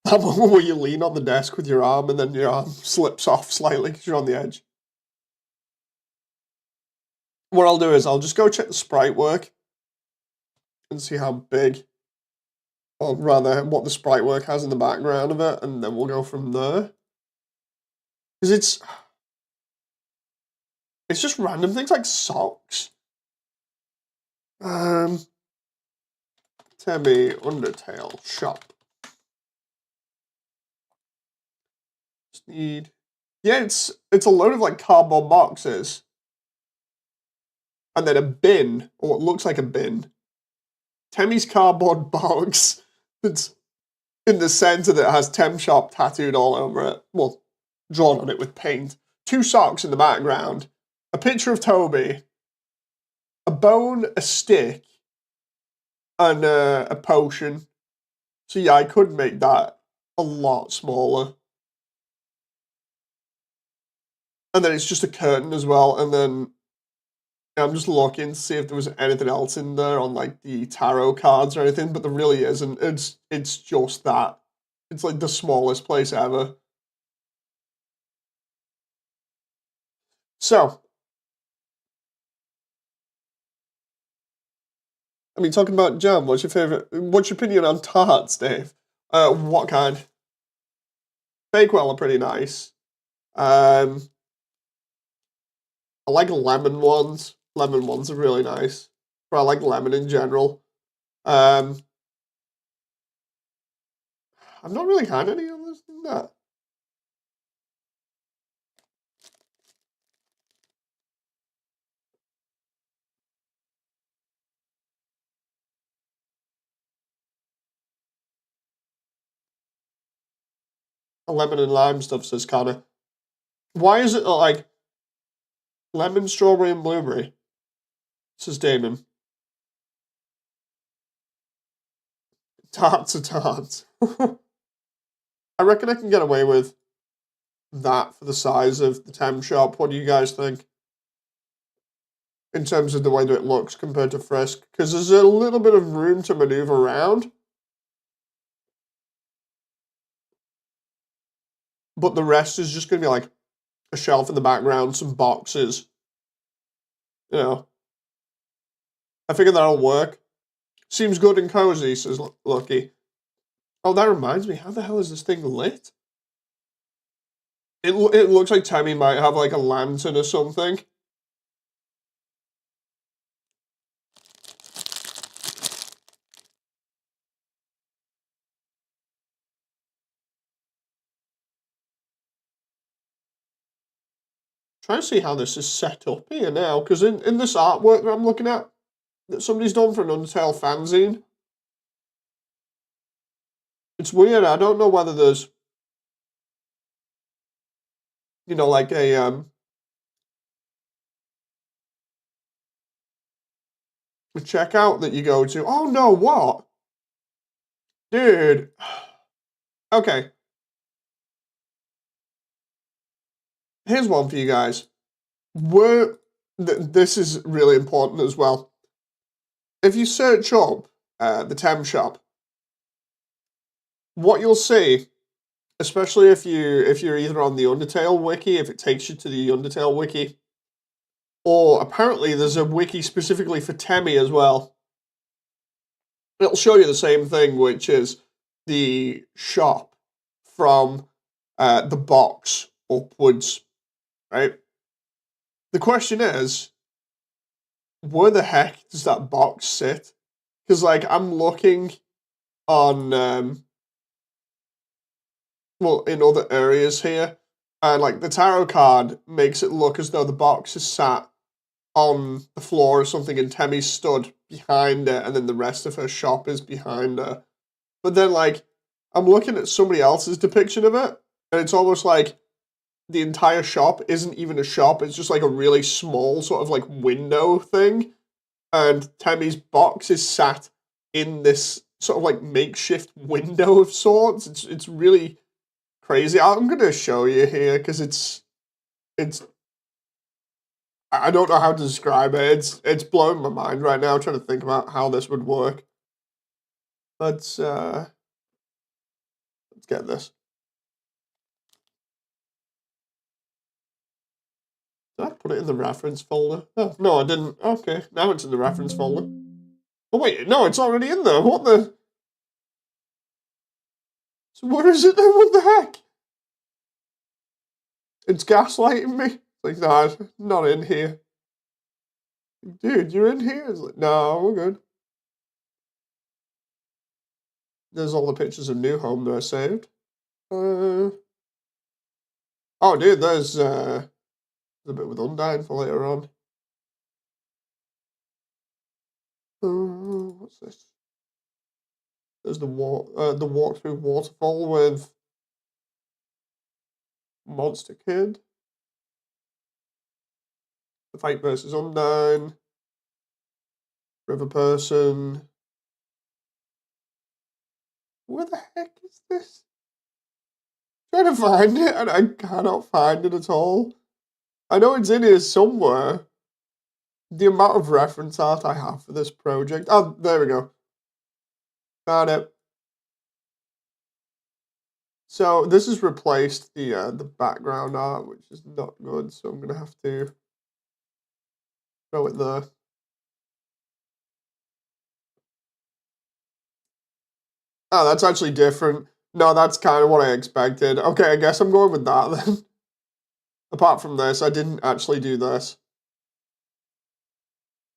that moment where you lean on the desk with your arm and then your arm slips off slightly because you're on the edge. What I'll do is I'll just go check the sprite work and see how big, or rather, what the sprite work has in the background of it, and then we'll go from there. Because it's just random things like socks. Temmie Undertale shop. Just need, yeah, it's a load of like cardboard boxes, and then a bin, or what looks like a bin. Temmie's cardboard box that's in the center that has Tem Shop tattooed all over it. Well, drawn on it with paint. 2 socks in the background. A picture of Toby. A bone, a stick, and a potion. So yeah, I could make that a lot smaller. And then it's just a curtain as well. And then I'm just looking to see if there was anything else in there on like the tarot cards or anything, but there really isn't. It's just that. It's like the smallest place ever. So, I mean, talking about jam, what's your favorite? What's your opinion on tarts, Dave? What kind? Bakewell are pretty nice. Um, I like lemon ones. Lemon ones are really nice. But I like lemon in general. Um, I've not really had any others than that. The lemon and lime stuff says kind of. Why is it like lemon, strawberry, and blueberry? Says Damon. Tarts are tarts. I reckon I can get away with that for the size of the Tem shop. What do you guys think? In terms of the way that it looks compared to Frisk? Because there's a little bit of room to maneuver around. But the rest is just going to be like a shelf in the background, some boxes. You know. I figure that'll work. Seems good and cozy, says Lucky. Oh, that reminds me. How the hell is this thing lit? It looks like Tammy might have like a lantern or something. Trying to see how this is set up here now, because in this artwork that I'm looking at, that somebody's done for an Undertale fanzine, it's weird. I don't know whether there's, you know, like a checkout that you go to. Oh no, what? Dude. Okay. Here's one for you guys. This is really important as well. If you search up the Tem shop, what you'll see, especially if you're either on the Undertale wiki, if it takes you to the Undertale wiki, or apparently there's a wiki specifically for Temmie as well. It'll show you the same thing, which is the shop from the box upwards, right? The question is, where the heck does that box sit? Because, like, I'm looking on, well, in other areas here, and, like, the tarot card makes it look as though the box is sat on the floor or something, and Temmie stood behind it, and then the rest of her shop is behind her. But then, like, I'm looking at somebody else's depiction of it, and it's almost like the entire shop isn't even a shop, it's just like a really small sort of like window thing, and Temmie's box is sat in this sort of like makeshift window of sorts. It's really crazy. I'm gonna show you here because it's I don't know how to describe it. It's blowing my mind right now trying to think about how this would work. Let's get this. Did I put it in the reference folder? Oh, no, I didn't. Okay, now it's in the reference folder. Oh wait, no, it's already in there. What the? So where is it then? What the heck? It's gaslighting me. Like, no, it's not in here. Dude, you're in here? It's like, no, we're good. There's all the pictures of New Home that I saved. Oh, dude, there's a bit with Undyne for later on. What's this? There's the walk through Waterfall with Monster Kid. The fight versus Undyne. River Person. Where the heck is this? I'm trying to find it and I cannot find it at all. I know it's in here somewhere. The amount of reference art I have for this project. Oh, there we go. Found it. So this has replaced the background art, which is not good. So I'm gonna have to throw it there. Oh, that's actually different. No, that's kind of what I expected. Okay, I guess I'm going with that then. Apart from this, I didn't actually do this.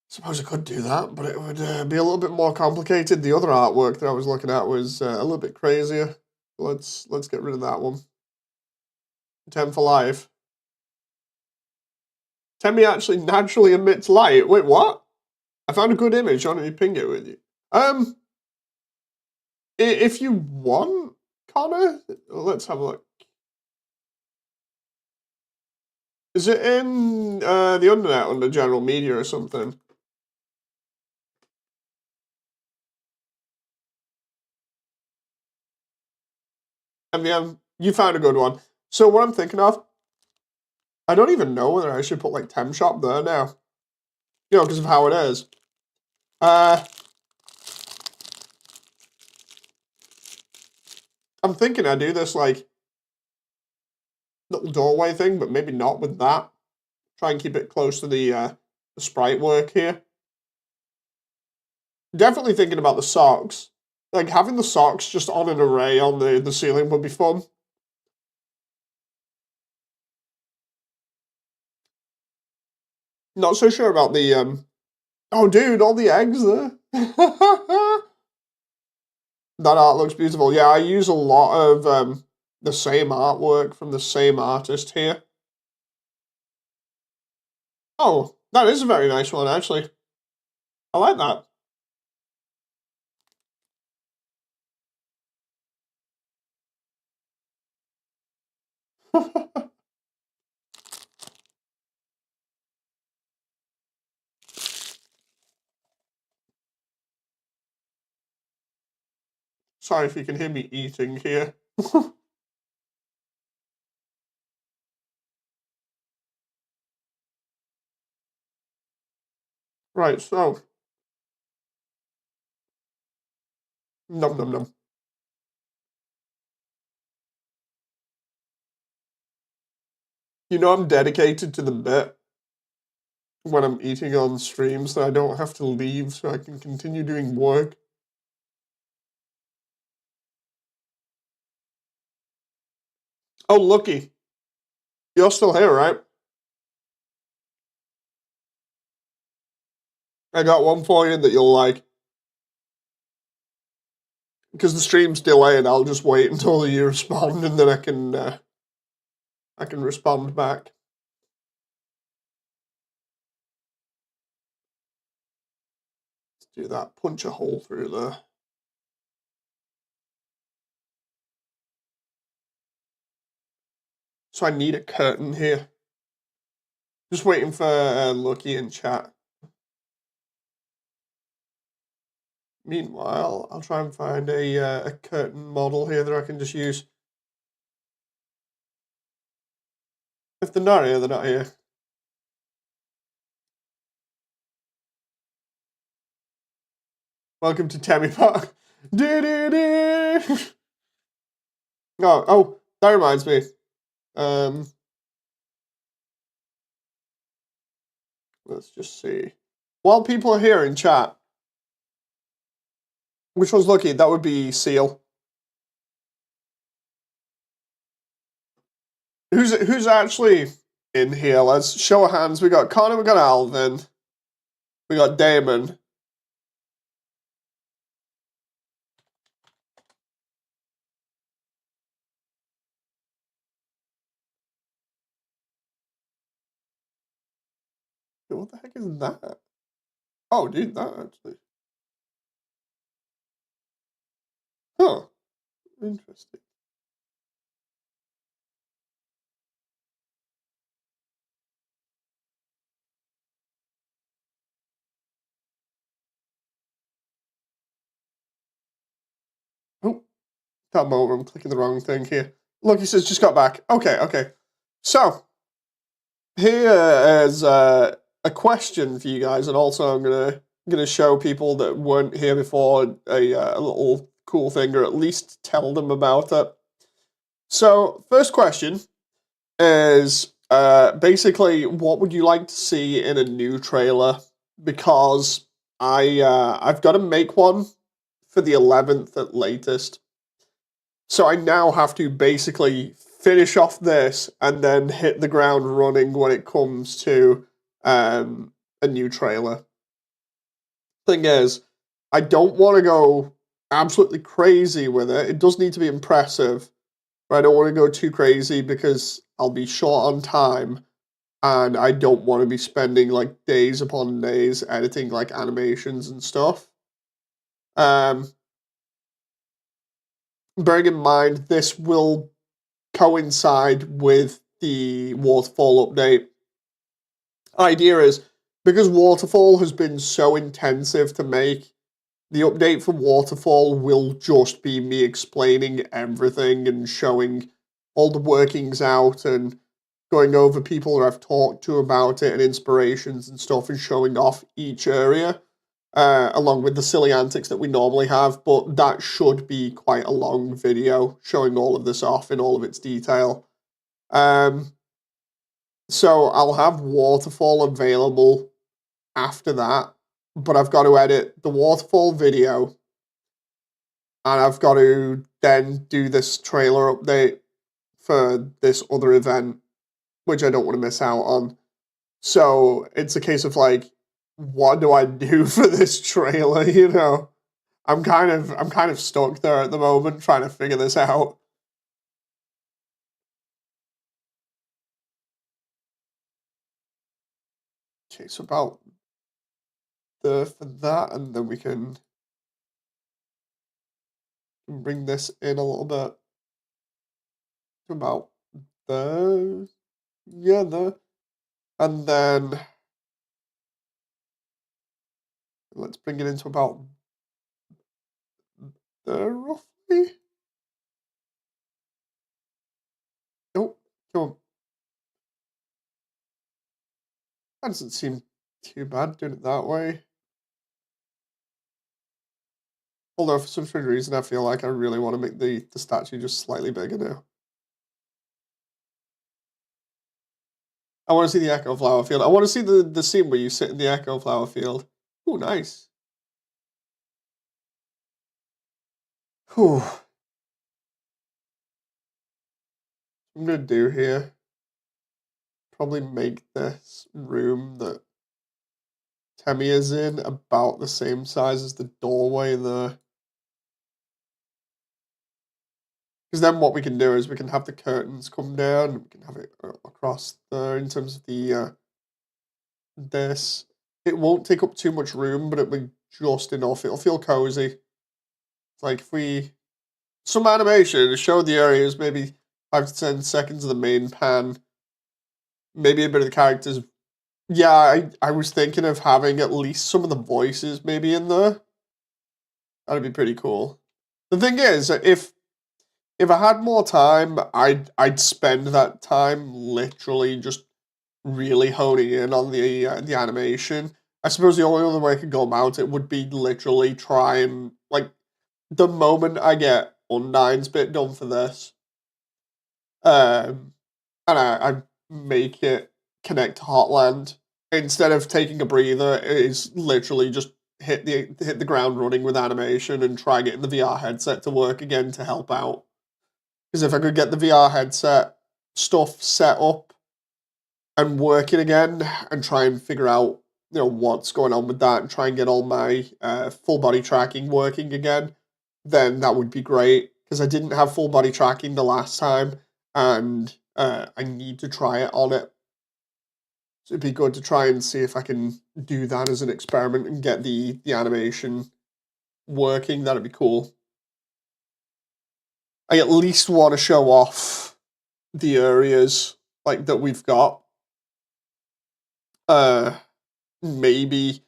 Suppose I could do that, but it would be a little bit more complicated. The other artwork that I was looking at was a little bit crazier. Let's get rid of that one. 10 for life. Temmie actually naturally emits light. Wait, what? I found a good image. Why don't you ping it with you? If you want, Connor, let's have a look. Is it in the Undernet under general media or something? MVM, you found a good one. So what I'm thinking of, I don't even know whether I should put like Tem Shop there now. You know, because of how it is. I'm thinking I do this like little doorway thing, but maybe not with that. Try and keep it close to the sprite work here. Definitely thinking about the socks. Like having the socks just on an array on the ceiling would be fun. Not so sure about the oh dude, all the eggs there. That art looks beautiful. Yeah, I use a lot of the same artwork from the same artist here. Oh, that is a very nice one, actually. I like that. Sorry if you can hear me eating here. Right, so. Num num num. You know I'm dedicated to the bit when I'm eating on streams that I don't have to leave so I can continue doing work. Oh, looky. You're still here, right? I got one for you that you'll like. Because the stream's delayed, I'll just wait until you respond and then I can respond back. Let's do that. Punch a hole through there. So I need a curtain here. Just waiting for Lucky in chat. Meanwhile, I'll try and find a curtain model here that I can just use. If they're not here, they're not here. Welcome to Tammy Park. Oh, that reminds me. Let's just see. While people are here in chat, which one's lucky? That would be Seal. Who's actually in here? Let's show of hands. We got Connor, we got Alvin, we got Damon. What the heck is that? Oh, dude, that actually. Huh. Interesting. Oh, that moment, I'm clicking the wrong thing here. Look, he says just got back. Okay. So, here is a question for you guys, and also I'm gonna show people that weren't here before a little cool thing, or at least tell them about it. So, first question is basically what would you like to see in a new trailer? Because I've got to make one for the 11th at latest. So I now have to basically finish off this and then hit the ground running when it comes to a new trailer. Thing is, I don't want to go absolutely crazy with it. It does need to be impressive, but I don't want to go too crazy because I'll be short on time and I don't want to be spending like days upon days editing like animations and stuff. Bearing in mind, this will coincide with the Waterfall update. Idea is because Waterfall has been so intensive to make, the update for Waterfall will just be me explaining everything and showing all the workings out and going over people that I've talked to about it and inspirations and stuff and showing off each area, along with the silly antics that we normally have. But that should be quite a long video showing all of this off in all of its detail. So I'll have Waterfall available after that, but I've got to edit the Waterfall video and I've got to then do this trailer update for this other event, which I don't want to miss out on. So it's a case of like, what do I do for this trailer? You know, I'm kind of stuck there at the moment trying to figure this out. Okay, so about for that, and then we can bring this in a little bit to about the and then let's bring it into about the roughly. Nope, come on. That doesn't seem too bad doing it that way. Although for some strange reason I feel like I really want to make the statue just slightly bigger now. I want to see the Echo Flower Field. I want to see the scene where you sit in the Echo Flower Field. Oh, nice. Whew. I'm going to do here, probably make this room that Temmie is in about the same size as the doorway there. Because then what we can do is we can have the curtains come down, and we can have it across there in terms of the this. It won't take up too much room, but it'll be just enough. It'll feel cozy. It's like if we some animation to show the areas, maybe 5 to 10 seconds of the main pan, maybe a bit of the characters. Yeah, I was thinking of having at least some of the voices maybe in there. That'd be pretty cool. The thing is, if I had more time, I'd spend that time literally just really honing in on the animation. I suppose the only other way I could go about it would be literally try and like the moment I get Undyne's bit done for this, and I make it connect to Heartland instead of taking a breather. It is literally just hit the ground running with animation and try getting the VR headset to work again to help out. Because if I could get the VR headset stuff set up and working again, and try and figure out what's going on with that, and try and get all my full body tracking working again, then that would be great. Because I didn't have full body tracking the last time, and I need to try it on it. So it'd be good to try and see if I can do that as an experiment and get the animation working. That'd be cool. I at least want to show off the areas like that we've got. Maybe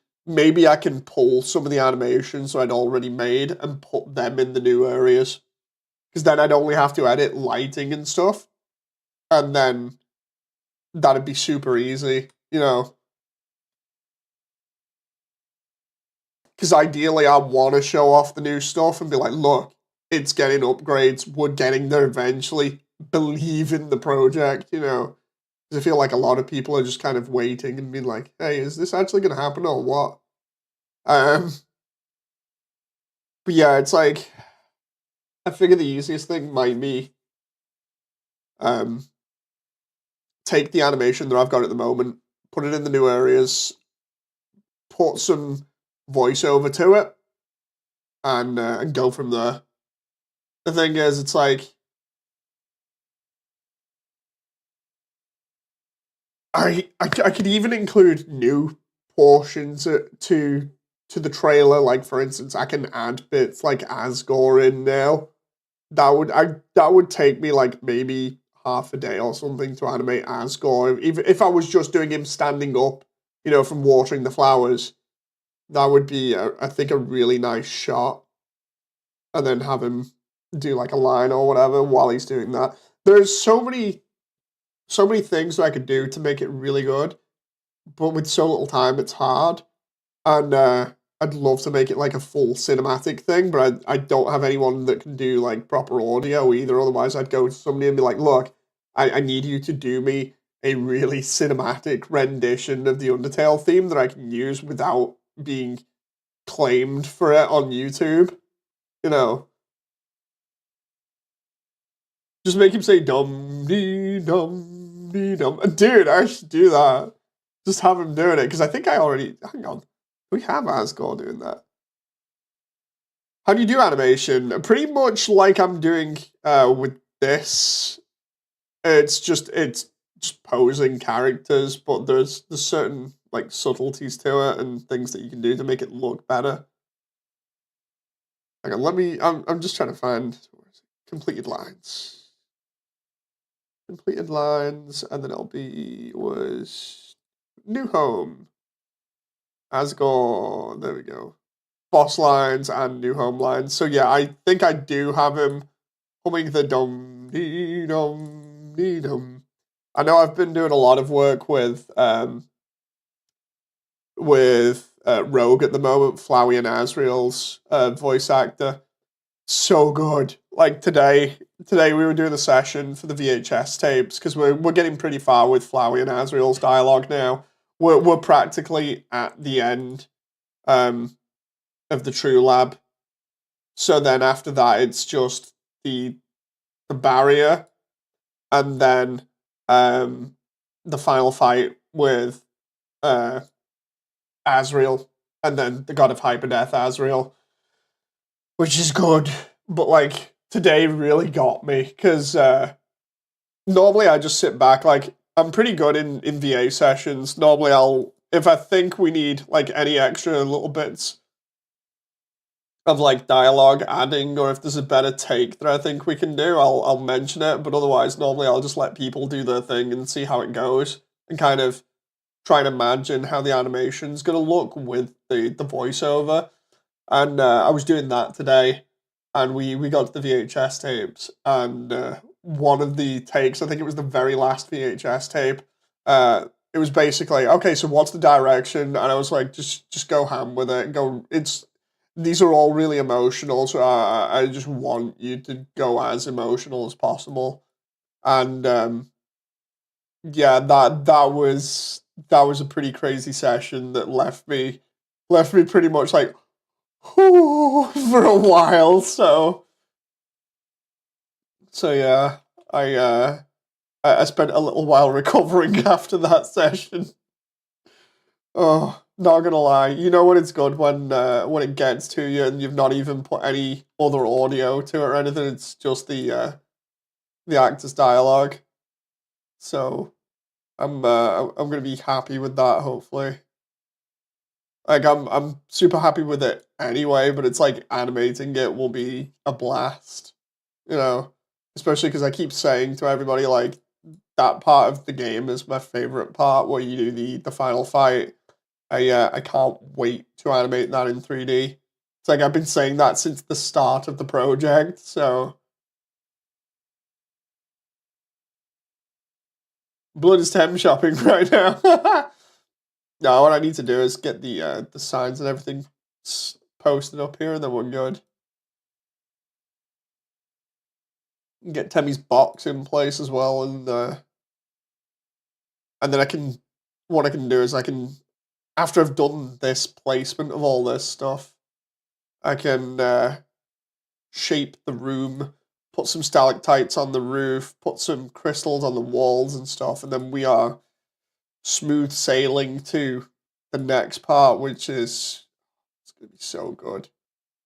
I can pull some of the animations I'd already made and put them in the new areas. Because then I'd only have to edit lighting and stuff. And then that'd be super easy, Because ideally I want to show off the new stuff and be like, look, it's getting upgrades, we're getting there eventually. Believe in the project, Because I feel like a lot of people are just kind of waiting and being like, hey, is this actually going to happen or what? But yeah, it's like, I figure the easiest thing might be take the animation that I've got at the moment, put it in the new areas, put some voiceover to it, and go from there. The thing is, it's like I could even include new portions to the trailer. Like for instance, I can add bits like Asgore in now. That would take me like maybe half a day or something to animate Asgore. Even if I was just doing him standing up, from watering the flowers, That would be, I think, a really nice shot. And then have him do like a line or whatever while he's doing that. There's so many things that I could do to make it really good, but with so little time, it's hard. And I'd love to make it like a full cinematic thing, but I don't have anyone that can do like proper audio either. Otherwise, I'd go to somebody and be like, look, I need you to do me a really cinematic rendition of the Undertale theme that I can use without being claimed for it on YouTube. You know, just make him say dum dee dum dee dum. Dude, I should do that. Just have him doing it because I think I already. Hang on, we have Asgore doing that. How do you do animation? Pretty much like I'm doing with this. It's just posing characters, but there's certain like subtleties to it and things that you can do to make it look better. Hang on, let me. I'm just trying to find completed lines. Completed lines, and then it'll be was new home. Asgore. There we go. Boss lines and new home lines. So yeah, I think I do have him humming the dum dee dum dee dum. I know I've been doing a lot of work with Rogue at the moment, Flowey and Asriel's voice actor. So good. Like today we were doing a session for the VHS tapes because we're getting pretty far with Flowey and Asriel's dialogue now. We're practically at the end of the True Lab. So then after that, it's just the barrier, and then the final fight with Asriel, and then the God of Hyperdeath, Asriel, which is good. But like today really got me because normally I just sit back. Like I'm pretty good in VA sessions. Normally I'll if I think we need like any extra little bits of like dialogue adding, or if there's a better take that I think we can do, I'll mention it. But otherwise, normally I'll just let people do their thing and see how it goes, and kind of try and imagine how the animation's gonna look with the voiceover. And I was doing that today, and we got to the VHS tapes, and one of the takes, I think it was the very last VHS tape, it was basically okay. So what's the direction? And I was like, just go ham with it. Go. It's these are all really emotional, so I just want you to go as emotional as possible. And yeah, that was a pretty crazy session that left me pretty much like for a while. So yeah, I I spent a little while recovering after that session. Oh, not gonna lie. You know when it's good when it gets to you and you've not even put any other audio to it or anything. It's just the actor's dialogue. So I'm gonna be happy with that. Hopefully, like I'm super happy with it anyway. But it's like animating it will be a blast. You know, especially because I keep saying to everybody like that part of the game is my favorite part where you do the final fight. I can't wait to animate that in 3D. It's like I've been saying that since the start of the project. So Blood is Tem shopping right now. No, what I need to do is get the signs and everything posted up here, and then we're good. Get Temmie's box in place as well, and then I can what I can do is I can after I've done this placement of all this stuff, I can shape the room, put some stalactites on the roof, put some crystals on the walls and stuff, and then we are smooth sailing to the next part, which is it's gonna be so good.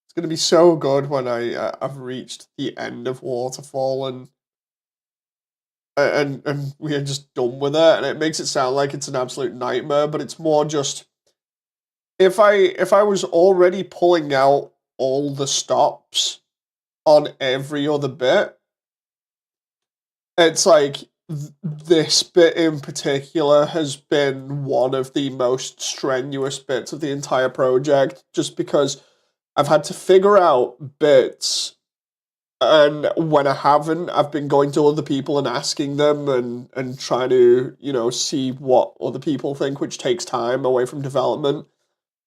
It's gonna be so good when I've reached the end of Waterfall and we are just done with it, and it makes it sound like it's an absolute nightmare, but it's more just if I was already pulling out all the stops on every other bit, it's like this bit in particular has been one of the most strenuous bits of the entire project, just because I've had to figure out bits, and when I haven't, I've been going to other people and asking them and trying to, see what other people think, which takes time away from development.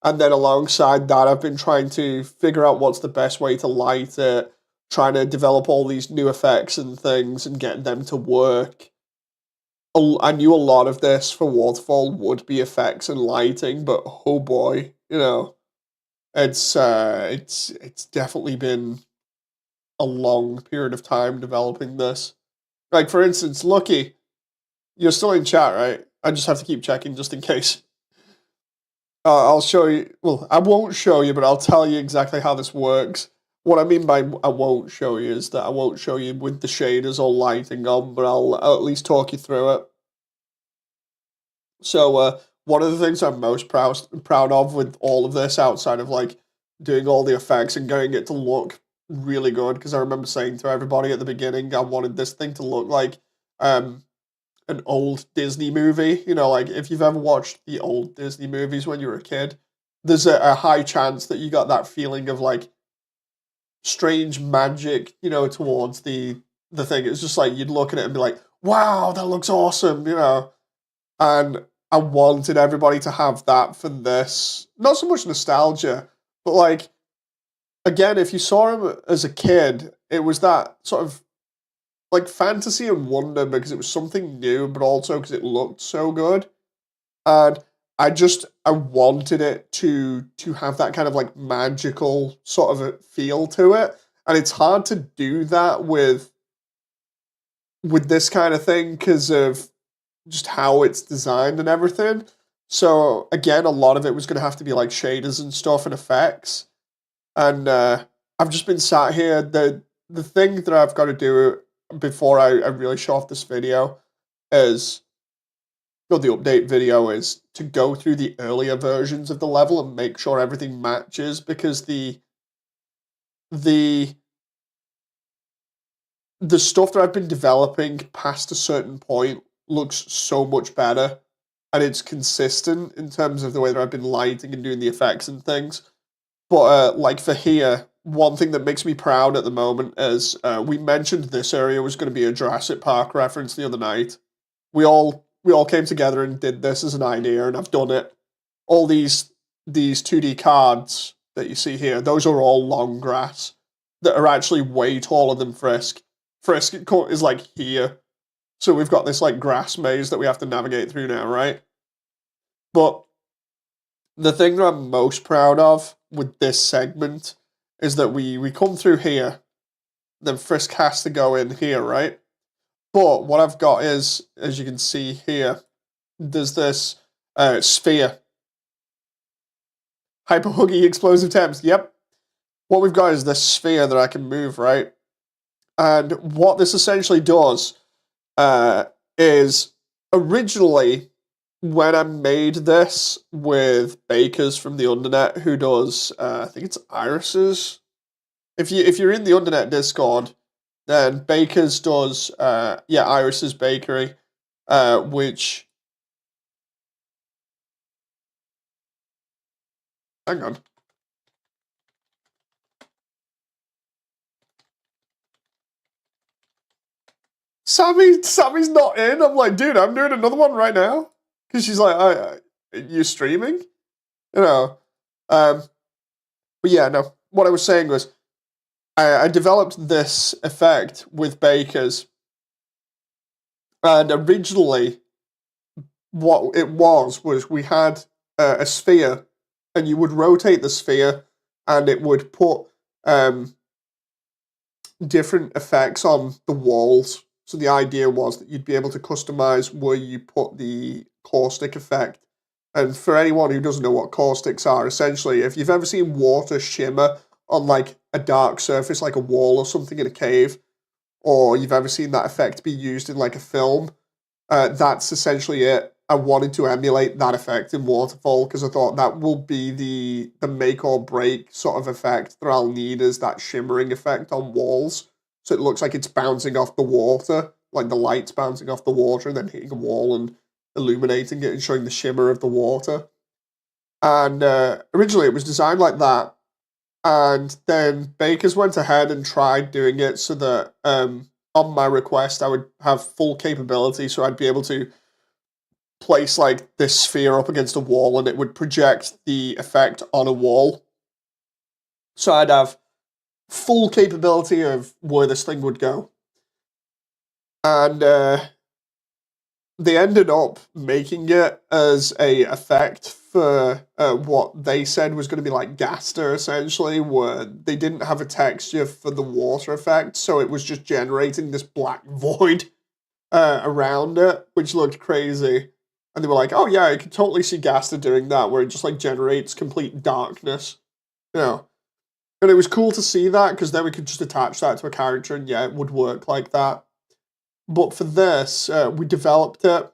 And then alongside that, I've been trying to figure out what's the best way to light it, trying to develop all these new effects and things and get them to work. I knew a lot of this for Waterfall would be effects and lighting, but oh boy, it's definitely been a long period of time developing this. Like for instance, Lucky, you're still in chat, right? I just have to keep checking just in case. I'll show you. Well, I won't show you, but I'll tell you exactly how this works. What I mean by I won't show you is that I won't show you with the shaders or lighting on, but I'll at least talk you through it. So, one of the things I'm most proud of with all of this, outside of like doing all the effects and getting it to look really good, because I remember saying to everybody at the beginning, I wanted this thing to look like um, an old Disney movie. Like if you've ever watched the old Disney movies when you were a kid, there's a high chance that you got that feeling of like strange magic, towards the thing. It's just like you'd look at it and be like, "Wow, that looks awesome," and I wanted everybody to have that for this. Not so much nostalgia, but like again, if you saw him as a kid, it was that sort of like fantasy and wonder because it was something new, but also because it looked so good. And I wanted it to have that kind of like magical sort of a feel to it. And it's hard to do that with this kind of thing because of just how it's designed and everything. So again, a lot of it was going to have to be like shaders and stuff and effects. And I've just been sat here. The thing that I've got to do before I really show off this video is, or the update video is, to go through the earlier versions of the level and make sure everything matches, because the the stuff that I've been developing past a certain point looks so much better, and it's consistent in terms of the way that I've been lighting and doing the effects and things. But like for here, one thing that makes me proud at the moment is we mentioned this area was going to be a Jurassic Park reference the other night. We all came together and did this as an idea, and I've done it. All these 2D cards that you see here, those are all long grass that are actually way taller than Frisk. Frisk is like here, so we've got this like grass maze that we have to navigate through now, right? But the thing that I'm most proud of with this segment is that we come through here, then Frisk has to go in here, right? But what I've got is, as you can see here, there's this sphere. Hyper huggy explosive temps. Yep. What we've got is this sphere that I can move, right? And what this essentially does is originally when I made this with Bakers from the Undernet, who does I think it's Iris's. If you're in the Undernet Discord, then Bakers does Iris's Bakery, which, hang on. Sammy's not in. I'm like, dude, I'm doing another one right now. Because she's like, you're streaming? You know. Um, but yeah, no. What I was saying was, I developed this effect with Bakers. And originally, what it was we had a sphere, and you would rotate the sphere, and it would put different effects on the walls. So the idea was that you'd be able to customize where you put the caustic effect. And for anyone who doesn't know what caustics are, essentially, if you've ever seen water shimmer on like a dark surface, like a wall or something in a cave, or you've ever seen that effect be used in like a film, that's essentially it. I wanted to emulate that effect in Waterfall because I thought that will be the make or break sort of effect that I'll need, is that shimmering effect on walls. So it looks like it's bouncing off the water like the lights bouncing off the water and then hitting a wall and illuminating it and showing the shimmer of the water. And originally it was designed like that, and then Bakers went ahead and tried doing it so that on my request I would have full capability, so I'd be able to place like this sphere up against a wall and it would project the effect on a wall. So I'd have full capability of where this thing would go. And they ended up making it as a effect for what they said was going to be like Gaster, essentially, where they didn't have a texture for the water effect, so it was just generating this black void around it, which looked crazy. And they were like, oh yeah, I could totally see Gaster doing that, where it just like generates complete darkness. You know. And it was cool to see that, because then we could just attach that to a character, and yeah, it would work like that. But for this, we developed it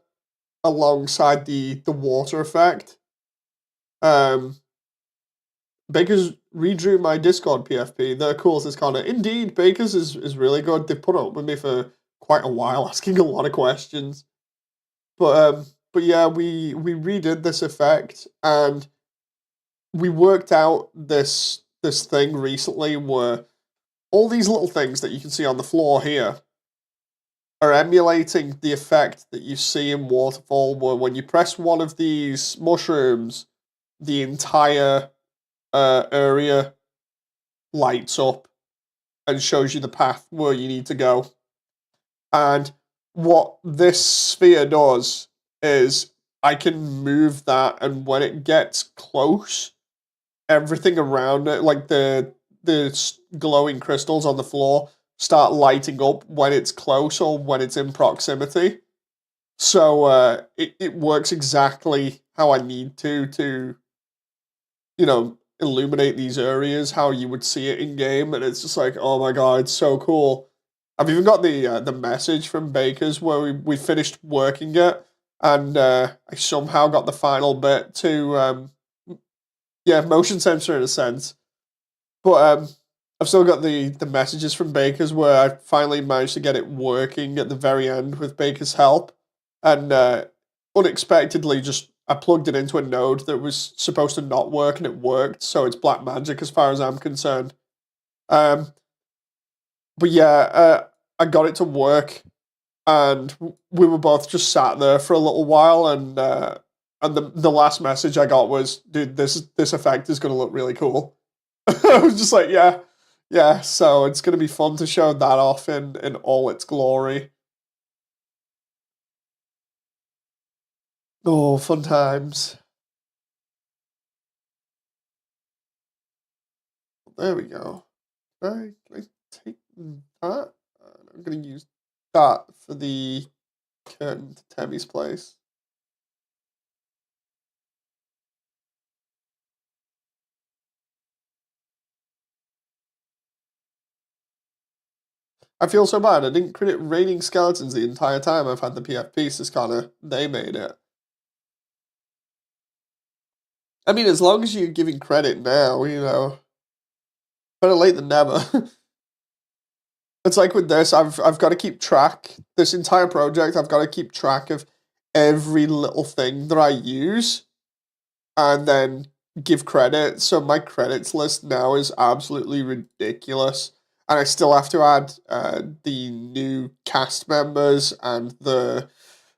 alongside the water effect. Bakers redrew my Discord PFP. They're cool as Connor. Indeed, Bakers is really good. They've put up with me for quite a while, asking a lot of questions. But yeah, we redid this effect, and we worked out this thing recently where all these little things that you can see on the floor here are emulating the effect that you see in Waterfall, where when you press one of these mushrooms, the entire area lights up and shows you the path where you need to go. And what this sphere does is I can move that, and when it gets close, everything around it, like the glowing crystals on the floor, start lighting up when it's close or when it's in proximity. So it works exactly how I need to illuminate these areas how you would see it in game, and it's just like, oh my god, it's so cool. I've even got the message from Bakers where we finished working it, and I somehow got the final bit to motion sensor in a sense. But I've still got the messages from Bakers where I finally managed to get it working at the very end with Baker's help, and unexpectedly, just I plugged it into a node that was supposed to not work, and it worked. So it's black magic as far as I'm concerned. But yeah, I got it to work, and we were both just sat there for a little while, and the last message I got was, "Dude, this effect is going to look really cool." I was just like, yeah, yeah. So it's going to be fun to show that off in all its glory. Oh, fun times. There we go. Can I take that? I'm going to use that for the curtain to Tammy's place. I feel so bad. I didn't credit raining skeletons the entire time I've had the PFP, so Connor. They made it. I mean, as long as you're giving credit now, better late than never. It's like with this, I've got to keep track. This entire project, I've got to keep track of every little thing that I use, and then give credit. So my credits list now is absolutely ridiculous, and I still have to add the new cast members and the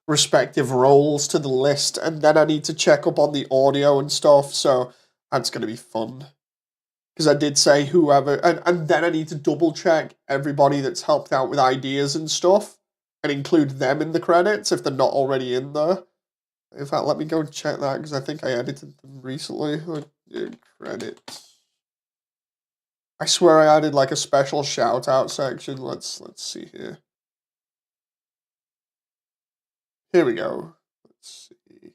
respective roles to the list, and then I need to check up on the audio and stuff. So that's going to be fun. Because I did say whoever, and then I need to double check everybody that's helped out with ideas and stuff, and include them in the credits if they're not already in there. In fact, let me go and check that, because I think I edited them recently. Credits. I swear I added like a special shout out section. Let's see here. Here we go. Let's see.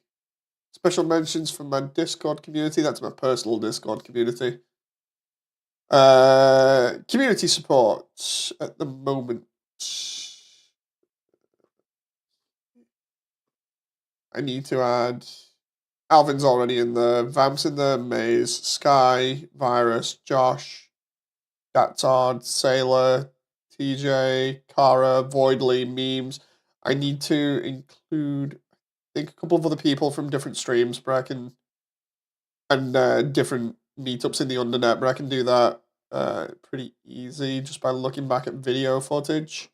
Special mentions from my Discord community. That's my personal Discord community. Community support at the moment. I need to add. Alvin's already in there. Vamp's in there. Maze, Sky, Virus, Josh, Gatzard, Sailor, TJ, Kara, Voidly, memes. I need to include, I think, a couple of other people from different streams, but I can, and different meetups in the Undernet, but I can do that pretty easy just by looking back at video footage.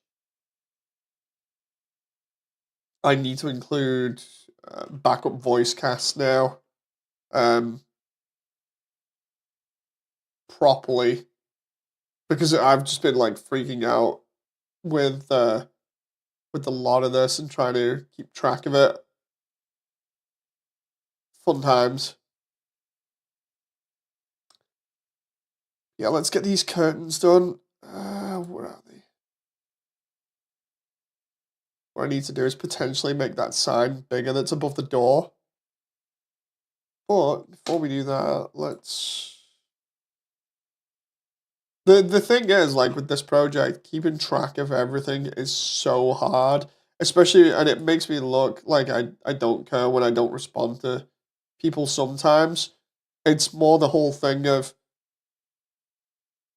I need to include backup voice cast now properly, because I've just been like freaking out with a lot of this and trying to keep track of it. Fun times. Yeah, let's get these curtains done. Where are they? What I need to do is potentially make that sign bigger that's above the door. But before we do that, let's... The thing is, like, with this project, keeping track of everything is so hard. Especially, and it makes me look like I don't care when I don't respond to people sometimes. It's more the whole thing of,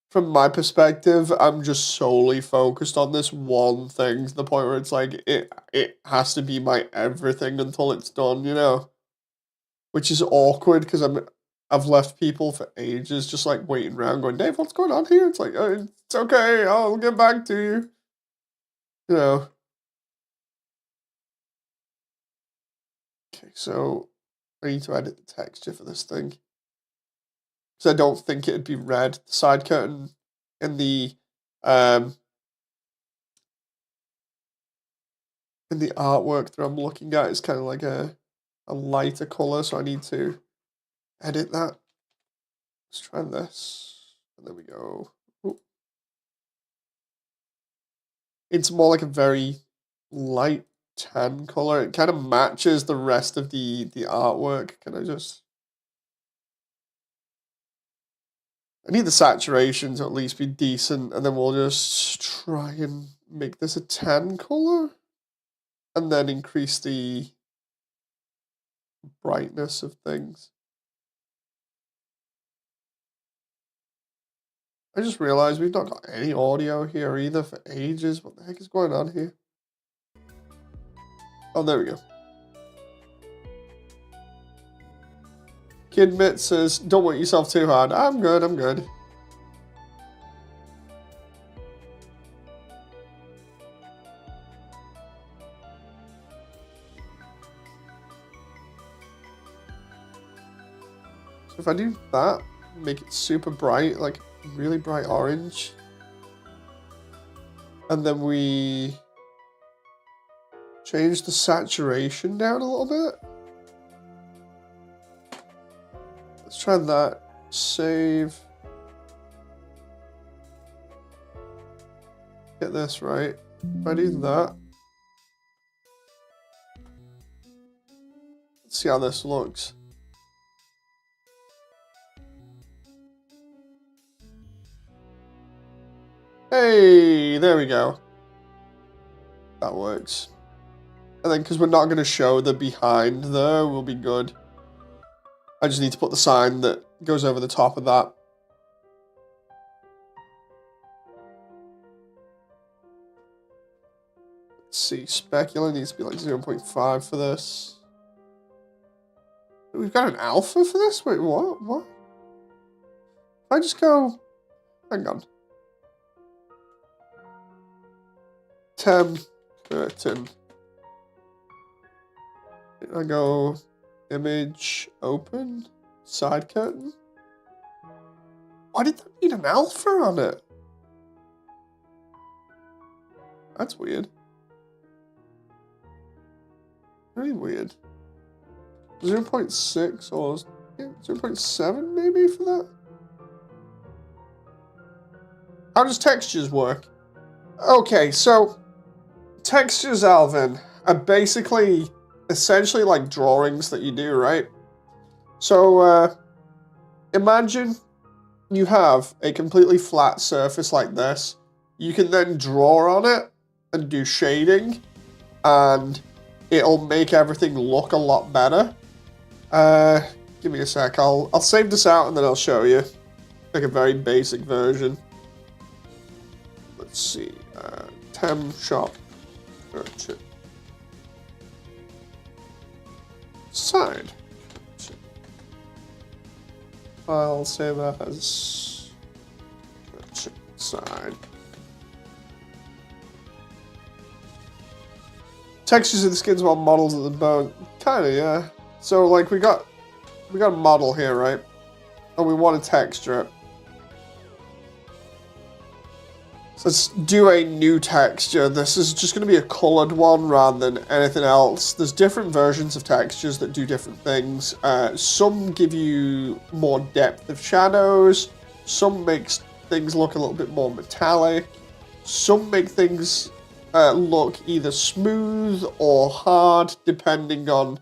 from my perspective, I'm just solely focused on this one thing to the point where it's like, it has to be my everything until it's done, you know? Which is awkward, because I've left people for ages just like waiting around going, Dave, what's going on here? It's like, oh, it's okay, I'll get back to you. You know. Okay, so I need to edit the texture for this thing. Because I don't think it'd be red. The side curtain in the artwork that I'm looking at is kind of like a lighter color, so I need to edit that. Let's try this. And there we go. Ooh. It's more like a very light tan color. It kind of matches the rest of the artwork. Can I just... I need the saturation to at least be decent, and then we'll just try and make this a tan color. And then increase the brightness of things. I just realized we've not got any audio here either for ages. What the heck is going on here? Oh, there we go. Kidmit says, don't work yourself too hard. I'm good, I'm good. So if I do that, make it super bright, like really bright orange. And then we change the saturation down a little bit. Let's try that. Save. Get this right. If I do that. Let's see how this looks. Hey, there we go. That works. And then, because we're not going to show the behind there, we'll be good. I just need to put the sign that goes over the top of that. Let's see, specular needs to be like 0.5 for this. We've got an alpha for this? Wait, what? What? If I just go... Hang on. Tem curtain. I go image open side curtain. Why did that need an alpha on it? That's weird. Very weird. 0.6 or 0.7 maybe for that? How does textures work? Okay, so textures, Alvin, are basically essentially like drawings that you do, right? So imagine you have a completely flat surface like this. You can then draw on it and do shading, and it'll make everything look a lot better. Give me a sec. I'll save this out and then I'll show you like a very basic version. let's see. Tem shop. Urchin. Side. File save as urchin side. Textures of the skins while models of the bone. Kinda, yeah. So like we got a model here, right? And we want to texture it. So let's do a new texture. This is just going to be a colored one rather than anything else. There's different versions of textures that do different things. Some give you more depth of shadows. Some makes things look a little bit more metallic. Some make things look either smooth or hard, depending on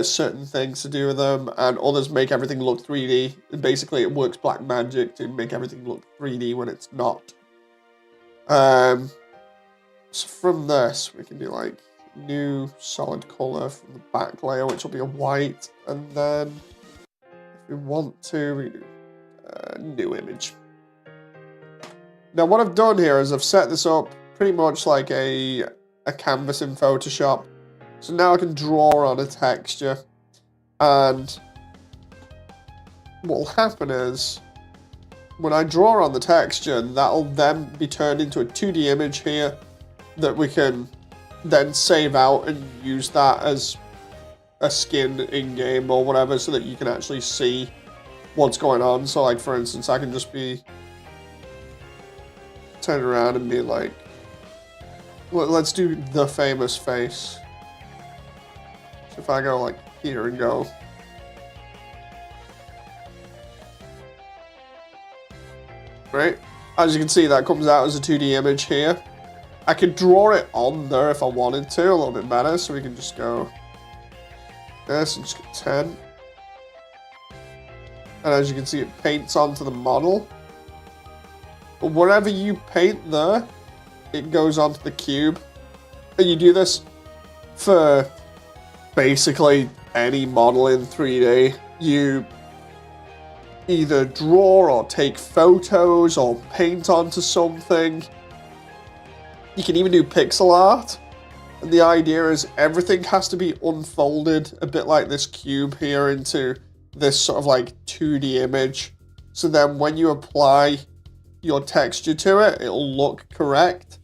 certain things to do with them. And others make everything look 3D. And basically, it works black magic to make everything look 3D when it's not. So from this, we can do like new solid color from the back layer, which will be a white, and then if we want to, we do new image. Now what I've done here is I've set this up pretty much like a canvas in Photoshop. So now I can draw on a texture, and what will happen is when I draw on the texture, that'll then be turned into a 2D image here that we can then save out and use that as a skin in-game or whatever so that you can actually see what's going on. So like for instance, I can just be turn around and be like, let's do the famous face. So if I go like here and go, right? As you can see, that comes out as a 2D image here. I could draw it on there if I wanted to, a little bit better. So we can just go this and just get 10. And as you can see, it paints onto the model. But wherever you paint there, it goes onto the cube. And you do this for basically any model in 3D. You either draw or take photos or paint onto something. You can even do pixel art. And the idea is everything has to be unfolded a bit like this cube here into this sort of like 2D image. So then when you apply your texture to it, it'll look correct.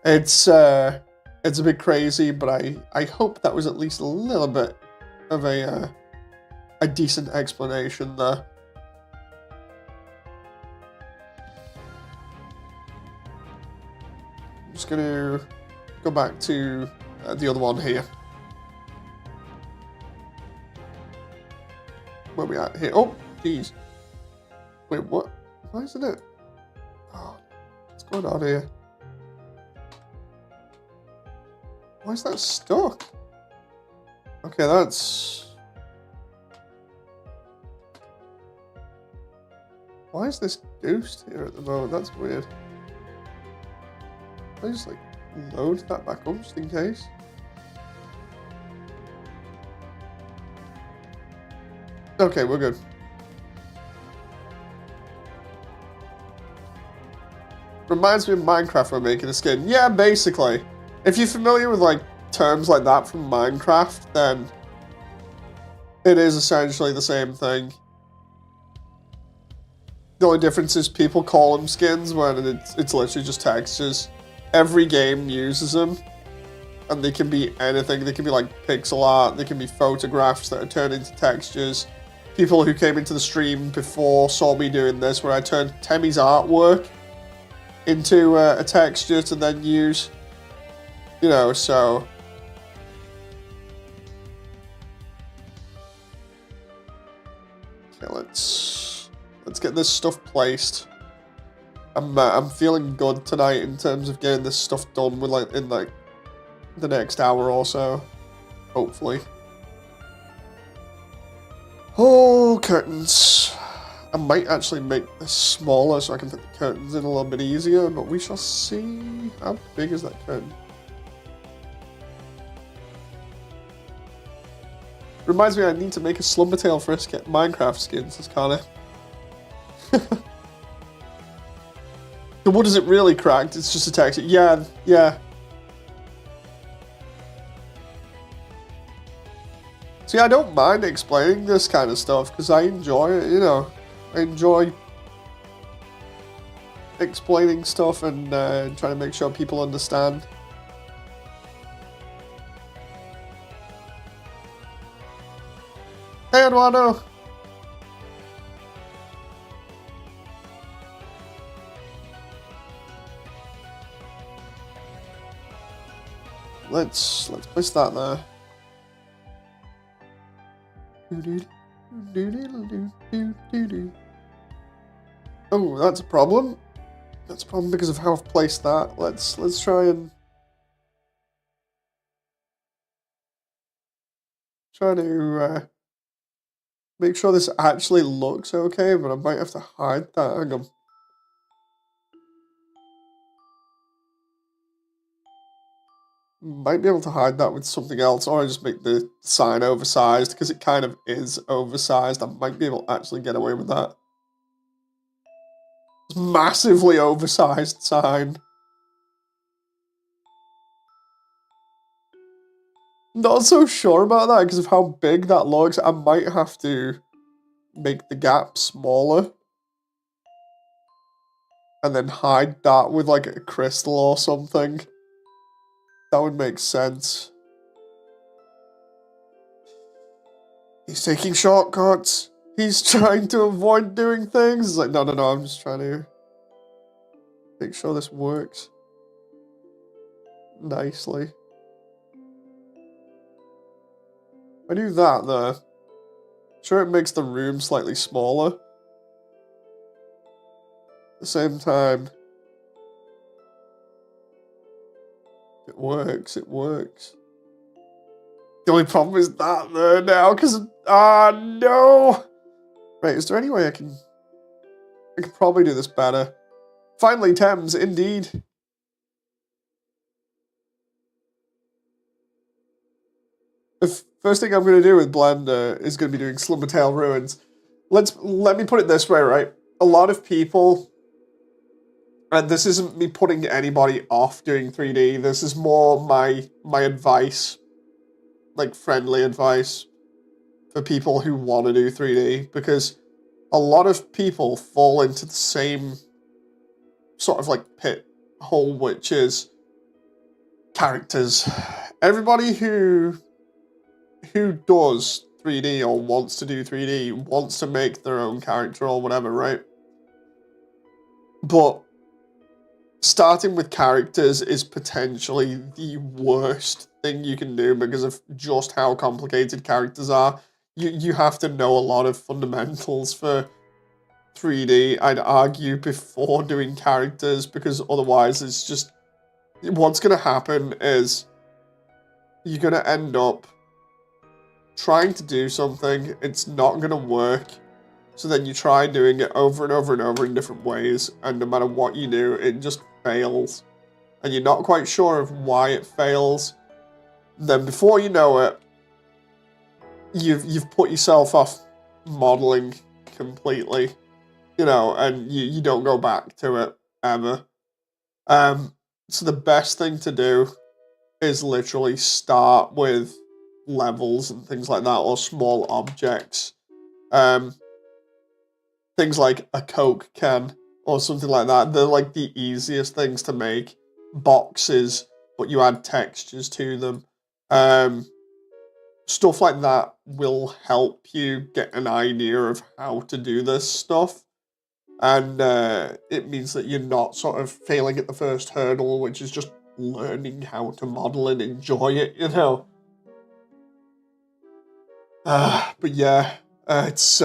It's a bit crazy, but I hope that was at least a little bit of a decent explanation there. I'm just going to go back to the other one here. Where are we at here? Oh, jeez. Wait, what? Why isn't it? Oh, what's going on here? Why is that stuck? Okay, that's... Why is this goosed here at the moment? That's weird. Can I just like load that back up just in case? Okay, we're good. Reminds me of Minecraft when making a skin. Yeah, basically. If you're familiar with like terms like that from Minecraft, then it is essentially the same thing. The only difference is people call them skins when it's literally just textures. Every game uses them, and they can be anything. They can be like pixel art, they can be photographs that are turned into textures. People who came into the stream before saw me doing this, where I turned Temmie's artwork into a texture to then use, you know, so... Okay, let's get this stuff placed. I'm feeling good tonight in terms of getting this stuff done with in the next hour or so, hopefully. Oh, curtains. I might actually make this smaller so I can fit the curtains in a little bit easier, but we shall see. How big is that curtain? Reminds me I need to make a Slumbertail for Minecraft skins, this kind of. The wood isn't really cracked, it's just a texture. Yeah, yeah. See, I don't mind explaining this kind of stuff because I enjoy it, you know. I enjoy explaining stuff and trying to make sure people understand. Hey, Eduardo! Let's place that there. Oh, that's a problem. That's a problem because of how I've placed that. Let's try and make sure this actually looks okay, but I might have to hide that. Hang on. Might be able to hide that with something else, or I just make the sign oversized, because it kind of is oversized. I might be able to actually get away with that. It's massively oversized sign. Not so sure about that, because of how big that looks. I might have to make the gap smaller. And then hide that with like a crystal or something. That would make sense. He's taking shortcuts. He's trying to avoid doing things. It's like, no, I'm just trying to make sure this works nicely. If I do that there, sure it makes the room slightly smaller. At the same time, it works. The only problem is that there now, because, no! Right, is there any way I can probably do this better. Finally, Thames, indeed. The first thing I'm going to do with Blender is going to be doing Slumbertail Ruins. Let me put it this way, right? A lot of people, and this isn't me putting anybody off doing 3D, this is more my advice, like friendly advice for people who want to do 3D, because a lot of people fall into the same sort of like pit hole, which is characters. Everybody who does 3D or wants to do 3D wants to make their own character or whatever, right? But starting with characters is potentially the worst thing you can do because of just how complicated characters are. You have to know a lot of fundamentals for 3D, I'd argue, before doing characters, because otherwise it's just... What's going to happen is you're going to end up trying to do something, it's not going to work, so then you try doing it over and over and over in different ways, and no matter what you do, it just fails. And you're not quite sure of why it fails. Then before you know it, you've put yourself off modeling completely, you know, and you don't go back to it ever. So the best thing to do is literally start with levels and things like that, or small objects. Things like a Coke can or something like that. They're like the easiest things to make. Boxes, but you add textures to them. Stuff like that will help you get an idea of how to do this stuff. And it means that you're not sort of failing at the first hurdle, which is just learning how to model and enjoy it, you know. But yeah, it's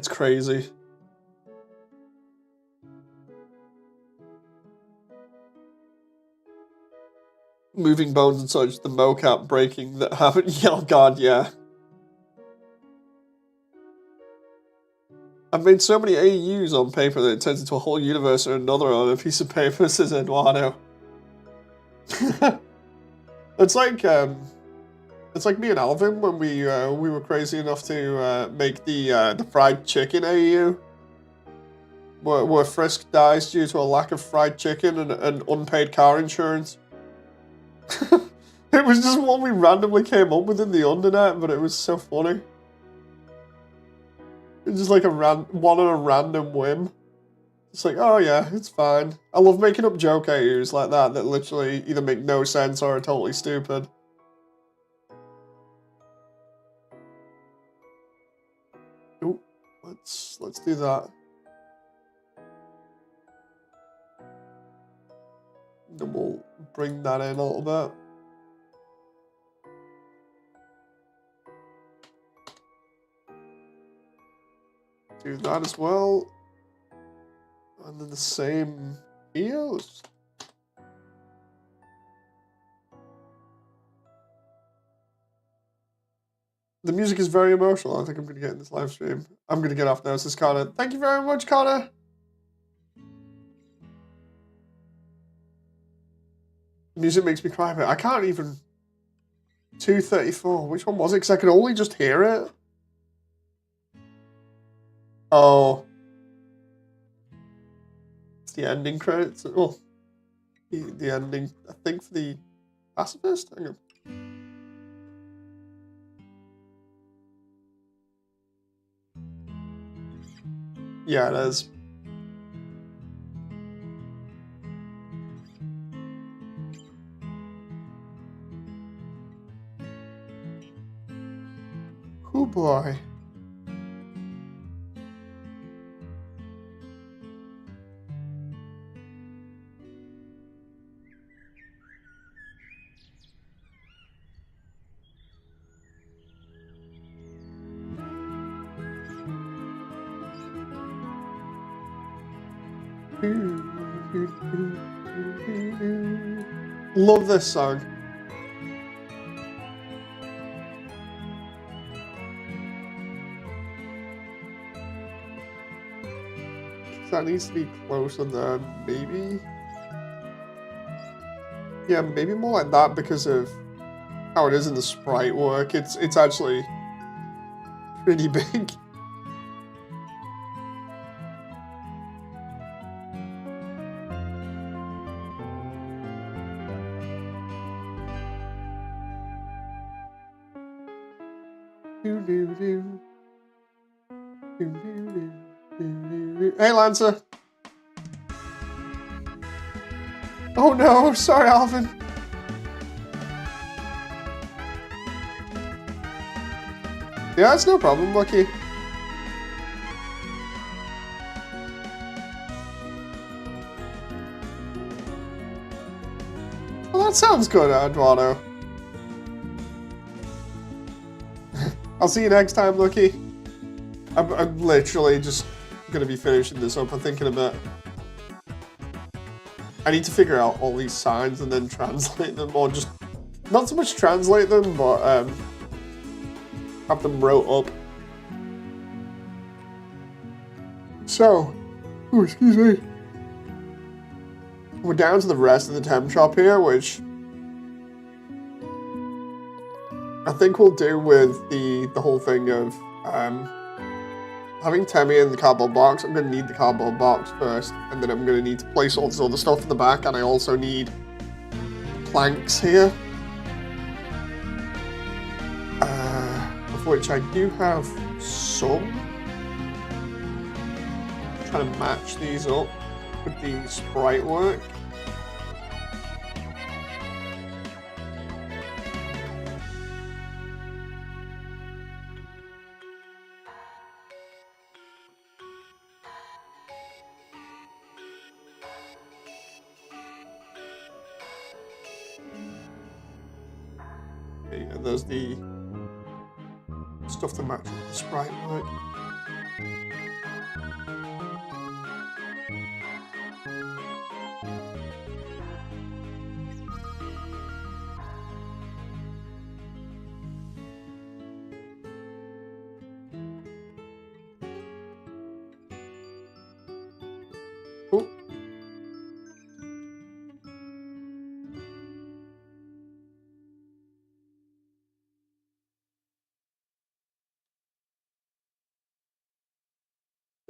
crazy. Moving bones and such, the mocap breaking that happened. Oh god, yeah. I've made so many AUs on paper that it turns into a whole universe or another on a piece of paper, says Eduardo. It's like me and Alvin when we were crazy enough to make the fried chicken AU. where Frisk dies due to a lack of fried chicken and unpaid car insurance. It was just one we randomly came up with in the Undernet, but it was so funny. It's just like one on a random whim. It's like, oh yeah, it's fine. I love making up joke AUs like that literally either make no sense or are totally stupid. Ooh, let's do that. Then we'll bring that in a little bit. Do that as well. And then the same here. The music is very emotional. I think I'm going to get in this live stream. I'm going to get off now. This is Connor. Thank you very much, Connor. The music makes me cry, but I can't even... 234. Which one was it? Because I could only just hear it. Oh. It's the ending credits. Oh. The ending, I think, for the pacifist? Hang on. Yeah, it is. Oh boy. Love this song. That needs to be closer there, maybe? Yeah, maybe more like that because of how it is in the sprite work. It's actually pretty big. Hey, Lancer. Oh no, sorry, Alvin. Yeah, it's no problem, Lucky. Well, that sounds good, Eduardo. I'll see you next time, Lucky. I'm literally just gonna be finishing this up. I'm thinking about... I need to figure out all these signs and then translate them, or just... Not so much translate them, but have them wrote up. So... Oh, excuse me. We're down to the rest of the temp shop here, which... I think we'll do with the whole thing of... having Temmie in the cardboard box. I'm going to need the cardboard box first, and then I'm going to need to place all this other stuff in the back, and I also need planks here. Of which I do have some. I'm trying to match these up with the sprite work. And there's the stuff to match with the sprite work. Oh.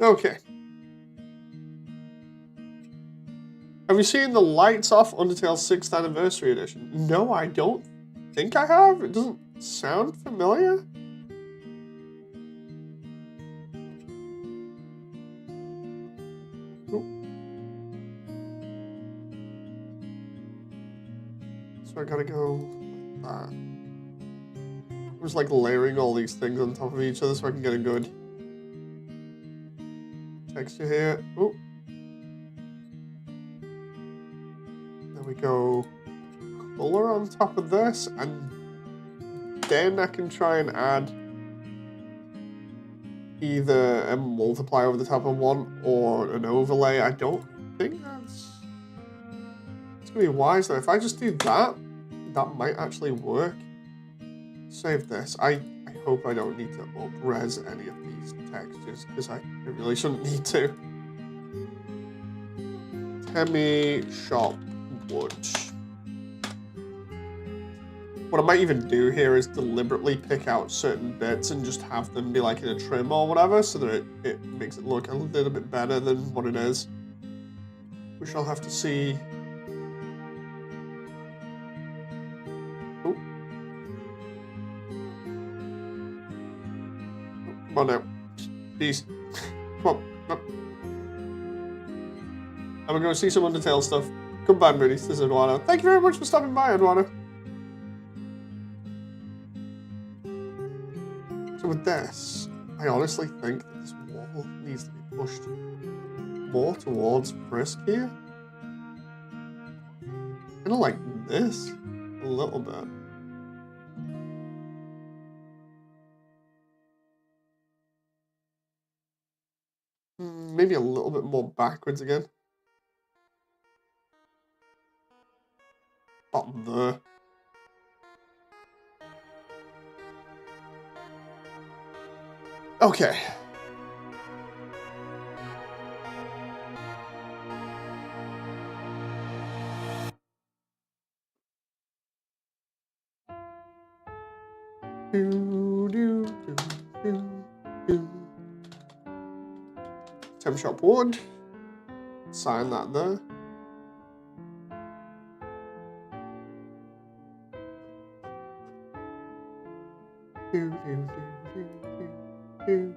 Okay. Have you seen the Lights Off Undertale 6th Anniversary Edition? No, I don't think I have. It doesn't sound familiar. So I gotta go like that. I'm just like layering all these things on top of each other so I can get a good texture here. Oh. There we go. Color on top of this, and then I can try and add either a multiply over the top of one or an overlay. I don't think it's gonna be wise though. If I just do that, that might actually work. Save this. I hope I don't need to up-res any of these textures because I really shouldn't need to. Temi Shop Wood. What I might even do here is deliberately pick out certain bits and just have them be like in a trim or whatever so that it makes it look a little bit better than what it is. Which I'll have to see. Oh. Come on now. Please. Come on. No. I'm gonna go see some Undertale stuff. Goodbye, Moody. This is Eduardo. Thank you very much for stopping by, Eduardo. So with this, I honestly think that this wall needs to be pushed more towards Frisk here. Kind of like this, a little bit. Maybe a little bit more backwards again. About there. Okay. Temi Shop Wood. Sign that there. Okay.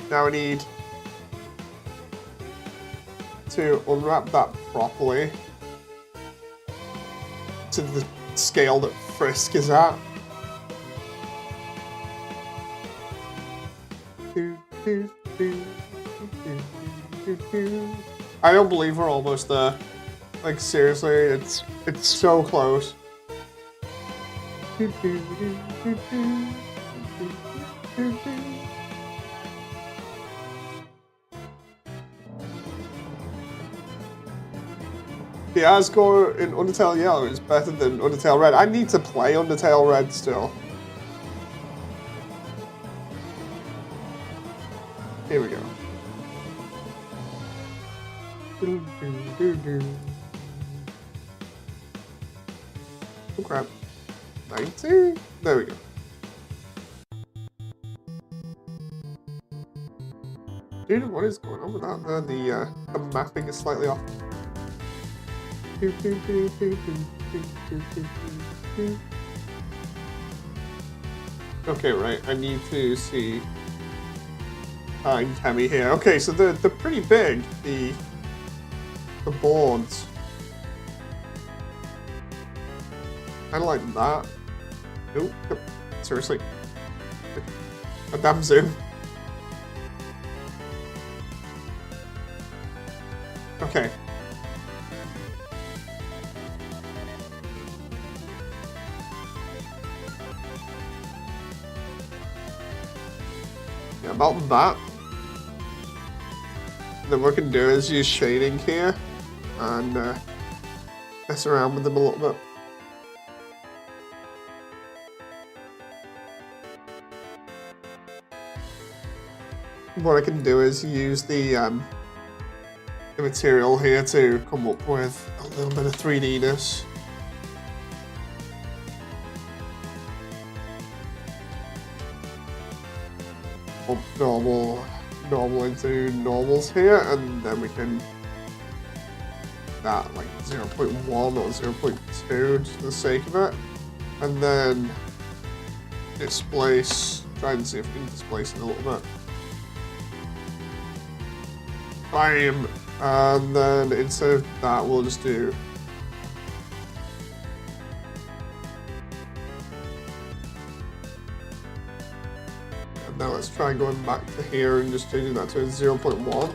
Now we need to unwrap that properly to the scale that Frisk is at. I don't believe we're almost there. Like seriously, it's so close. The Asgore in Undertale Yellow is better than Undertale Red. I need to play Undertale Red still. Here we go. Oh crap. 90? There we go. Dude, what is going on with that? The mapping is slightly off. Okay, right. I need to see Temi here. Okay, so they're pretty big. The boards. Kind of like that. Nope. Seriously. A damn zoom. Okay. Yeah, about that. Then what we can do is use shading here and mess around with them a little bit. What I can do is use the material here to come up with a little bit of 3D-ness. bump normal into normals here, and then we can that like 0.1 or 0.2 just for the sake of it, and then displace. Try and see if we can displace it a little bit. Bam! And then instead of that, we'll just do. And now let's try going back to here and just changing that to 0.1.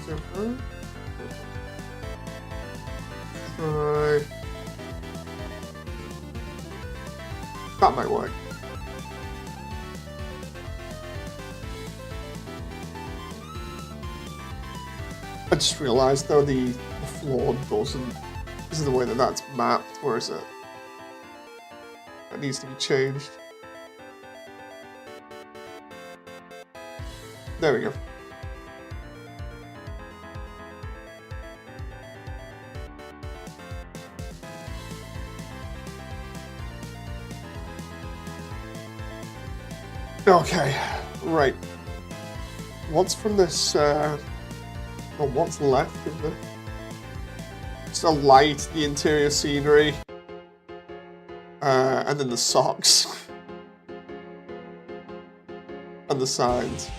0. Try. That might work. I just realized though the floor doesn't. This is the way that that's mapped. Where is it? That needs to be changed. There we go. Okay, right. What's from this? Well, what's left of the? It's the light, the interior scenery, and then the socks and the signs.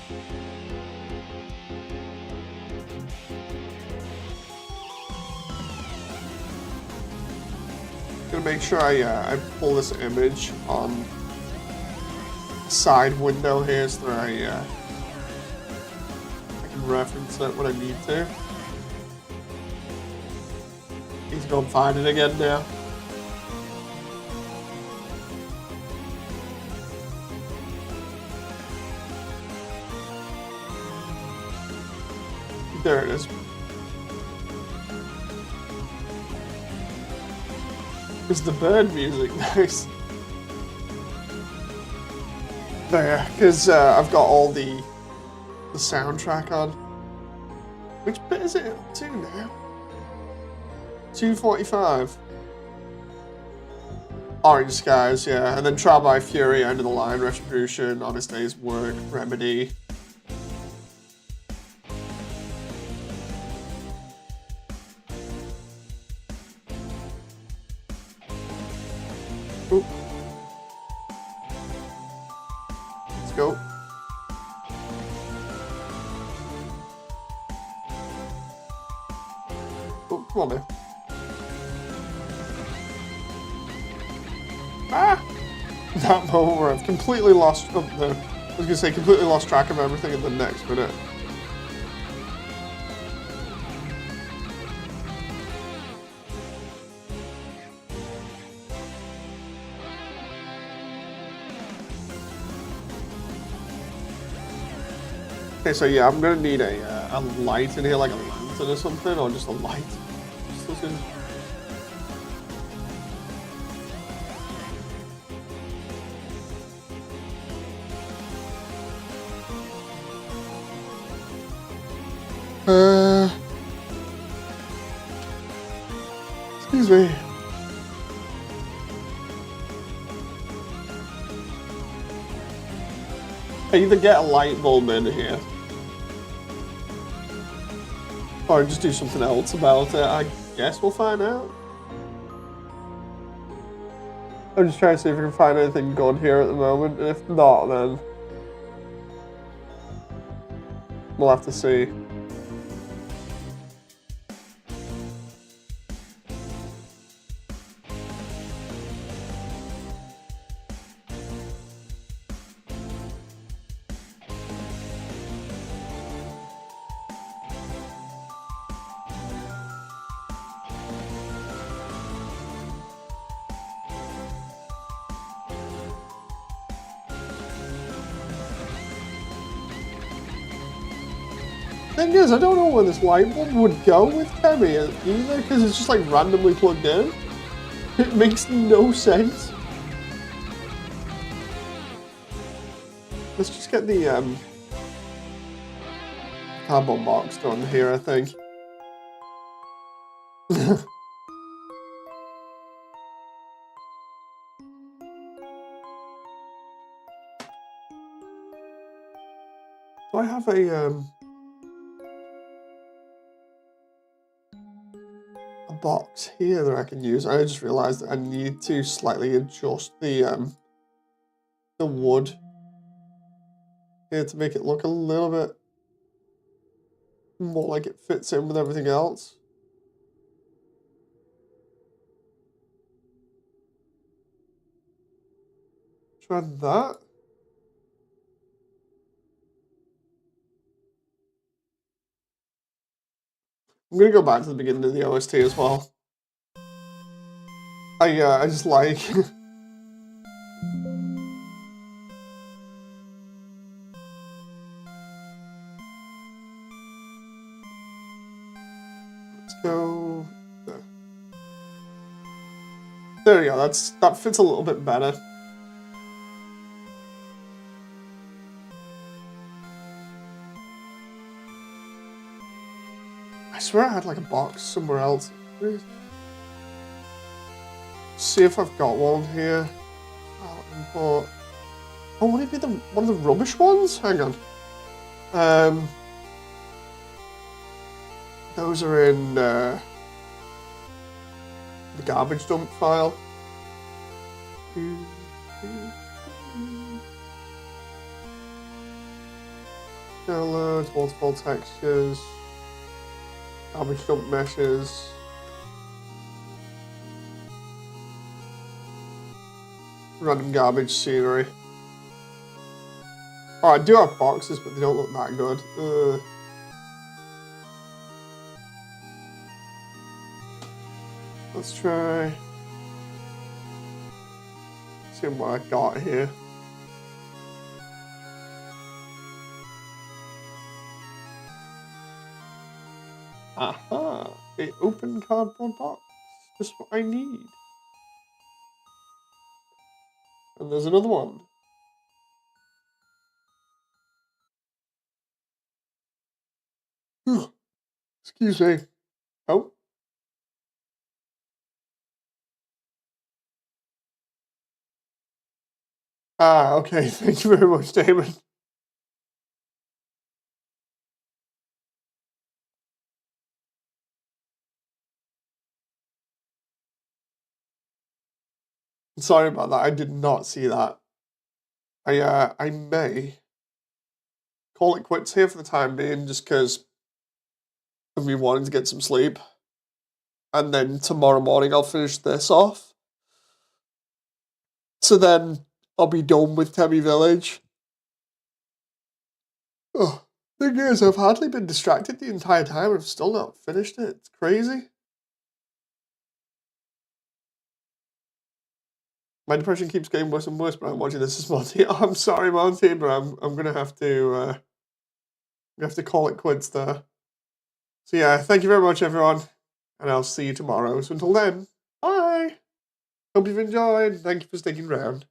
Gonna make sure I pull this image on the side window here so that I can reference it when I need to. Need to go and find it again now. There it is. It's the bird music, nice. There, because I've got all the soundtrack on. Which bit is it up to now? 2:45. Orange Skies, yeah. And then Trial by Fury, End of the Line, Retribution, Honest Day's Work, Remedy. Oop. Let's go. Oh, come on now. Ah! That moment where I've completely lost I was gonna say completely lost track of everything in the next minute. Okay, so yeah, I'm gonna need a light in here, like a lantern or something, or just a light. Just looking. Excuse me. I either get a light bulb in here, or just do something else about it. I guess we'll find out. I'm just trying to see if we can find anything good here at the moment, and if not, then we'll have to see. Thing is, I don't know where this light bulb would go with Kemi either, because it's just like randomly plugged in. It makes no sense. Let's just get the cardboard box done here, I think. Do I have a box here that I can use? I just realized that I need to slightly adjust the wood here to make it look a little bit more like it fits in with everything else. Try that. I'm gonna go back to the beginning of the OST as well. I just like let's go there we go, that fits a little bit better. I swear I had like a box somewhere else. See if I've got one here. I'll import. Oh, would it be one of the rubbish ones? Hang on. Those are in the garbage dump file. Downloads, waterfall textures, garbage dump meshes. Random garbage scenery. Oh, I do have boxes, but they don't look that good. Let's try. See what I got here. Aha! A open cardboard box. Just what I need. And there's another one. Excuse me. Oh. Ah, okay. Thank you very much, Damon. Sorry about that. I did not see that. I may call it quits here for the time being, just because of me wanting to get some sleep. And then tomorrow morning I'll finish this off. So then I'll be done with Temmie Village. Oh, thing is, I've hardly been distracted the entire time and I've still not finished it. It's crazy. My depression keeps getting worse and worse, but I'm watching this as Monty. Oh, I'm sorry, Monty, but I'm gonna have to call it quits there. So yeah, thank you very much, everyone, and I'll see you tomorrow. So until then, bye. Hope you've enjoyed. Thank you for sticking around.